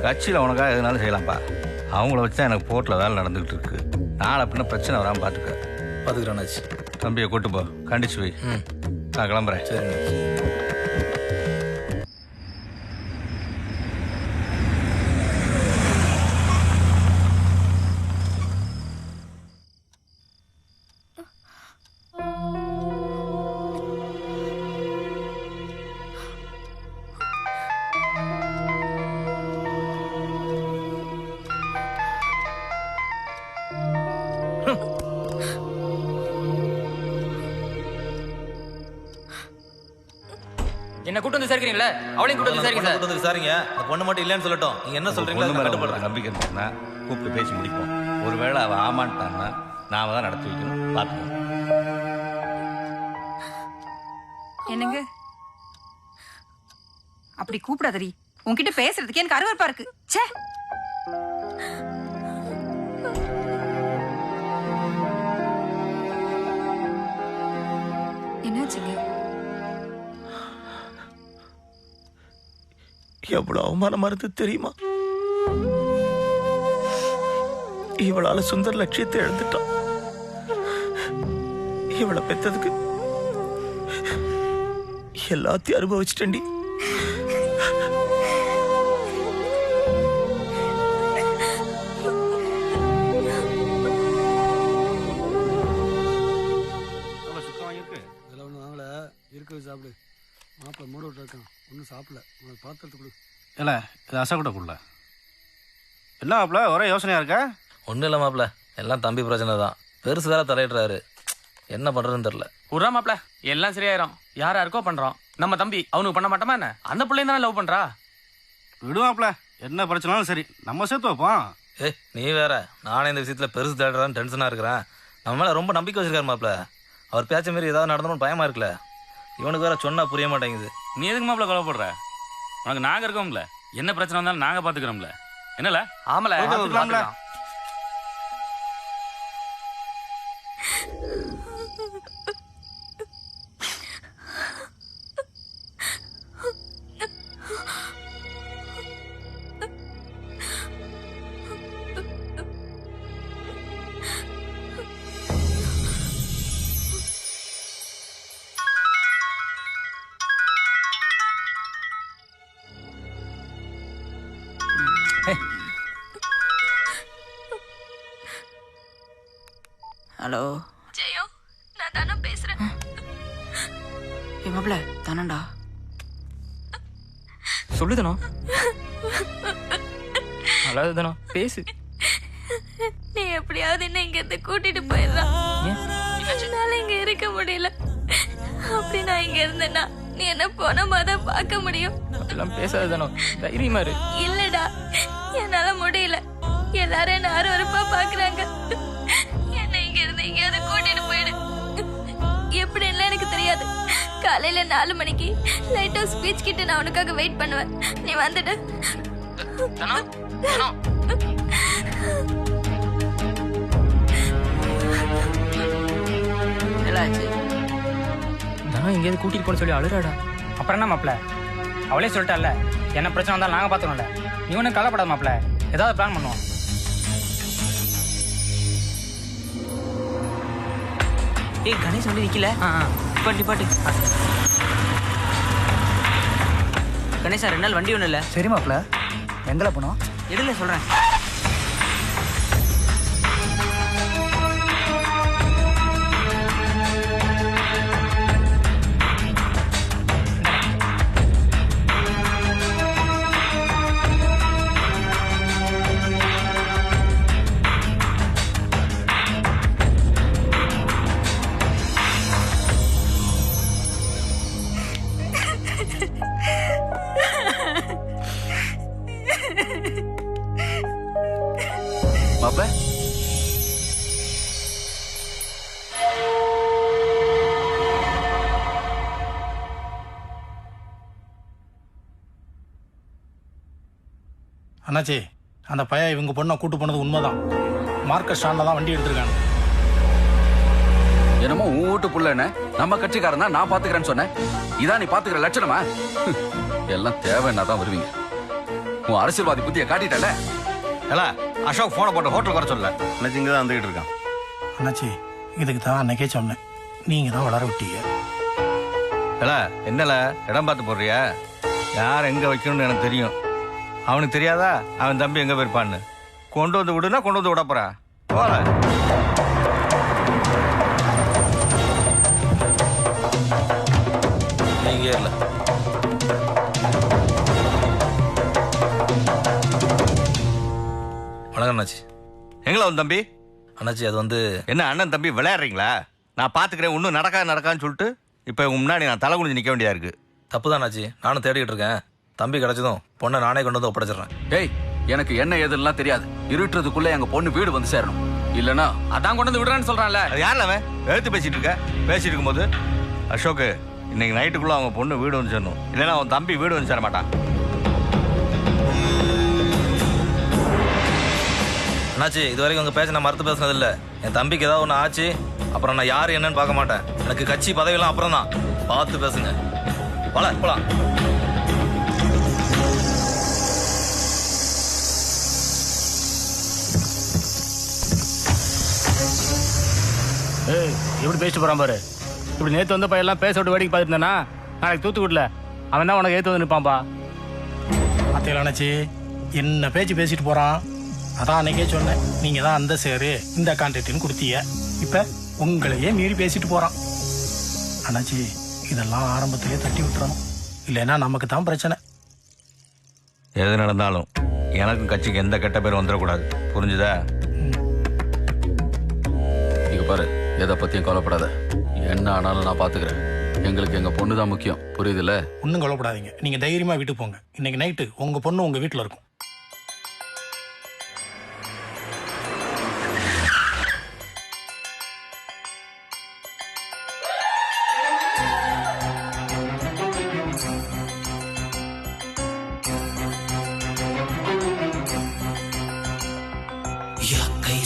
கட்சியில் உனக்காக எதுனாலும் செய்யலாம்ப்பா. அவங்கள வச்சு தான் எனக்கு போர்ட்டில் வேலை நடந்துகிட்டு இருக்கு. நாளை பின்ன பிரச்சனை வராமல் பார்த்துக்கிறேன் அண்ணாச்சி. தம்பியை கூட்டு போ, கண்டிச்சு வை. நான் கிளம்புறேன். சரி. என்ன கூட்டு வந்து சேர்க்கிறீங்களா? அவளையும் கூட்டு வந்து சேர்க்கிறீங்க சார். கூட்டு வந்து விசாரிங்க. அந்த பொண்ணு மட்டும் இல்லைன்னு சொல்லட்டும். நீங்க என்ன சொல்றீங்களோ பொண்ணு அதை மேல கட்டுப்படுறேன். உங்களுக்கு நம்பிக்கை இருந்ததுன்னா கூப்பிட்டு பேசி முடிப்போம். ஒருவேளை அவள் ஆமான்ட்டான்னா நாம தான் நடத்தி வைக்கணும். பார்த்துப்போம். என்னங்க அப்படி கூப்பிடாதடி. உன்கிட்ட பேசுறதுக்கு எனக்கு அருவருப்பா இருக்கு. ச்சே. என்னாச்சுங்க? எவ்வளவு அவமானமா இருந்து தெரியுமா? இவளால சுந்தர் லட்சியத்தை எழுந்துட்டான். இவளை பெத்ததுக்கு எல்லாத்தையும் அனுபவிச்சிட்டேன்டி. சாப்பிடு. மாப்பிள்ள மூட விட்டு இருக்கான். ஒன்றும் சாப்பிடல. உனக்கு பாத்திரத்து கொடு. இல்லை இது அசக்கூட கொடுல. என்ன மாப்பிள்ள ஒரே யோசனையாக இருக்கா? ஒன்றும் இல்லை மாப்பிள்ள, எல்லாம் தம்பி பிரச்சனை தான். பெருசு வேற தலையிடுறாரு. என்ன பண்ணுறதுன்னு தெரில. விட்றா மாப்பிள்ள, எல்லாம் சரியாயிரும். யார் யாருக்கோ பண்ணுறோம். நம்ம தம்பி அவனுக்கு பண்ண மாட்டோமா என்ன? அந்த பிள்ளையும் தானே லவ் பண்ணுறா. விடுவாப்ல, என்ன பிரச்சனாலும் சரி நம்ம சேர்த்து வைப்போம். நீ வேற, நானே இந்த விஷயத்தில் பெருசு தேடுறான்னு டென்ஷனாக இருக்கிறேன். நம்ம மேலே ரொம்ப நம்பிக்கை வச்சிருக்காரு மாப்பிள்ள. அவர் பேச்ச மாரி ஏதாவது நடந்தணும்னு பயமாக இருக்குல்ல. இவனுக்கு வேற சொன்னா புரிய மாட்டேங்குது. நீ எதுக்கு மாப்பிள்ள கவலைப்படுற? உனக்கு நாங்கள் இருக்கோம்ல. என்ன பிரச்சனை வந்தாலும் நாங்கள் பார்த்துக்கிறோம்ல. என்னல? ஆமல பார்த்துக்கலாம்ல. ஹலோ ஜெயோ, நான் தானே பேசுறேன். ஏ மாப்பிள்ள தானண்டா சொல்லுதனோ. அழாது தானோ, பேசு. நீ எப்படியாவது என்ன இங்க இருந்து கூட்டிட்டு போயிடலாம். என்னால இங்க இருக்க முடியல. அப்படி நான் இங்க இருந்தேன்னா நீ என்ன போன மாதிரி பார்க்க முடியும். அப்படிலாம் பேசாதனோ, தைரியமா இரு. இல்லடா, என்னால முடியல. எல்லாரும் என்ன அருவருப்பா பாக்குறாங்க. என்ன இங்க இருந்து எங்கேயாவது கூட்டிட்டு போயிடு. எப்படி இல்லை எனக்கு தெரியாது. காலையில 4 மணிக்கு லைட் ஹவுஸ் பீச் கிட்ட நான் உனக்காக வெயிட் பண்ணுவேன். நீ வந்துடு. நான் எங்கேயாவது கூட்டிட்டு போன சொல்லி அழுறாடா. அப்புறம் என்ன மாப்பிள்ள, அவளே சொல்லிட்டால என்ன பிரச்சனை வந்தாலும் நாங்கள் பார்த்துக்கோம்ல. நீ ஒன்றும் கவலைப்படாத மாப்பிள்ள, ஏதாவது பிளான் பண்ணுவோம். ஏய் கணேஷ் வந்து நிக்கல. பாட்டு கணேஷா, 2 நாள் வண்டி ஒன்றும் இல்லை. சரி மாப்பிள்ள, எங்கே போனோம்? எடுல சொல்றேன். மாப்ள, அண்ணாச்சி, அந்த பையன் இவங்க பொண்ணை கூட்டு போனது உண்மைதான். மார்க்கெட் ஸ்டாண்டில் தான் வண்டி எடுத்திருக்காங்க. என்னமோ உன் வீட்டு புள்ள என்ன நம்ம கட்சிக்காரன் தான் நான் பாத்துக்கிறேன்னு சொன்னேன். இதான் நீ பாத்துக்கிற லட்சணமா? எல்லாம் தேவைன்னா தான் வருவீங்க. உன் அரசியல்வாதி புத்திய காட்டிட்டல. அசோக் போனை போட்டு ஹோட்டல் வர சொல்ல. அண்ணாச்சி இங்கே தான் வந்துகிட்டு இருக்கான். அண்ணாச்சி, இதுக்கு தான் அன்னைக்கே சொன்னேன். நீங்கள் தான் வளர விட்டீங்க. என்னல இடம் பார்த்து போடுறியா? யார் எங்கே வைக்கணும்னு எனக்கு தெரியும். அவனுக்கு தெரியாதா அவன் தம்பி எங்கே போயிருப்பான்னு? கொண்டு வந்து விடுனா கொண்டு வந்து விட போறா. போல நீங்க இல்லை. வணக்கம் அண்ணாச்சி. எங்களா உன் தம்பி? அண்ணாச்சி அது வந்து என்ன அண்ணன் தம்பி விளையாடுறீங்களா? நான் பார்த்துக்கிறேன், ஒன்றும் நடக்காதுன்னு சொல்லிட்டு இப்போ உங்க முன்னாடி நான் தலை குனிஞ்சு நிற்க வேண்டியதா இருக்கு. தப்பு தான் ஆச்சு. நானும் தேடிக்கிட்டு இருக்கேன். தம்பி கிடைச்சதும் பொண்ணை நானே கொண்டு வந்து ஒப்படைச்சிடுறேன். ஏய், எனக்கு என்ன ஏதுலாம் தெரியாது. இருட்டுறதுக்குள்ள எங்க பொண்ணு வீடு வந்து சேரணும். இல்லனா அதான் கொண்டு வந்து விடுறேன்னு சொல்றான்ல. யாரில் அவன் எழுத்து பேசிட்டு இருக்க? பேசிட்டு இருக்கும்போது அசோக் இன்னைக்கு நைட்டுக்குள்ள அவங்க பொண்ணு வீடு வந்து சேரணும். இல்லைன்னா அவன் தம்பி வீடு வந்து சேர மாட்டான். என்னாச்சு? இது வரைக்கும் உங்க பேச நான் மறுத்து பேசுனது இல்லை. என் தம்பிக்கு ஏதாவது ஒன்று ஆச்சு அப்புறம் நான் யாரு என்னன்னு பார்க்க மாட்டேன். எனக்கு கட்சி பதவியெல்லாம் அப்புறம் தான். பார்த்து பேசுங்க. போலாம். ஏய், எப்படி பேசிட்டு போறான் பாரு. இப்படி நேற்று வந்த பையெல்லாம் பேச விட்டு வேடிக்கை பார்த்துட்டு இருந்தானா, நாளைக்கு தூத்துக்குடியில் அவன் தான் உனக்கு ஏற்று வந்து நிற்பான்பா. அத்தையில் அணைச்சி என்ன பேச்சு பேசிட்டு போகிறான். அதான் அன்னைக்கே சொன்னேன், நீங்கள் தான் அந்த சேரு இந்த கான்ட்ராக்ட்னு கொடுத்தீங்க. இப்போ உங்களையே மீறி பேசிட்டு போகிறான். அண்ணாச்சி இதெல்லாம் ஆரம்பத்திலே தட்டி விட்டுறணும், இல்லைன்னா நமக்கு தான் பிரச்சனை. எது நடந்தாலும் எனக்கும் கட்சிக்கு எந்த கெட்ட பேரும் வந்துடக்கூடாது. புரிஞ்சுதா? இங்க பாரு, எதை பத்தியும் கவலைப்படாத. என்ன ஆனாலும் நான் பாத்துக்கிறேன். எங்களுக்கு எங்க பொண்ணு தான் முக்கியம். புரியுதுல்ல? ஒன்றும் கவலைப்படாதீங்க. நீங்கள் தைரியமாக வீட்டுக்கு போங்க. இன்னைக்கு நைட்டு உங்கள் பொண்ணு உங்கள் வீட்டில் இருக்கும்.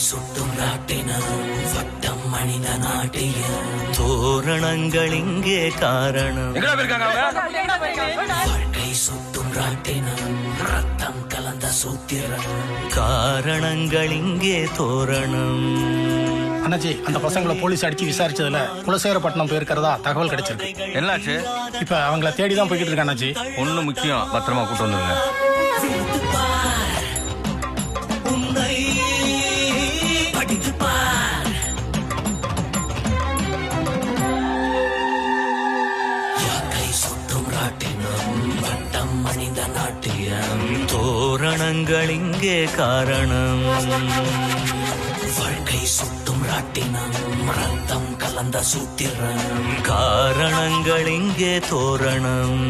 சுட்டும் நாட்டினம் வட்டம் மனித நாட்டிய தோரணங்கள் இங்கே காரணம். வாழ்க்கை சுட்டும் நாட்டினம் ரத்தம் கலந்த சூத்திரம் காரணங்கள் இங்கே தோரணம். அண்ணாச்சி அந்த பசங்களை போலீஸ் அடிச்சு விசாரிச்சதுல குலசேகரப்பட்டினம் போயிருக்கிறதா தகவல் கிடைச்சிருக்கு. என்னாச்சு? இப்ப அவங்கள தேடி தான் போய்கிட்டு இருக்காங்க அண்ணாச்சி. ஒண்ணு முக்கியம், பத்திரமா கூட்டு வந்துருங்க. தோரணங்கள் இங்கே காரணம். வாழ்க்கை சுட்டும் ராட்டினம் ரத்தம் கலந்த சூத்திரம் காரணங்கள் இங்கே தோரணம்.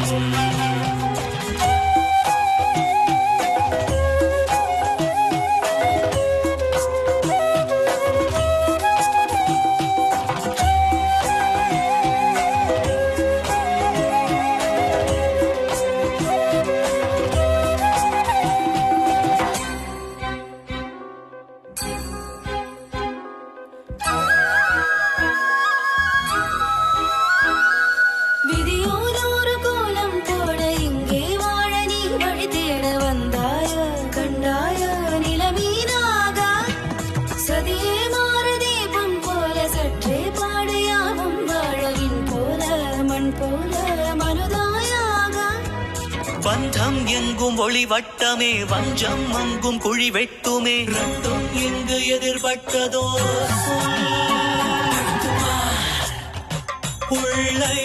பந்தம் எங்கும் ஒளி வட்டமே வஞ்சம் அங்கும் குழி வெட்டுமே ரத்தம் எங்கு எதிர்பட்டதோ உள்ளை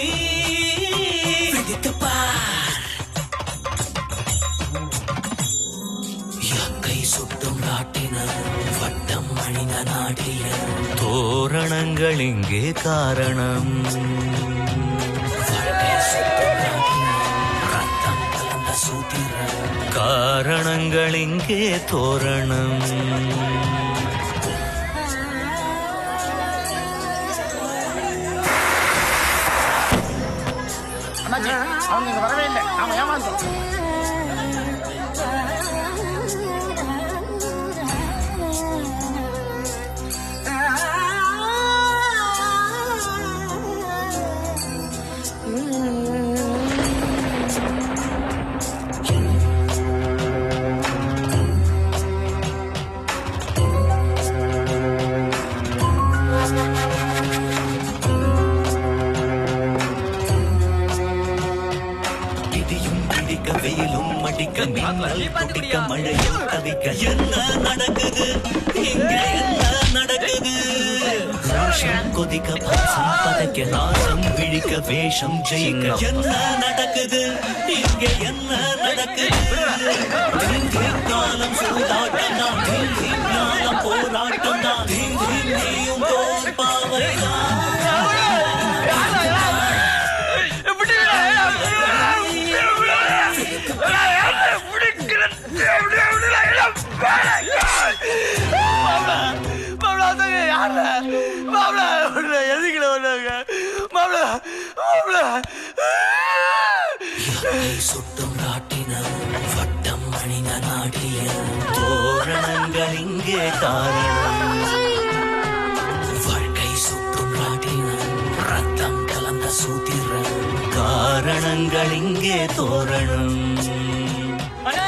யாக்கை சுட்டும் நாட்டினர் வட்டம் மணித நாட்டிய தோரணங்கள் இங்கே காரணம். காரணங்கள் இங்கே தோரணம். அவங்க இங்க வரவே இல்லை. நாம ஏமாந்தோம். மழையில் தவிக்க என்ன நடக்குது இங்க? என்ன நடக்குது? கொதிக்க பாசம் பதைக்க நாசம் விழிக்க வேஷம் ஜெயிக்க என்ன நடக்குது இங்க? என்ன நடக்குது? காலம் சூதாட்டம் தான், காலம் போராட்டம் தான், நீயும் போர் பாவைதான். சுட்டும் ராட்டினம் வட்டம் மணின நாட்டியம் தோரணங்கள் இங்கே காரணம் வாழ்க்கை சுட்டும் ராட்டினம் ரத்தம் கலந்த சூத்திரம் காரணங்கள் இங்கே தோரணம்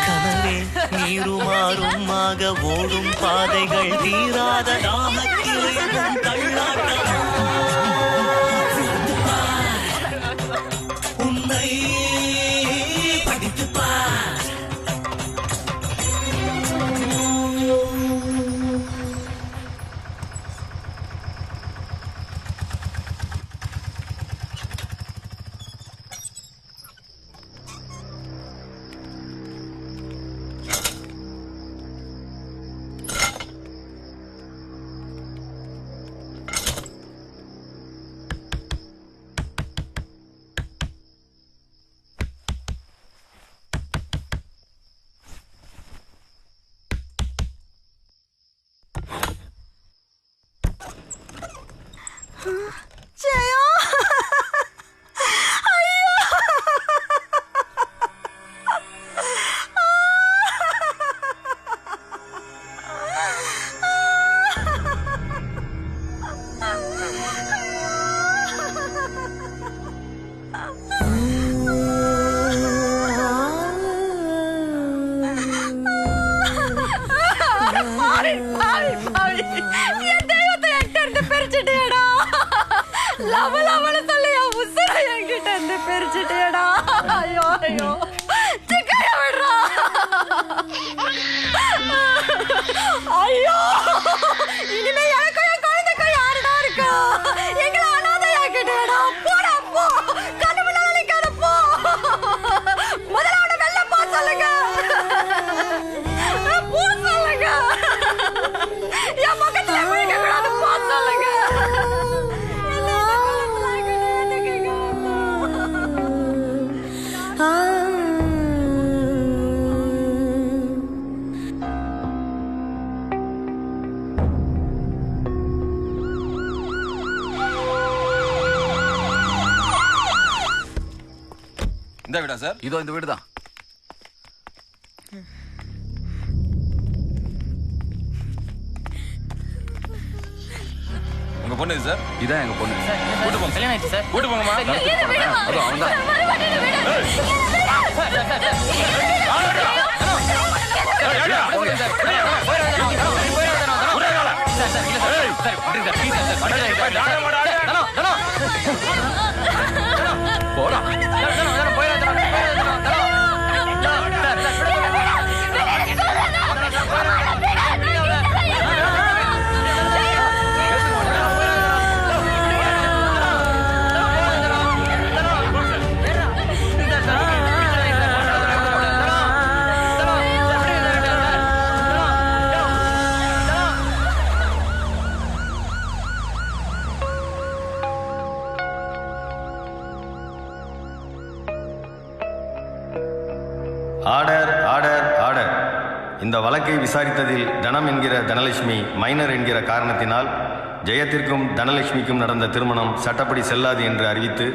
கனவே நீருமாறுமாக ஓடும் பாதைகள் தீராத நாமக்கிளையும் தள்ளாட்டம் உன்னை படித்து பார் இந்த வீடா சார்? இதோ இந்த வீடு தான். உங்க பொண்ணு இது சார்? இதான் எங்க பொண்ணு. கூட்டு போங்க. கல்யாணம் ஆயிடுச்சு சார். கூட்டு போங்கம்மா. அதோ அவன் தான். போடா. Order order order. இந்த வழக்கை விசாரித்ததில் தனம் என்கிற தனலட்சுமி மைனர் என்கிற காரணத்தினால் ஜெயத்திற்கும் தனலட்சுமிக்கும் நடந்த திருமணம் சட்டப்படி செல்லாது என்று அறிவித்து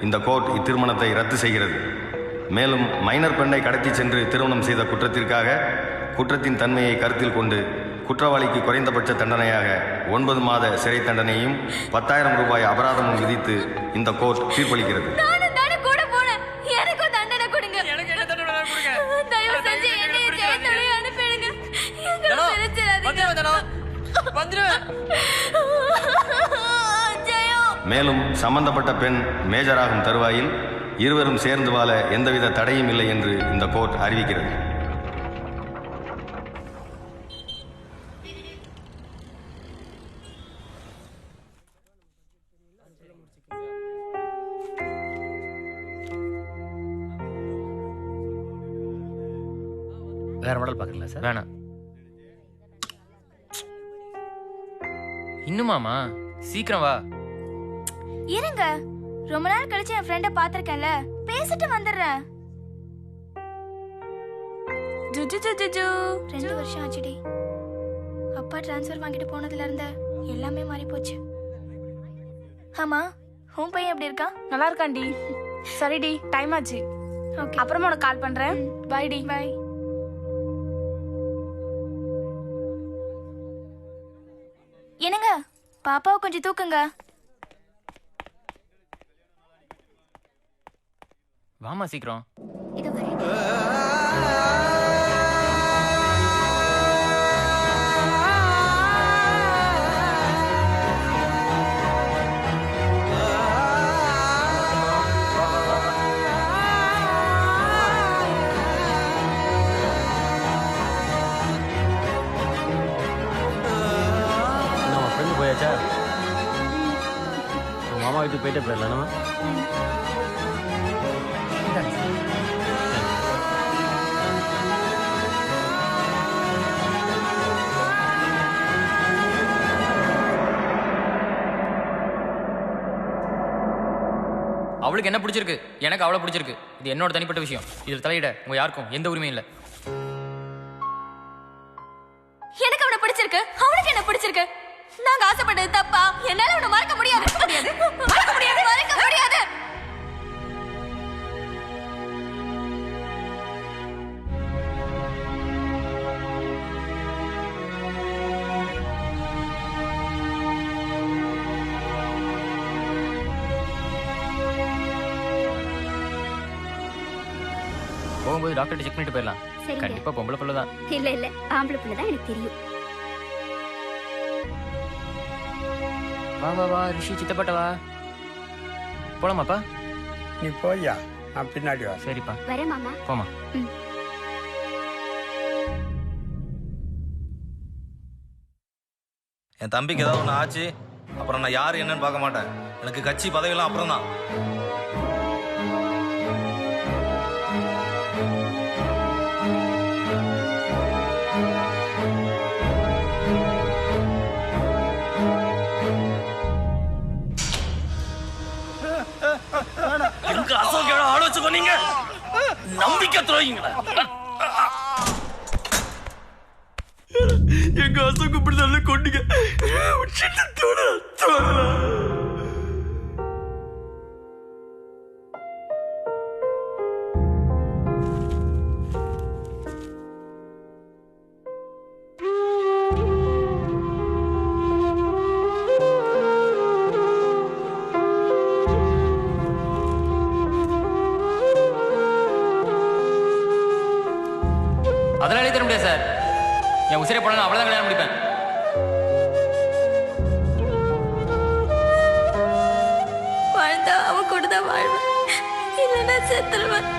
இந்த கோர்ட் இத்திருமணத்தை ரத்து செய்கிறது. மேலும் மைனர் பெண்ணை கடத்தி சென்று திருமணம் செய்த குற்றத்திற்காக குற்றத்தின் தன்மையை கருத்தில் கொண்டு குற்றவாளிக்கு குறைந்தபட்ச தண்டனையாக 9 மாத சிறை தண்டனையும் 10,000 ரூபாய் அபராதமும் விதித்து இந்த கோர்ட் தீர்ப்பளிக்கிறது. மேலும் சம்பந்தப்பட்ட பெண் மேஜராகும் தருவாயில் இருவரும் சேர்ந்து வாழ எந்தவித தடையும் இல்லை என்று இந்த கோர்ட் அறிவிக்கிறது. வேற மாடல் பார்க்குறீங்களா சார்? வேணாம். இன்னுமாமா? சீக்கிரம் வா. இருங்க, ரொம்ப நாள் கழிச்சு என் ஃப்ரெண்ட பாத்திருக்கேன்ல, பேசிட்டு வந்துடுறேன். 2 வருஷம் ஆச்சுடி. அப்பா டிரான்ஸ்ஃபர் வாங்கிட்டு போனதுல இருந்து எல்லாமே மாறி போச்சு. ஆமா, உன் பையன் எப்படி இருக்கான்? நல்லா இருக்கான்டி. சரிடி, டைம் ஆச்சு. ஓகே, அப்புறமா உனக்கு கால் பண்றேன். பை டி. பை. என்னங்க, பாப்பாவை கொஞ்சம் தூக்குங்க. வாமா சீக்கிரம். போயாச்சா? மாமா வீட்டுக்கு போயிட்டு போயிடலாம். அவளுக்கு என்ன பிடிச்சிருக்கு, எனக்கு அவளை பிடிச்சிருக்கு. இது என்னோட தனிப்பட்ட விஷயம். இதில் தலையிட உங்க யாருக்கும் எந்த உரிமையும் இல்லை. எனக்கு அவனை பிடிச்சிருக்கு, அவனுக்கு என்ன பிடிச்சிருக்கு. நாங்க ஆசைப்பட்டது தப்பா? என்னால அவனை மறக்க முடியாது. மறக்க முடியாது. போகும்போது டாக்டர் செக் பண்ணிட்டு போயிடலாம். சரிங்க. கண்டிப்பா பொம்பளை பிள்ளை தான். இல்ல ஆம்பளை பிள்ளை தான், எனக்கு தெரியும். வா ரிஷி, சித்தப்பட்ட வா. போலாமாப்பா? நீ போய்யா, நான் பின்னாடி வா. சரிப்பா, வரேன் மாமா. போமா. என் தம்பிக்கு ஏதாவது ஒன்று ஆச்சு அப்புறம் நான் யார் என்னன்னு பார்க்க மாட்டேன். எனக்கு கட்சி பதவியெல்லாம் அப்புறம் தான். எங்க அசோகோட ஆள் வச்சு கொன்னீங்க, நம்பிக்கை துரோகிங்களா? எங்க அசோக் இப்படி நல்ல கொண்டீங்க. அதெல்லாம் எழுதி தர முடியாது சார். என் உசிரை போனா அவ்வளவுதான் கல்யாணம் முடிப்பேன். வாழ்ந்தா அவ கூட தான் வாழ்வேன், இல்லைன்னா செத்துருவேன்.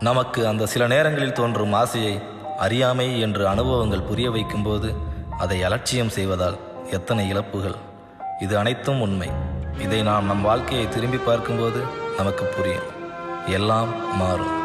நமக்கு அந்த சில நேரங்களில் தோன்றும் ஆசையை அறியாமை என்று அனுபவங்கள் புரிய வைக்கும்போது அதை அலட்சியம் செய்வதால் எத்தனை இழப்புகள். இது அனைத்தும் உண்மை. இதை நாம் நம் வாழ்க்கையை திரும்பி பார்க்கும்போது நமக்கு புரியும். எல்லாம் மாறும்.